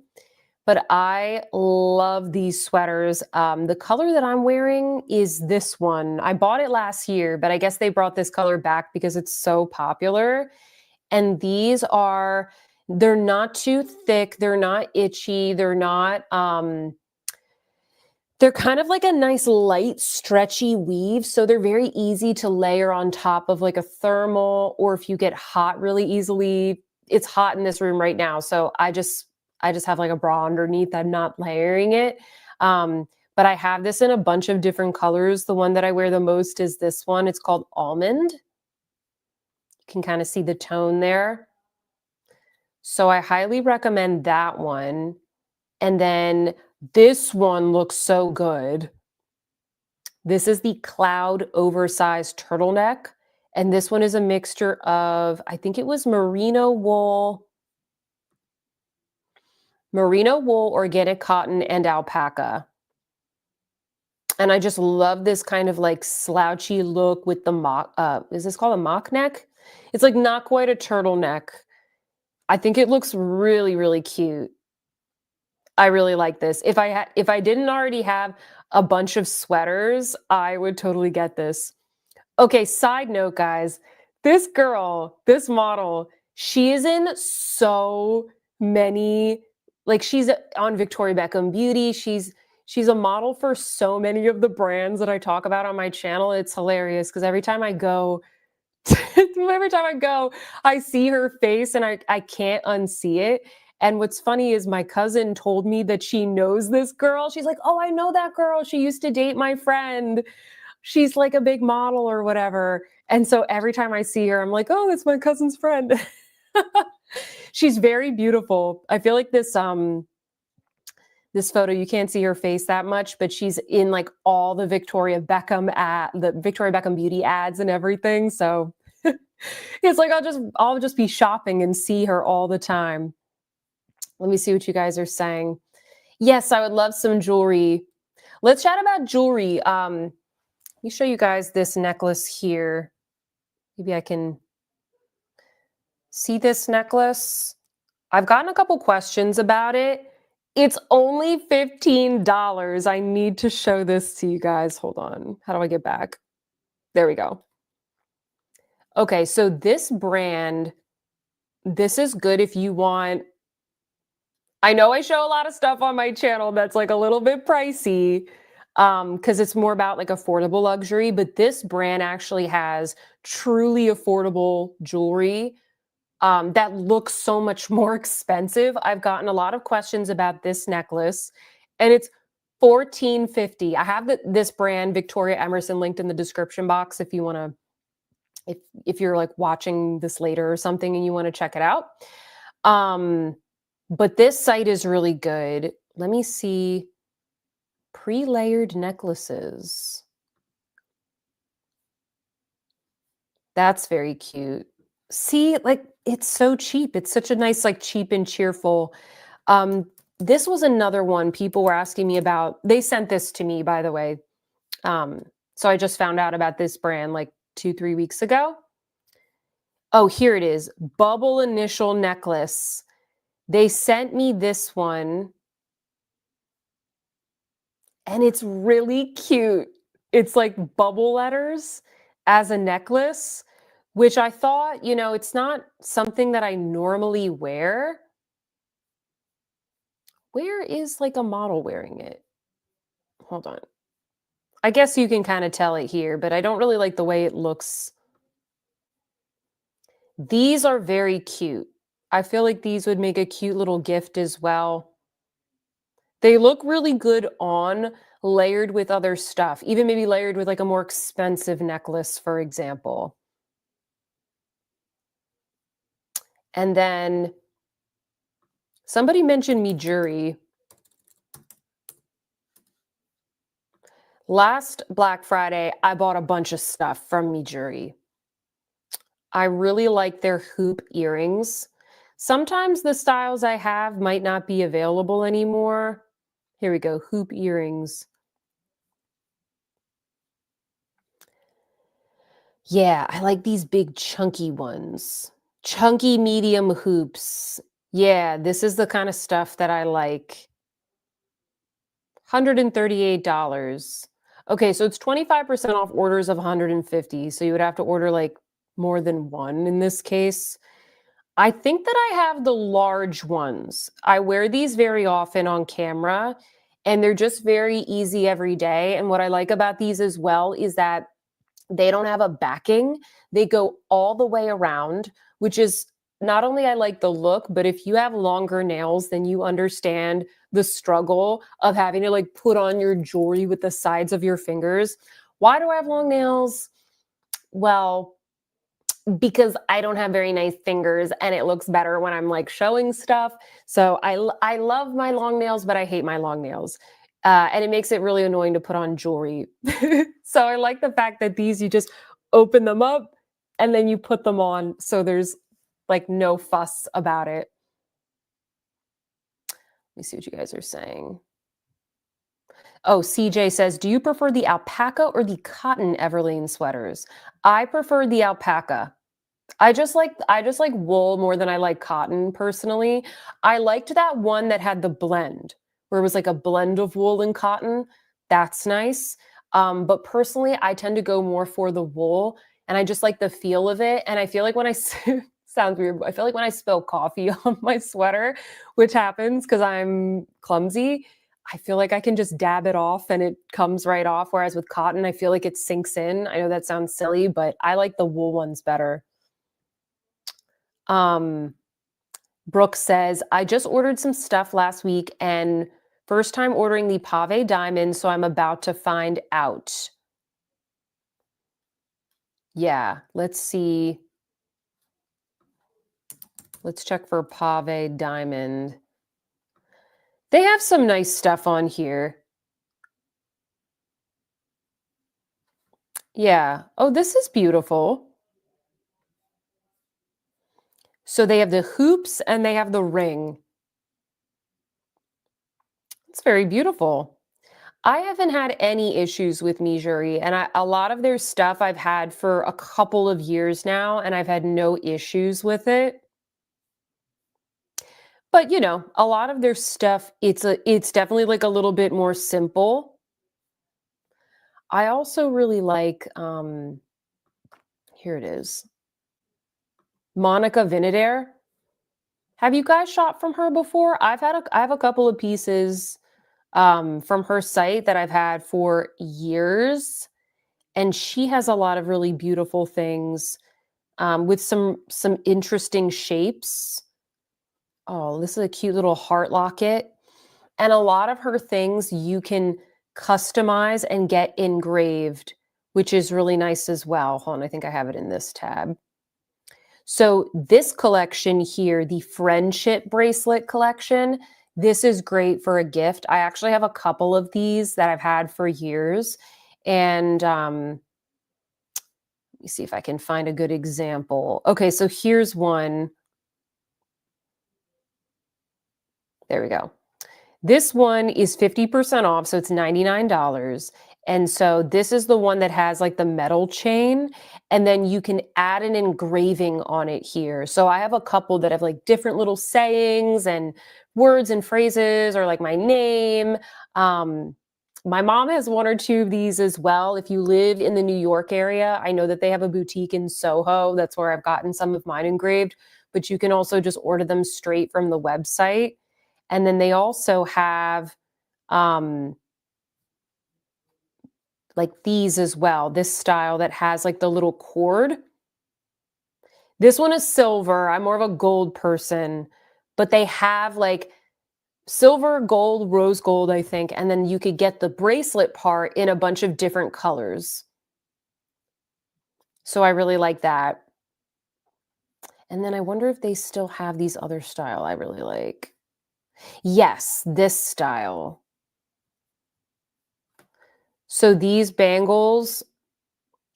But I love these sweaters. The color that I'm wearing is this one. I bought it last year, but I guess they brought this color back because it's so popular. And they're not too thick. They're not itchy. They're kind of like a nice light stretchy weave, so they're very easy to layer on top of like a thermal or if you get hot really easily. It's hot in this room right now, so I just have like a bra underneath. I'm not layering it. But I have this in a bunch of different colors. The one that I wear the most is this one. It's called Almond. You can kind of see the tone there. So I highly recommend that one. And then this one looks so good. This is the Cloud Oversized Turtleneck. And this one is a mixture of, I think it was merino wool, organic cotton, and alpaca. And I just love this kind of like slouchy look with the mock, is this called a mock neck? It's like not quite a turtleneck. I think it looks really, really cute. I really like this. If I didn't already have a bunch of sweaters, I would totally get this. Okay, side note, guys. This girl, this model, she is in so many, like she's on Victoria Beckham Beauty. She's a model for so many of the brands that I talk about on my channel. It's hilarious because every time I go, I see her face and I can't unsee it. And what's funny is my cousin told me that she knows this girl. She's like, "Oh, I know that girl. She used to date my friend. She's like a big model or whatever." And so every time I see her, I'm like, "Oh, that's my cousin's friend." She's very beautiful. I feel like this photo, you can't see her face that much, but she's in like all the the Victoria Beckham Beauty ads and everything. So it's like I'll just be shopping and see her all the time. Let me see what you guys are saying. Yes, I would love some jewelry. Let's chat about jewelry. Let me show you guys this necklace here. Maybe I can see this necklace. I've gotten a couple questions about it, It's only $15. I need to show this to you guys. Hold on. How do I get back? There we go. Okay, so this brand, this is good if you want. I know I show a lot of stuff on my channel that's like a little bit pricey, because it's more about like affordable luxury, but this brand actually has truly affordable jewelry that looks so much more expensive. I've gotten a lot of questions about this necklace, and it's 1450. I have this brand Victoria Emerson linked in the description box if you want to, if you're like watching this later or something and you want to check it out. Um, but this site is really good. Let me see. Pre-layered necklaces. That's very cute. See, like it's so cheap. It's such a nice, like cheap and cheerful. Um, this was another one people were asking me about. They sent this to me, by the way. So I just found out about this brand like 2, 3 weeks ago. Oh, here it is. Bubble initial necklace. They sent me this one and it's really cute. It's like bubble letters as a necklace, which I thought, it's not something that I normally wear. Where is like a model wearing it? Hold on. I guess you can kind of tell it here, but I don't really like the way it looks. These are very cute. I feel like these would make a cute little gift as well. They look really good on layered with other stuff, even maybe layered with like a more expensive necklace, for example. And then somebody mentioned me jewelry. Last Black Friday, I bought a bunch of stuff from me jewelry. I really like their hoop earrings. Sometimes the styles I have might not be available anymore. Here we go, hoop earrings. Yeah, I like these big chunky ones. Chunky medium hoops. Yeah, this is the kind of stuff that I like. $138. Okay, so it's 25% off orders of 150. So you would have to order like more than one in this case. I think that I have the large ones. I wear these very often on camera and they're just very easy every day. And what I like about these as well is that they don't have a backing. They go all the way around, which is not only I like the look, but if you have longer nails, then you understand the struggle of having to like put on your jewelry with the sides of your fingers. Why do I have long nails? Well, because I don't have very nice fingers and it looks better when I'm like showing stuff. So I love my long nails, but I hate my long nails. And it makes it really annoying to put on jewelry. So I like the fact that these, you just open them up and then you put them on. So there's like no fuss about it. Let me see what you guys are saying. Oh, CJ says, do you prefer the alpaca or the cotton Everlane sweaters? I prefer the alpaca. I just like wool more than I like cotton personally. I liked that one that had the blend, where it was like a blend of wool and cotton. That's nice. But personally, I tend to go more for the wool, and I just like the feel of it. And I feel like when I sounds weird, but I feel like when I spill coffee on my sweater, which happens because I'm clumsy, I feel like I can just dab it off and it comes right off. Whereas with cotton, I feel like it sinks in. I know that sounds silly, but I like the wool ones better. Um, Brooke says, I just ordered some stuff last week and first time ordering the pave diamond, so I'm about to find out. Yeah, let's see. Let's check for pave diamond. They have some nice stuff on here. Yeah. Oh, this is beautiful. So they have the hoops and they have the ring. It's very beautiful. I haven't had any issues with Mijuri, and a lot of their stuff I've had for a couple of years now, and I've had no issues with it. But, a lot of their stuff, it's definitely like a little bit more simple. I also really like, here it is, Monica Vinader. Have you guys shopped from her before? I have a couple of pieces from her site that I've had for years, and she has a lot of really beautiful things with some interesting shapes. Oh, this is a cute little heart locket. And a lot of her things you can customize and get engraved, which is really nice as well. Hold on, I think I have it in this tab. So this collection here, the friendship bracelet collection, this is great for a gift. I actually have a couple of these that I've had for years. And let me see if I can find a good example. Okay, so here's one. There we go. This one is 50% off, so it's $99. And so this is the one that has like the metal chain, and then you can add an engraving on it here. So I have a couple that have like different little sayings and words and phrases or like my name. Um, my mom has one or two of these as well. If you live in the New York area, I know that they have a boutique in Soho. That's where I've gotten some of mine engraved, but you can also just order them straight from the website. And then they also have um like these as well. This style that has like the little cord. This one is silver. I'm more of a gold person, but they have like silver, gold, rose gold, I think, and then you could get the bracelet part in a bunch of different colors. So I really like that. And then I wonder if they still have these other style I really like. Yes, this style. So these bangles,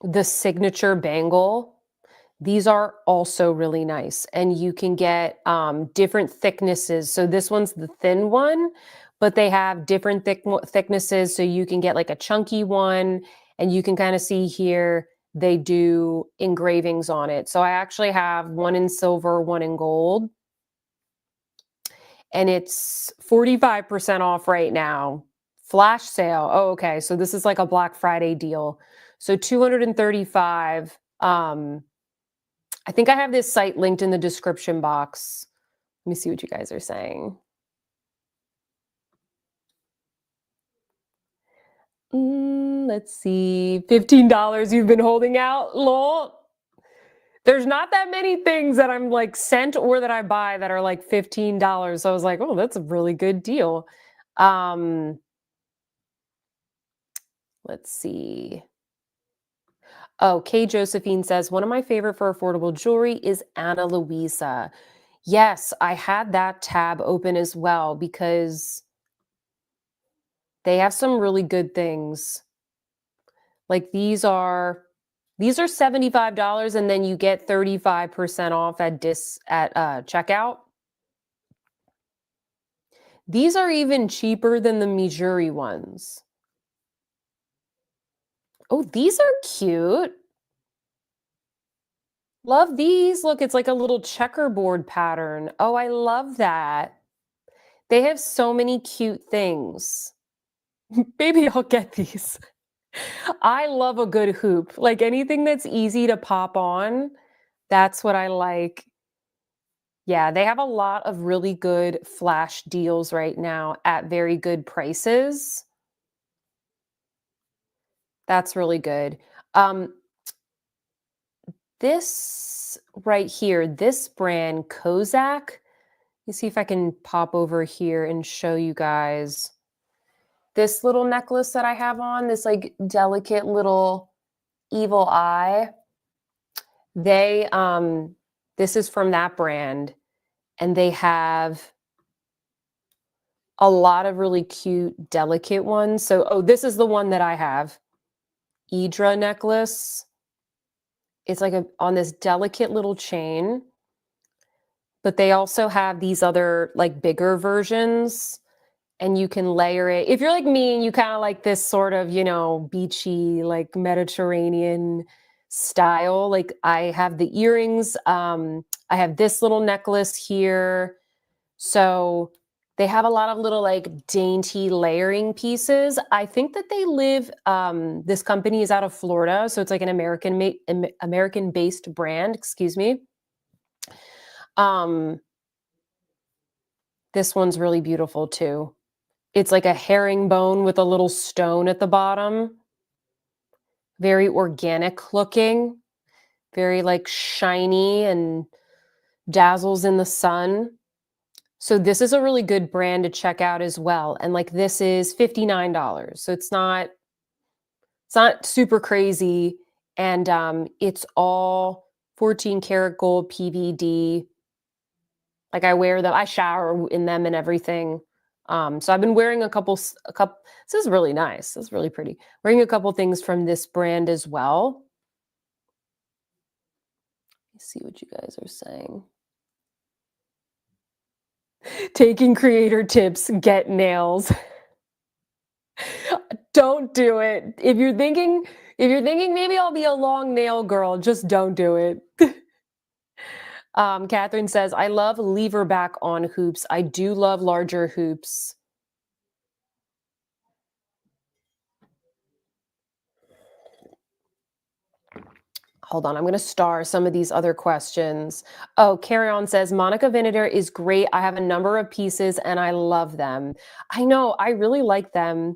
the signature bangle, these are also really nice, and you can get different thicknesses. So this one's the thin one, but they have different thicknesses. So you can get like a chunky one, and you can kind of see here they do engravings on it. So I actually have one in silver, one in gold, and it's 45% off right now. Flash sale. Oh, okay. So this is like a Black Friday deal. So 235. I think I have this site linked in the description box. Let me see what you guys are saying. Let's see. $15 you've been holding out. Lol. There's not that many things that I'm like sent or that I buy that are like $15. So I was like, oh, that's a really good deal. Um, let's see. Oh, Kay Josephine says, one of my favorite for affordable jewelry is Anna Luisa. Yes, I had that tab open as well because they have some really good things. Like these are $75 and then you get 35% off at checkout. These are even cheaper than the Missouri ones. Oh, these are cute. Love these. Look, it's like a little checkerboard pattern. Oh, I love that. They have so many cute things. Maybe I'll get these. I love a good hoop. Like anything that's easy to pop on, that's what I like. Yeah, they have a lot of really good flash deals right now at very good prices. That's really good. Um, this right here, this brand, Kozak. Let me see if I can pop over here and show you guys this little necklace that I have on, this like delicate little evil eye. They this is from that brand, and they have a lot of really cute, delicate ones. So, oh, this is the one that I have. Idra necklace. It's like on this delicate little chain, but they also have these other like bigger versions, and you can layer it. If you're like me and you kind of like this sort of, beachy, like Mediterranean style, like I have the earrings. I have this little necklace here. So they have a lot of little like dainty layering pieces. I think that they live this company is out of Florida, so it's like an American based brand, excuse me. Um this one's really beautiful too. It's like a herringbone with a little stone at the bottom. Very organic looking, very like shiny and dazzles in the sun. So this is a really good brand to check out as well. And like this is $59. So it's not super crazy. And it's all 14 karat gold PVD. Like I wear them, I shower in them and everything. So I've been wearing a couple. This is really nice. This is really pretty. Wearing a couple things from this brand as well. Let's see what you guys are saying. Taking creator tips, get nails. Don't do it. If you're thinking maybe I'll be a long nail girl, just don't do it. Catherine says, I love lever back on hoops. I do love larger hoops. Hold on, I'm going to star some of these other questions. Oh, Carry On says, Monica Vinegar is great. I have a number of pieces and I love them. I know, I really like them.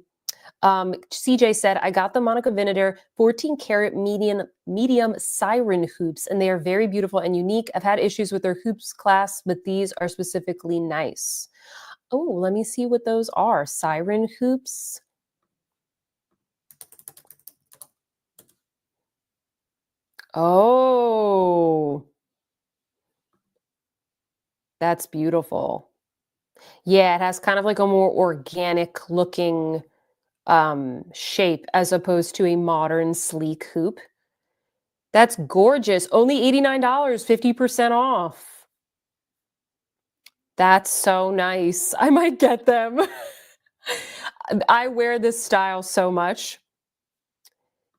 CJ said, I got the Monica Vinegar 14 karat medium siren hoops, and they are very beautiful and unique. I've had issues with their hoops class, but these are specifically nice. Oh, let me see what those are. Siren hoops. Oh, that's beautiful. Yeah, it has kind of like a more organic looking shape as opposed to a modern sleek hoop. That's gorgeous. Only $89, 50% off. That's so nice. I might get them. I wear this style so much.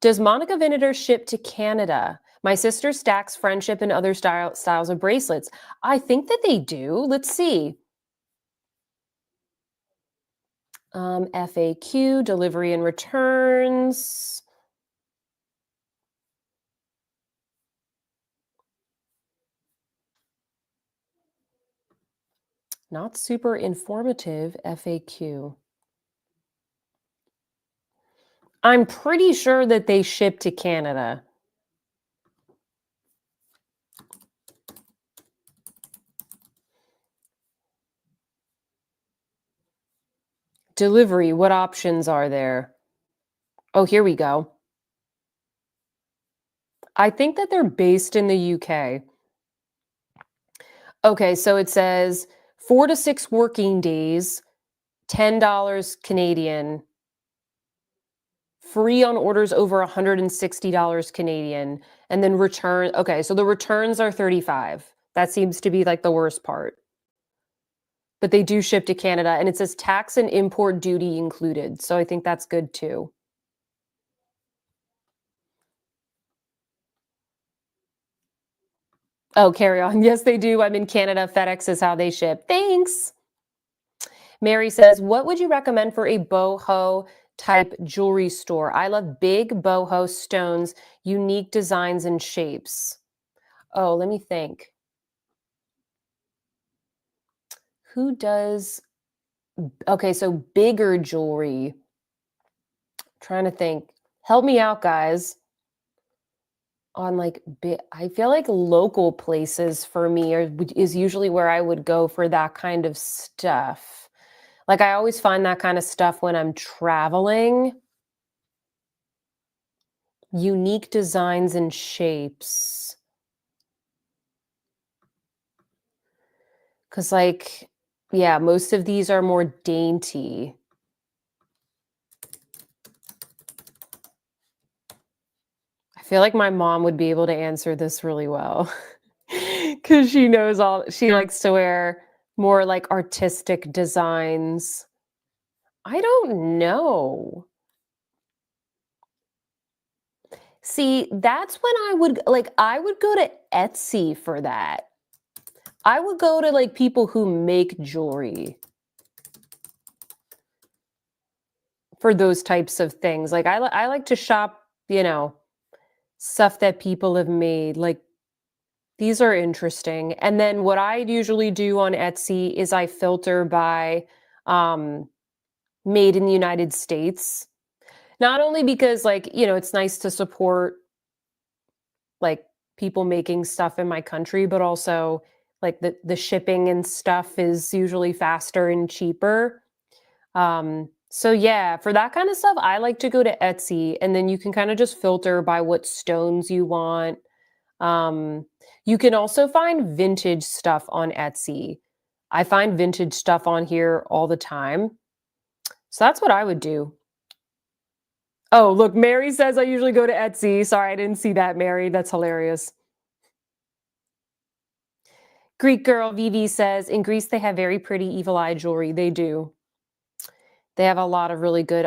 Does Monica Vinegar ship to Canada? My sister stacks friendship and other styles of bracelets. I think that they do. Let's see. FAQ, delivery and returns. Not super informative FAQ. I'm pretty sure that they ship to Canada. Delivery, what options are there? Oh, here we go. I think that they're based in the UK. Okay, so it says 4 to 6 working days, $10 Canadian, free on orders over $160 Canadian, and then return. Okay, so the returns are 35. That seems to be like the worst part. But they do ship to Canada, and it says tax and import duty included. So I think that's good too. Oh, Carry On. Yes, they do. I'm in Canada. FedEx is how they ship. Thanks. Mary says, what would you recommend for a boho type jewelry store? I love big boho stones, unique designs and shapes. Oh, let me think. Who does Okay, so bigger jewelry. Trying to think. Help me out, guys. On like I feel like local places for me is usually where I would go for that kind of stuff. Like I always find that kind of stuff when I'm traveling. Unique designs and shapes. Cause like, yeah, most of these are more dainty. I feel like my mom would be able to answer this really well. Cause she likes to wear more like artistic designs. I don't know. See, that's when I would go to Etsy for that. I would go to like people who make jewelry for those types of things. Like I like to shop, stuff that people have made. Like these are interesting. And then what I usually do on Etsy is I filter by um, made in the United States. Not only because like, it's nice to support like people making stuff in my country, but also like the shipping and stuff is usually faster and cheaper. So yeah, for that kind of stuff, I like to go to Etsy and then you can kind of just filter by what stones you want. Um, you can also find vintage stuff on Etsy. I find vintage stuff on here all the time. So that's what I would do. Oh, look, Mary says I usually go to Etsy. Sorry, I didn't see that, Mary. That's hilarious. Greek girl Vivi says in Greece they have very pretty evil eye jewelry. They do. They have a lot of really good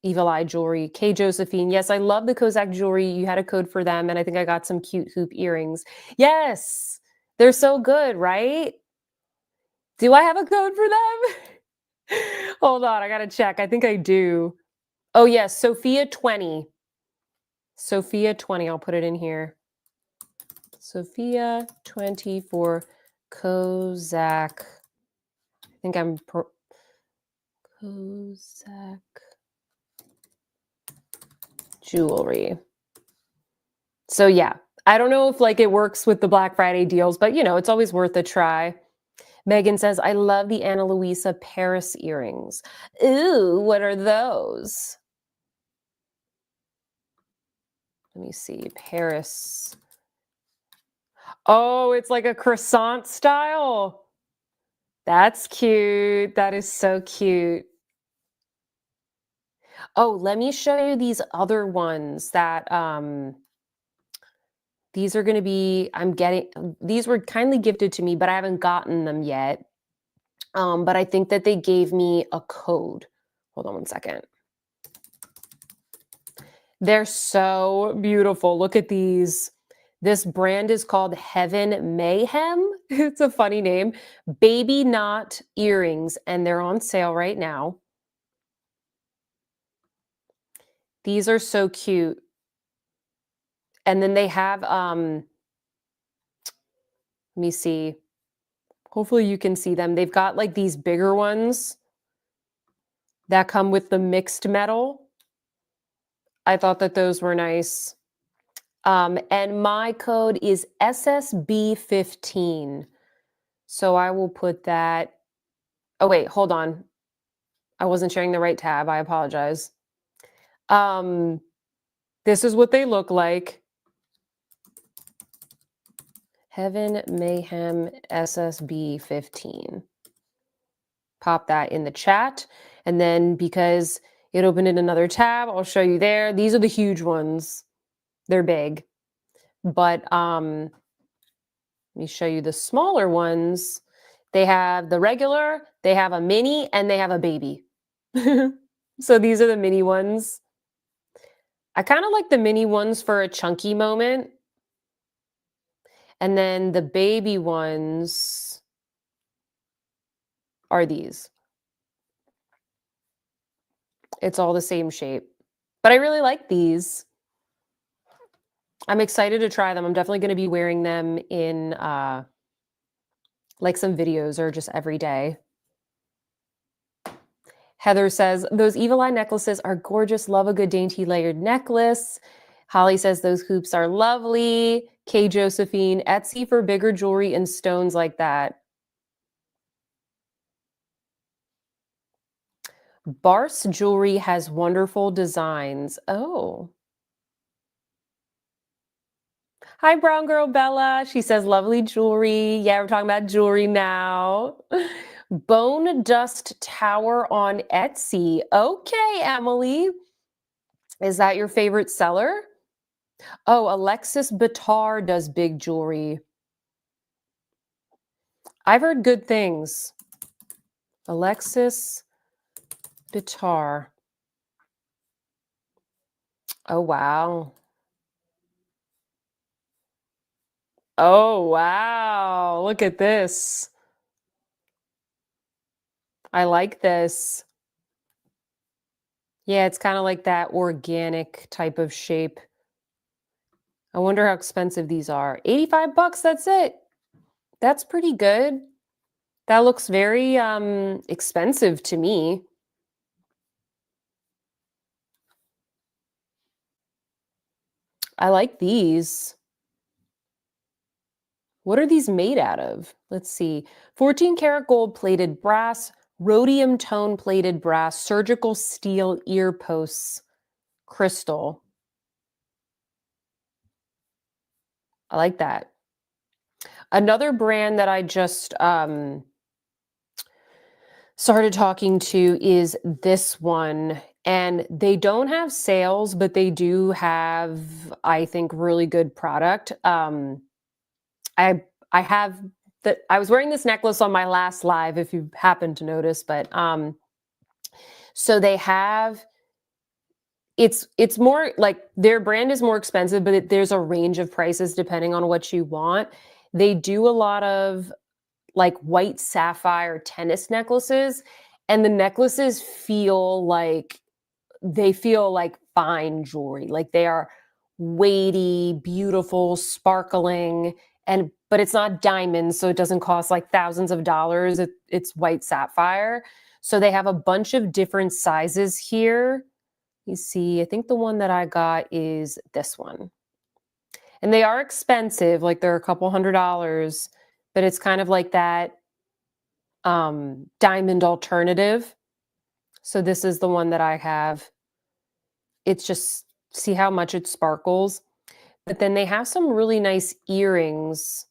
evil eye jewelry. K Josephine, yes, I love the Kozak jewelry. You had a code for them, and I think I got some cute hoop earrings. Yes, they're so good, right? Do I have a code for them? Hold on, I gotta check. I think I do. Oh yes, Sophia 20. Sophia 20. I'll put it in here. Sophia 20 for Kozak. I think I'm Kozak jewelry. So yeah, I don't know if like it works with the Black Friday deals, but it's always worth a try. Megan says, I love the Ana Luisa Paris earrings. Ooh, what are those? Let me see. Paris. Oh, it's like a croissant style. That's cute. That is so cute. Oh, let me show you these other ones that these are going to be these were kindly gifted to me, but I haven't gotten them yet. But I think that they gave me a code. Hold on one second. They're so beautiful. Look at these. This brand is called Heaven Mayhem. It's a funny name. Baby knot earrings, and they're on sale right now. These are so cute. And then they have let me see. Hopefully you can see them. They've got like these bigger ones that come with the mixed metal. I thought that those were nice. And my code is SSB15. So I will put that. Oh, wait, hold on. I wasn't sharing the right tab. I apologize. This is what they look like. Heaven Mayhem SSB15. Pop that in the chat. And then because it opened in another tab, I'll show you there. These are the huge ones. They're big. But let me show you the smaller ones. They have the regular, they have a mini, and they have a baby. So these are the mini ones. I kind of like the mini ones for a chunky moment. And then the baby ones are these. It's all the same shape. But I really like these. I'm excited to try them. I'm definitely going to be wearing them in like some videos or just every day. Heather says, those evil eye necklaces are gorgeous. Love a good dainty layered necklace. Holly says, those hoops are lovely. K Josephine, Etsy for bigger jewelry and stones like that. Barse Jewelry has wonderful designs. Oh. Hi, Brown Girl Bella. She says, lovely jewelry. Yeah, we're talking about jewelry now. Bone Dust Tower on Etsy. Okay, Emily. Is that your favorite seller? Oh, Alexis Bitar does big jewelry. I've heard good things. Alexis Bitar. Oh, wow. Oh, wow. Look at this. I like this. Yeah, it's kind of like that organic type of shape. I wonder how expensive these are. 85 bucks, that's it. That's pretty good. That looks very expensive to me. I like these. What are these made out of? Let's see. 14 karat gold plated brass, rhodium tone plated brass, surgical steel ear posts, crystal. I like that. Another brand that I just started talking to is this one. And they don't have sales, but they do have, I think, really good product. I I have that I was wearing this necklace on my last live, if you happen to notice, but so they have it's more like their brand is more expensive, but there's a range of prices depending on what you want. They do a lot of like white sapphire tennis necklaces, and the necklaces feel like they feel like fine jewelry. Like they are weighty, beautiful, sparkling, and but it's not diamonds, so it doesn't cost like thousands of dollars. It's white sapphire. So they have a bunch of different sizes here. You see, I think the one that I got is this one. And they are expensive, like they're a couple $100s, but it's kind of like that diamond alternative. So this is the one that I have. It's just see how much it sparkles. But then they have some really nice earrings.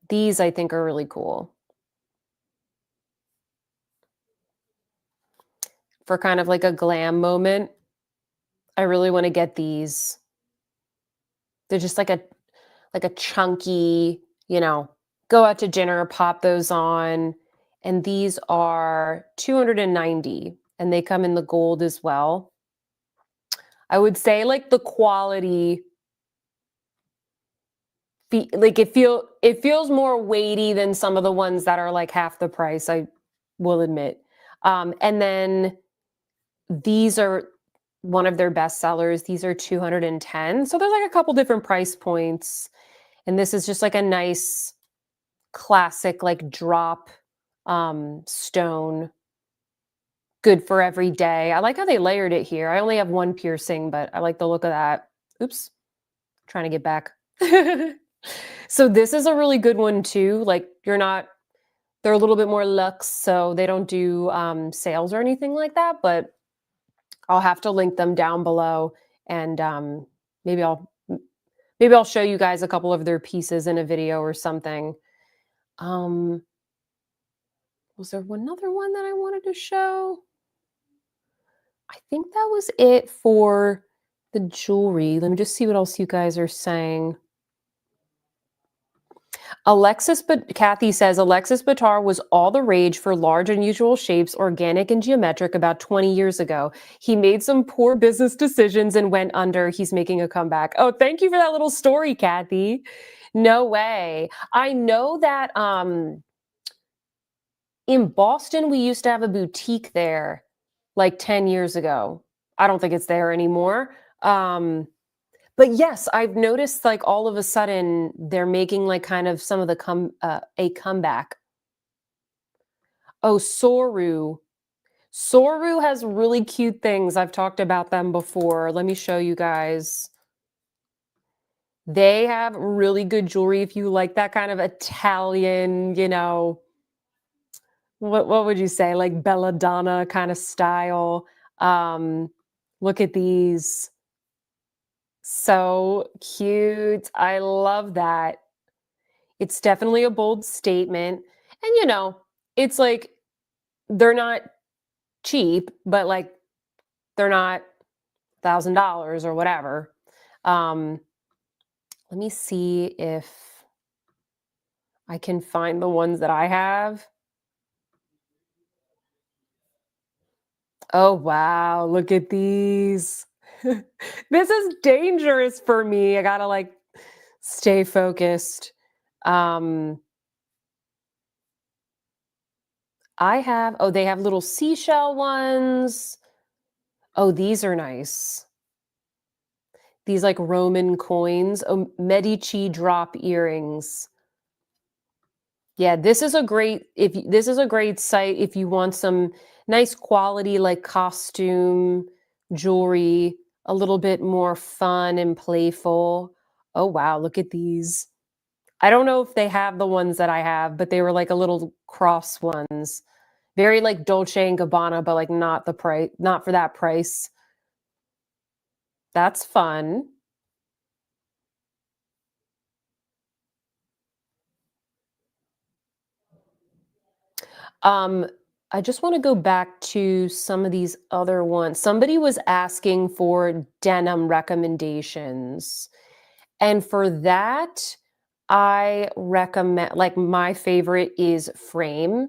These I think are really cool for kind of like a glam moment. I really want to get these. They're just like a chunky, go out to dinner, pop those on. And these are 290 and they come in the gold as well. I would say like the quality like it feels more weighty than some of the ones that are like half the price, I will admit. And then these are one of their best sellers. These are 210. So there's like a couple different price points. And this is just like a nice classic like drop stone, good for every day. I like how they layered it here. I only have one piercing, but I like the look of that. Oops, trying to get back. So this is a really good one too. Like they're a little bit more luxe, so they don't do sales or anything like that, but I'll have to link them down below, and maybe I'll show you guys a couple of their pieces in a video or something. Um, was there another one that I wanted to show? I think that was it for the jewelry. Let me just see what else you guys are saying. But Kathy says Alexis Batar was all the rage for large, unusual shapes, organic and geometric about 20 years ago. He made some poor business decisions and went under. He's making a comeback. Oh, thank you for that little story, Kathy. No way. I know that in Boston, we used to have a boutique there like 10 years ago. I don't think it's there anymore. But yes, I've noticed like all of a sudden they're making like kind of some of a comeback. Oh, Soru. Soru has really cute things. I've talked about them before. Let me show you guys. They have really good jewelry if you like that kind of Italian, what would you say? Like belladonna kind of style. Um, Look at these. So cute. I love that. It's definitely a bold statement. And it's like they're not cheap, but like they're not $1,000 or whatever. Um, Let me see if I can find the ones that I have. Oh wow, look at these. This is dangerous for me. I gotta like Stay focused. Um, they have little seashell ones. Oh, these are nice. These like Roman coins. Oh, Medici drop earrings. Yeah, this is a great site if you want some nice quality like costume jewelry, a little bit more fun and playful. Oh wow, look at these. I don't know if they have the ones that I have, but they were like a little cross ones. Very like Dolce and Gabbana, but like not the price, not for that price. That's fun. Um, I just want to go back to some of these other ones. Somebody was asking for denim recommendations. And for that, I recommend, like, my favorite is Frame.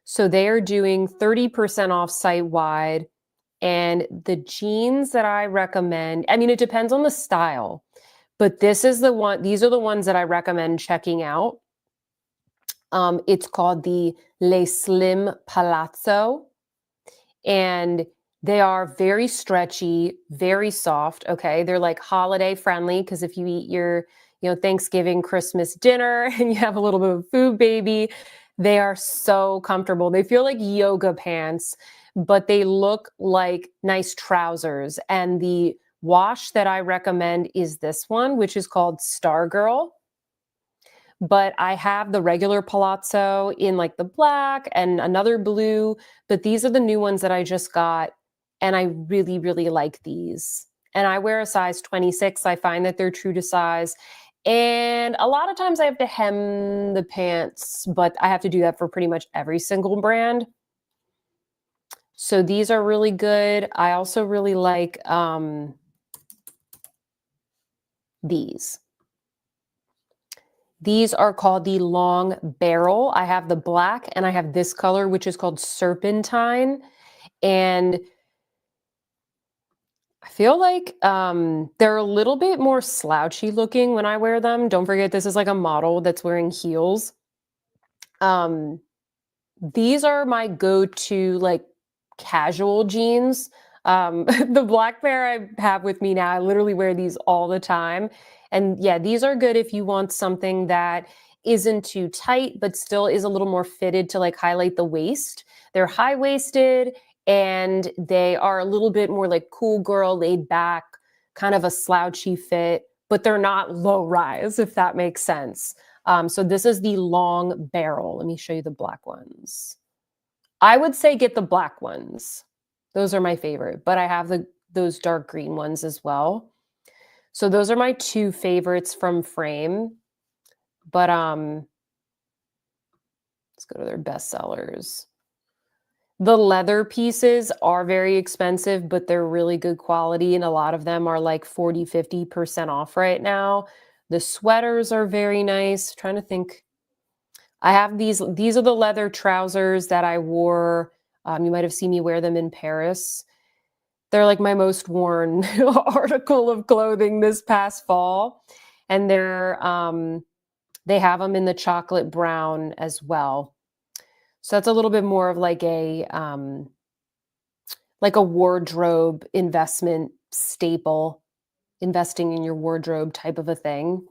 So they are doing 30% off site wide. And the jeans that I recommend, I mean, it depends on the style, but these are the ones that I recommend checking out. It's called the Le Slim Palazzo, and they are very stretchy, very soft. Okay, they're like holiday friendly because if you eat your, Thanksgiving, Christmas dinner, and you have a little bit of food, baby, they are so comfortable. They feel like yoga pants, but they look like nice trousers. And the wash that I recommend is this one, which is called Stargirl, but I have the regular palazzo in like the black and another blue, but these are the new ones that I just got and I really really like these. And I wear a size 26. I find that they're true to size. And a lot of times I have to hem the pants, but I have to do that for pretty much every single brand. So these are really good. I also really like these. These are called the long barrel. I have the black and I have this color, which is called serpentine. And I feel like they're a little bit more slouchy looking when I wear them. Don't forget, this is like a model that's wearing heels. Um, these are my go-to like casual jeans. The black pair I have with me now, I literally wear these all the time. And yeah, these are good if you want something that isn't too tight, but still is a little more fitted to like highlight the waist. They're high-waisted and they are a little bit more like cool girl, laid back, kind of a slouchy fit, but they're not low rise, if that makes sense. So this is the long barrel. Let me show you the black ones. I would say get the black ones. Those are my favorite, but I have those dark green ones as well. So those are my two favorites from Frame. But let's go to their best sellers. The leather pieces are very expensive, but they're really good quality, and a lot of them are like 40, 50% off right now. The sweaters are very nice. Trying to think. I have these are the leather trousers that I wore. You might have seen me wear them in Paris. They're like my most worn article of clothing this past fall. And they have them in the chocolate brown as well. So that's a little bit more of like a wardrobe investment staple, investing in your wardrobe type of a thing.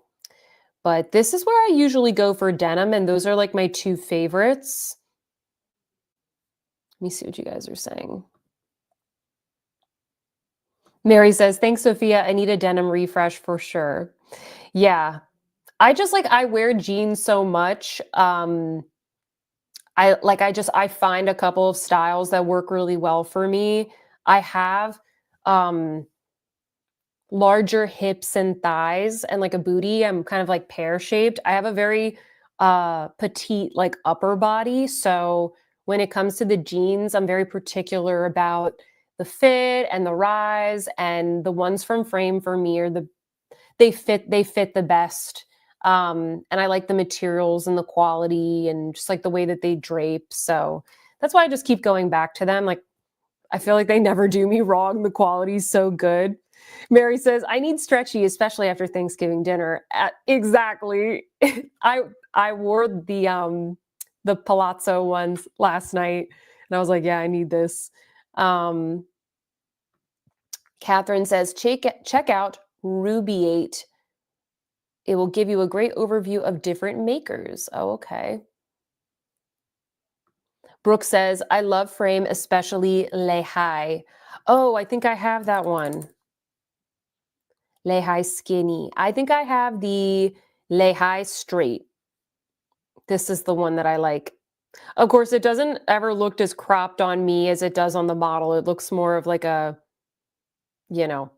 But this is where I usually go for denim, and those are like my two favorites. Let me see what you guys are saying. Mary says, "Thanks, Sophia. I need a denim refresh for sure." Yeah. I wear jeans so much. I find a couple of styles that work really well for me. I have um larger hips and thighs and like a booty. I'm kind of like pear shaped. I have a very petite like upper body. So when it comes to the jeans, I'm very particular about the fit and the rise, and the ones from Frame for me are they fit the best. And I like the materials and the quality and just like the way that they drape. So that's why I just keep going back to them. Like I feel like they never do me wrong. The quality's so good. Mary says, I need stretchy, especially after Thanksgiving dinner. Exactly. I wore the palazzo ones last night and I was like, yeah, I need this. Um Catherine says, check out Rubiate. It will give you a great overview of different makers. Oh, okay. Brooke says, I love frame, especially Lehigh. Oh, I think I have that one. Lehigh Skinny. I think I have the Lehigh Straight. This is the one that I like. Of course, it doesn't ever look as cropped on me as it does on the model. It looks more of like a, you know,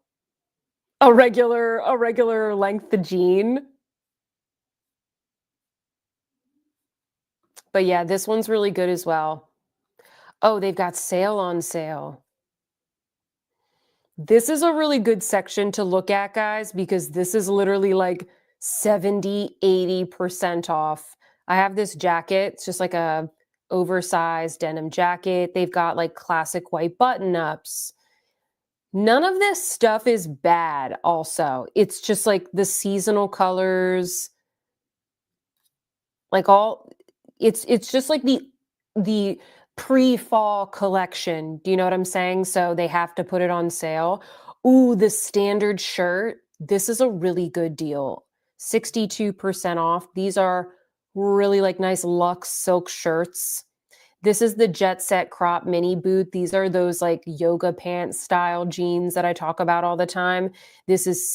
a regular length jean. But yeah, this one's really good as well. Oh, they've got sale on sale. This is a really good section to look at, guys, because this is literally like 70, 80% off. I have this jacket. It's just like a oversized denim jacket. They've got like classic white button-ups. None of this stuff is bad also. It's just like the seasonal colors, like all it's just like the pre-fall collection. Do you know what I'm saying? So they have to put it on sale. Ooh, the standard shirt. This is a really good deal. 62% off. These are really like nice luxe silk shirts. This is the Jet Set crop mini boot. These are those like yoga pants style jeans that I talk about all the time. This is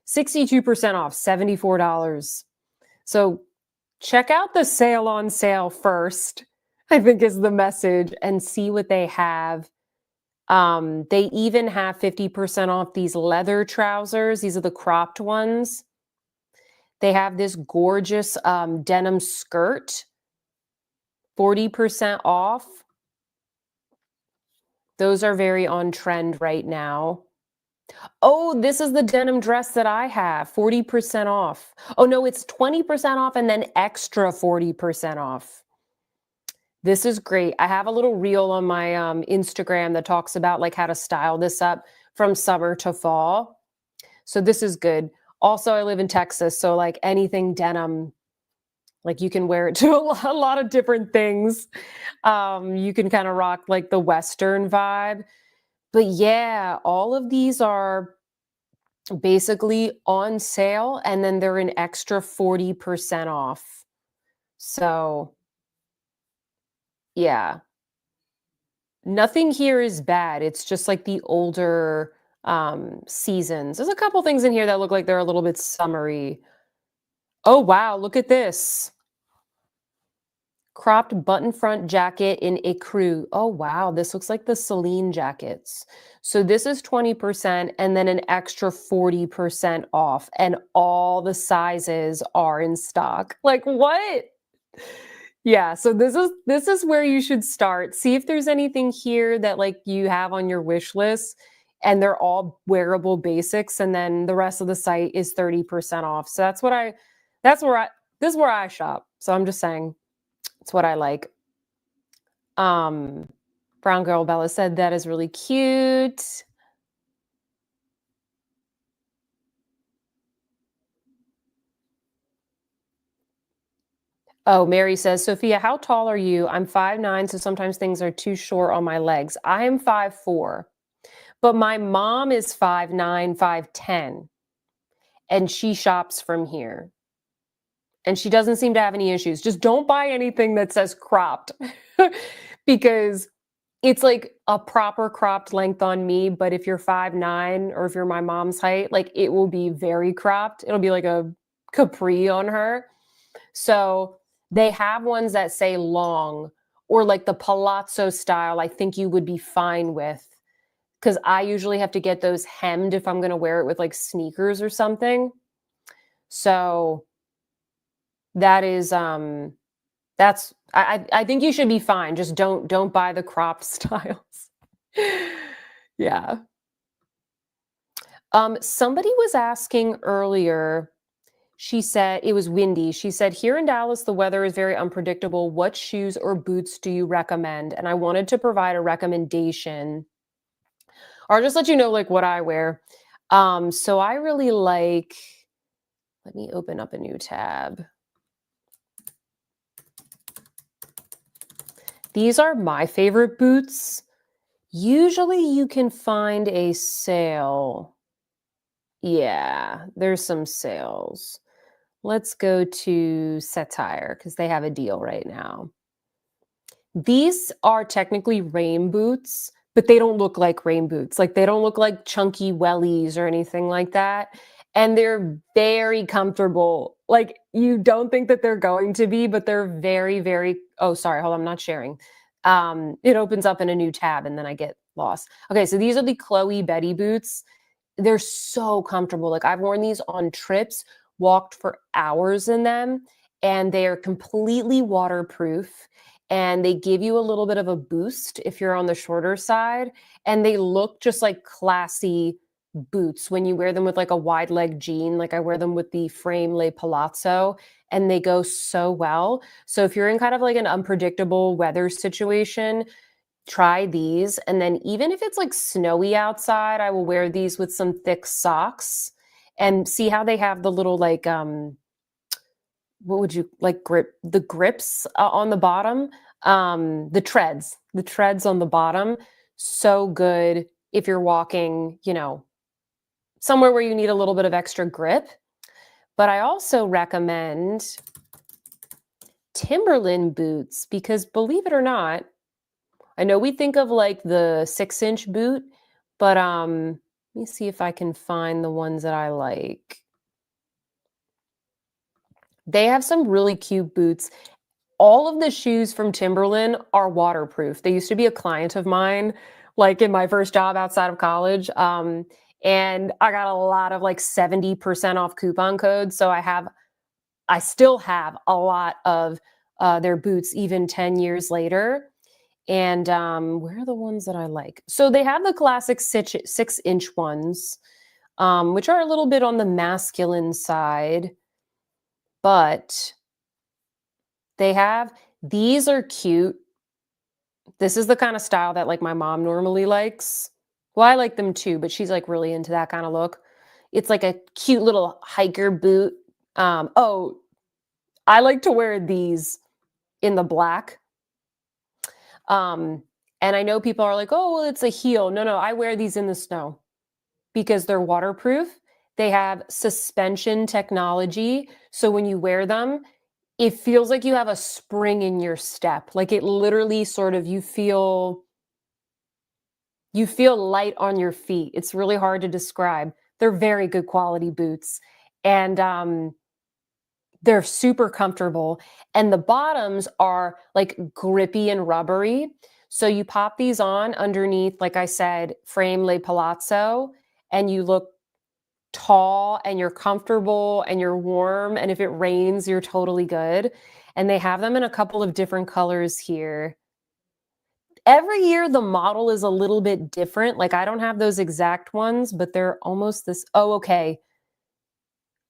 62% off, $74. So check out the sale on sale first, I think is the message, and see what they have. They even have 50% off these leather trousers. These are the cropped ones. They have this gorgeous denim skirt, 40% off. Those are very on trend right now. Oh, this is the denim dress that I have, 40% off. Oh no, it's 20% off and then extra 40% off. This is great. I have a little reel on my Instagram that talks about like how to style this up from summer to fall. So this is good. Also, I live in Texas, so like anything denim, like you can wear it to a lot of different things. You can kind of rock like the Western vibe. But yeah, all of these are basically on sale and then they're an extra 40% off. So yeah, nothing here is bad. It's just like the older seasons. There's a couple things in here that look like they're a little bit summery. Oh, wow, look at this. Cropped button front jacket in ecru. Oh, wow, this looks like the Celine jackets. So this is 20% and then an extra 40% off, and all the sizes are in stock. Like what? Yeah, so this is where you should start. See if there's anything here that like you have on your wish list and they're all wearable basics and then the rest of the site is 30% off. So that's where I this is where I shop. So I'm just saying it's what I like. Um Brown Girl Bella said that is really cute. Oh, Mary says, Sophia, how tall are you? I'm 5'9", so sometimes things are too short on my legs. I am 5'4". But my mom is 5'9", 5'10", and she shops from here. And she doesn't seem to have any issues. Just don't buy anything that says cropped because it's like a proper cropped length on me. But if you're 5'9", or if you're my mom's height, like it will be very cropped. It'll be like a capri on her. So they have ones that say long or like the palazzo style, I think you would be fine with. Because I usually have to get those hemmed if I'm going to wear it with like sneakers or something. So that is that's I think you should be fine. Just don't buy the cropped styles. Yeah. Somebody was asking earlier, she said it was windy. She said, here in Dallas, the weather is very unpredictable. What shoes or boots do you recommend? And I wanted to provide a recommendation or just let you know like what I wear. So I really like, let me open up a new tab. These are my favorite boots. Usually you can find a sale. Yeah, there's some sales. Let's go to Satire because they have a deal right now. These are technically rain boots, but they don't look like rain boots. Like they don't look like chunky wellies or anything like that. And they're very comfortable. Like you don't think that they're going to be, but they're very, very, oh, sorry, hold on, I'm not sharing. It opens up in a new tab and then I get lost. Okay, so these are the Chloe Betty boots. They're so comfortable. Like I've worn these on trips, walked for hours in them, and they are completely waterproof and they give you a little bit of a boost if you're on the shorter side, and they look just like classy boots when you wear them with like a wide leg jean. Like I wear them with the frame Le Palazzo and they go so well. So if you're in kind of like an unpredictable weather situation, try these. And then even if it's like snowy outside, I will wear these with some thick socks and see how they have the little like what would you like grips on the bottom, the treads on the bottom. So good if you're walking, somewhere where you need a little bit of extra grip. But I also recommend Timberland boots because believe it or not, I know we think of like the 6-inch boot, but let me see if I can find the ones that I like. They have some really cute boots. All of the shoes from Timberland are waterproof. They used to be a client of mine, like in my first job outside of college. And I got a lot of like 70% off coupon codes. So I still have a lot of their boots even 10 years later. And where are the ones that I like? So they have the classic 6-inch ones, which are a little bit on the masculine side, but these are cute. This is the kind of style that like my mom normally likes. Well, I like them too, but she's like really into that kind of look. It's like a cute little hiker boot. Oh, I like to wear these in the black. And I know people are like, oh, well, it's a heel. No, I wear these in the snow because they're waterproof. They have suspension technology. So when you wear them, it feels like you have a spring in your step. Like it literally sort of you feel light on your feet. It's really hard to describe. They're very good quality boots. And they're super comfortable. And the bottoms are like grippy and rubbery. So you pop these on underneath, like I said, frame Le Palazzo, and you look tall and you're comfortable and you're warm. And if it rains, you're totally good. And they have them in a couple of different colors here. Every year, the model is a little bit different. Like I don't have those exact ones, but they're almost this. Oh, okay.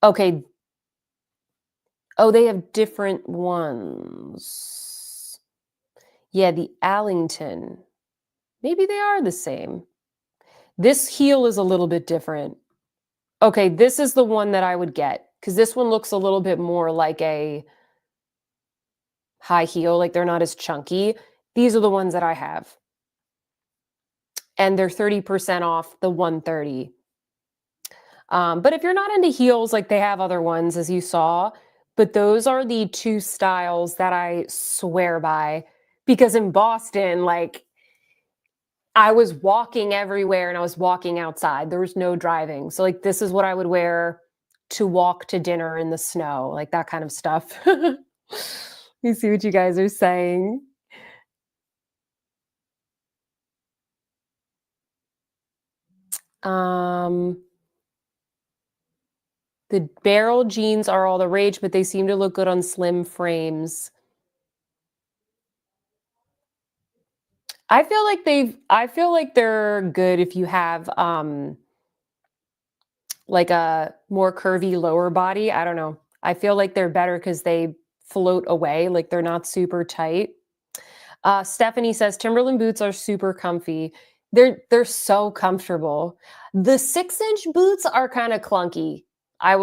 Okay. Oh, they have different ones. Yeah, the Allington. Maybe they are the same. This heel is a little bit different. Okay, this is the one that I would get because this one looks a little bit more like a high heel, like they're not as chunky. These are the ones that I have. And they're 30% off the 130. But if you're not into heels, like they have other ones, as you saw, but those are the two styles that I swear by because in Boston, like I was walking everywhere and I was walking outside. There was no driving. So like this is what I would wear to walk to dinner in the snow, like that kind of stuff. You see what you guys are saying. Um, the barrel jeans are all the rage, but they seem to look good on slim frames. I feel like they're good if you have like a more curvy lower body. I don't know. I feel like they're better because they float away, like they're not super tight. Stephanie says Timberland boots are super comfy. They're so comfortable. The 6-inch boots are kinda clunky. I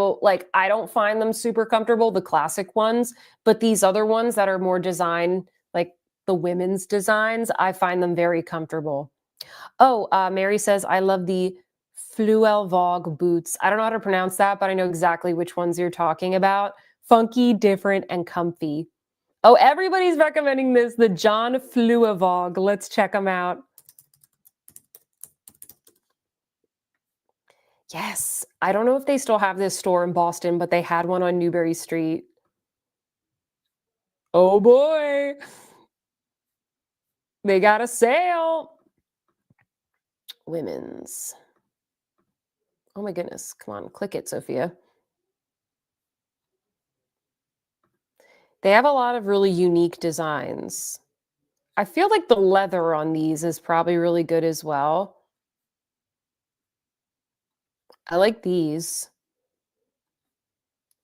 don't find them super comfortable, the classic ones, but these other ones that are more designed, like the women's designs, I find them very comfortable. Oh, Mary says, "I love the Fluel Vogue boots." I don't know how to pronounce that, but I know exactly which ones you're talking about. Funky, different, and comfy. Oh, everybody's recommending this, the John Fluevog. Let's check them out. Yes. I don't know if they still have this store in Boston, but they had one on Newbury Street. Oh boy. They got a sale. Women's. Oh my goodness. Come on, click it, Sophia. They have a lot of really unique designs. I feel like the leather on these is probably really good as well. I like these.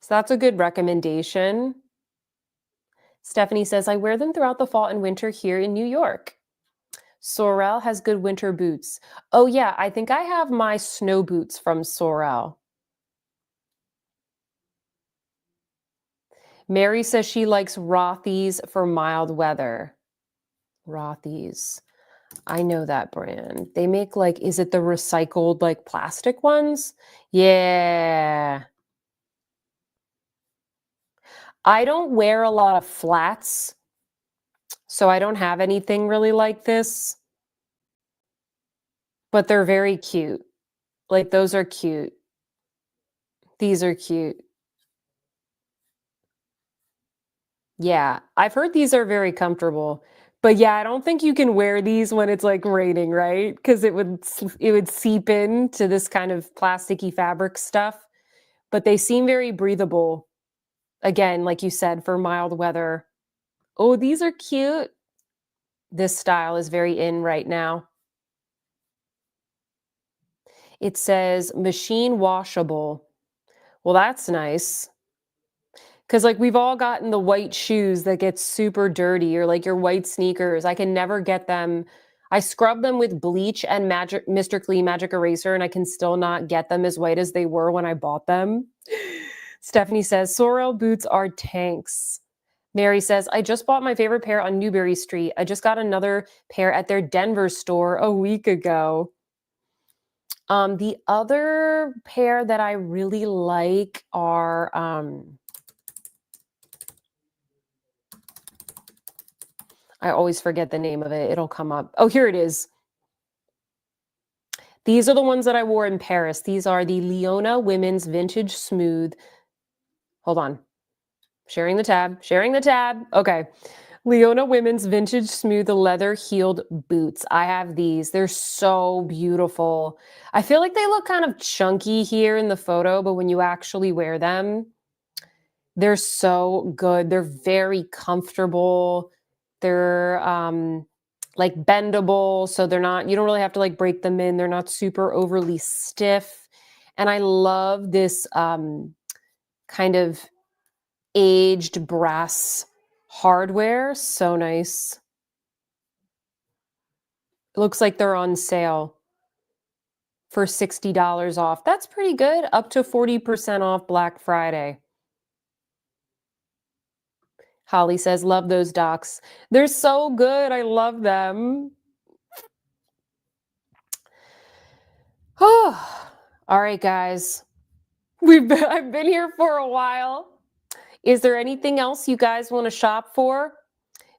So that's a good recommendation. Stephanie says, I wear them throughout the fall and winter here in New York. Sorel has good winter boots. Oh, yeah, I think I have my snow boots from Sorel. Mary says she likes Rothy's for mild weather. Rothy's. I know that brand. They make like, is it the recycled like plastic ones? Yeah. I don't wear a lot of flats, so I don't have anything really like this, but they're very cute. Like those are cute. These are cute. Yeah, I've heard these are very comfortable. But yeah, I don't think you can wear these when it's like raining, right? Because it would seep into this kind of plasticky fabric stuff. But they seem very breathable. Again, like you said, for mild weather. Oh, these are cute. This style is very in right now. It says machine washable. Well, that's nice. Because, like, we've all gotten the white shoes that get super dirty or like your white sneakers. I can never get them. I scrub them with bleach and magic Mr. Clean Magic Eraser, and I can still not get them as white as they were when I bought them. Stephanie says, Sorel boots are tanks. Mary says, I just bought my favorite pair on Newbury Street. I just got another pair at their Denver store a week ago. The other pair that I really like are I always forget the name of it. It'll come up. Oh, here it is. These are the ones that I wore in Paris. These are the Leona Women's Vintage Smooth. Hold on. Sharing the tab. Sharing the tab. Okay. Leona Women's Vintage Smooth Leather Heeled Boots. I have these. They're so beautiful. I feel like they look kind of chunky here in the photo, but when you actually wear them, they're so good. They're very comfortable. They're like bendable, so they're not, you don't really have to like break them in. They're not super overly stiff. And I love this kind of aged brass hardware. So nice. It looks like they're on sale for $60 off. That's pretty good. Up to 40% off Black Friday. Holly says, love those docs. They're so good. I love them. Oh, all right, guys. I've been here for a while. Is there anything else you guys want to shop for?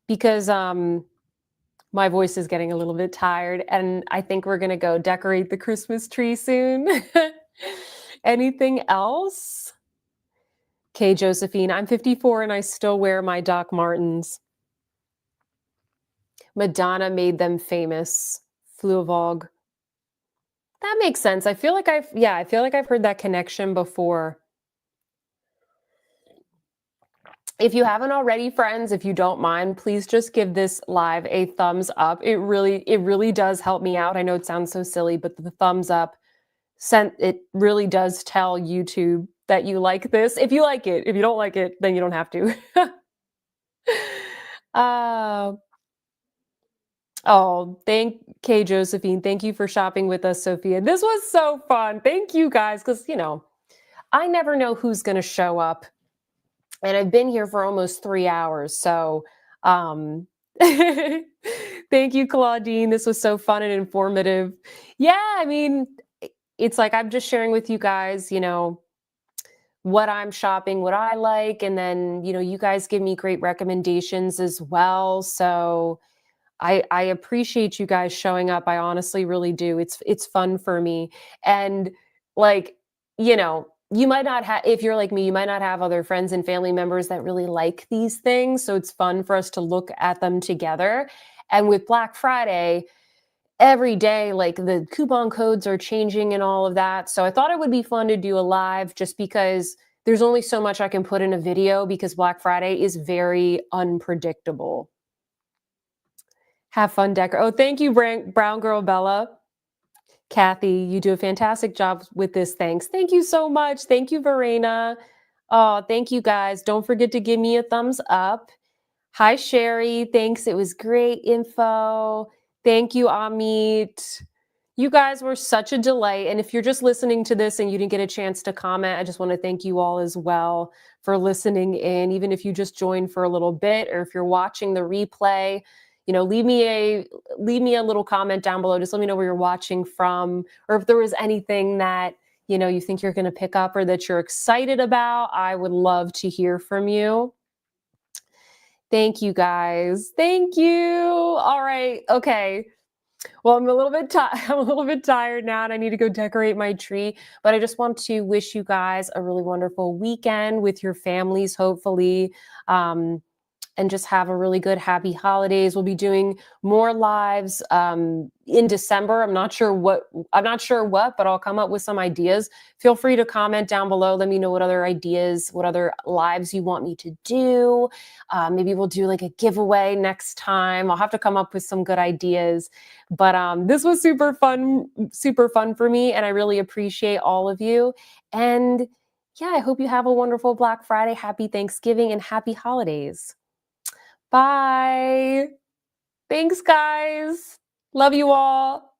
Because my voice is getting a little bit tired, and I think we're gonna go decorate the Christmas tree soon. Anything else? Okay, Josephine, I'm 54 and I still wear my Doc Martens. Madonna made them famous. Fluevog. That makes sense. I feel like I've heard that connection before. If you haven't already, friends, if you don't mind, please just give this live a thumbs up. It really does help me out. I know it sounds so silly, but the thumbs up it really does tell YouTube that you like this. If you like it, if you don't like it, then you don't have to. uh, Oh, thank Kay Josephine. Thank you for shopping with us, Sophia. This was so fun. Thank you guys. Because, I never know who's going to show up. And I've been here for almost 3 hours. So, um, thank you, Claudine. This was so fun and informative. Yeah, I mean, it's like I'm just sharing with you guys, what I'm shopping, what I like. And then, you guys give me great recommendations as well. So, I appreciate you guys showing up. I honestly really do. It's fun for me. And like, you might not have if you're like me, you might not have other friends and family members that really like these things. So it's fun for us to look at them together. And with Black Friday, every day, like the coupon codes are changing and all of that. So I thought it would be fun to do a live just because there's only so much I can put in a video because Black Friday is very unpredictable. Have fun Oh, thank you, Brown Girl Bella. Kathy, you do a fantastic job with this. Thanks. Thank you so much. Thank you, Verena. Oh, thank you guys. Don't forget to give me a thumbs up. Hi, Sherry. Thanks. It was great info. Thank you, Amit. You guys were such a delight. And if you're just listening to this and you didn't get a chance to comment, I just want to thank you all as well for listening in, even if you just joined for a little bit or if you're watching the replay. Leave me a little comment down below. Just let me know where you're watching from, or if there was anything that you think you're going to pick up or that you're excited about. I would love to hear from you. Thank you guys. Thank you. All right. Okay. Well, I'm a little bit I'm a little bit tired now and I need to go decorate my tree, but I just want to wish you guys a really wonderful weekend with your families, hopefully. And just have a really good, happy holidays. We'll be doing more lives in December. I'm not sure what, but I'll come up with some ideas. Feel free to comment down below. Let me know what other ideas, what other lives you want me to do. Maybe we'll do like a giveaway next time. I'll have to come up with some good ideas. But this was super fun for me. And I really appreciate all of you. And yeah, I hope you have a wonderful Black Friday. Happy Thanksgiving and happy holidays. Bye. Thanks, guys. Love you all.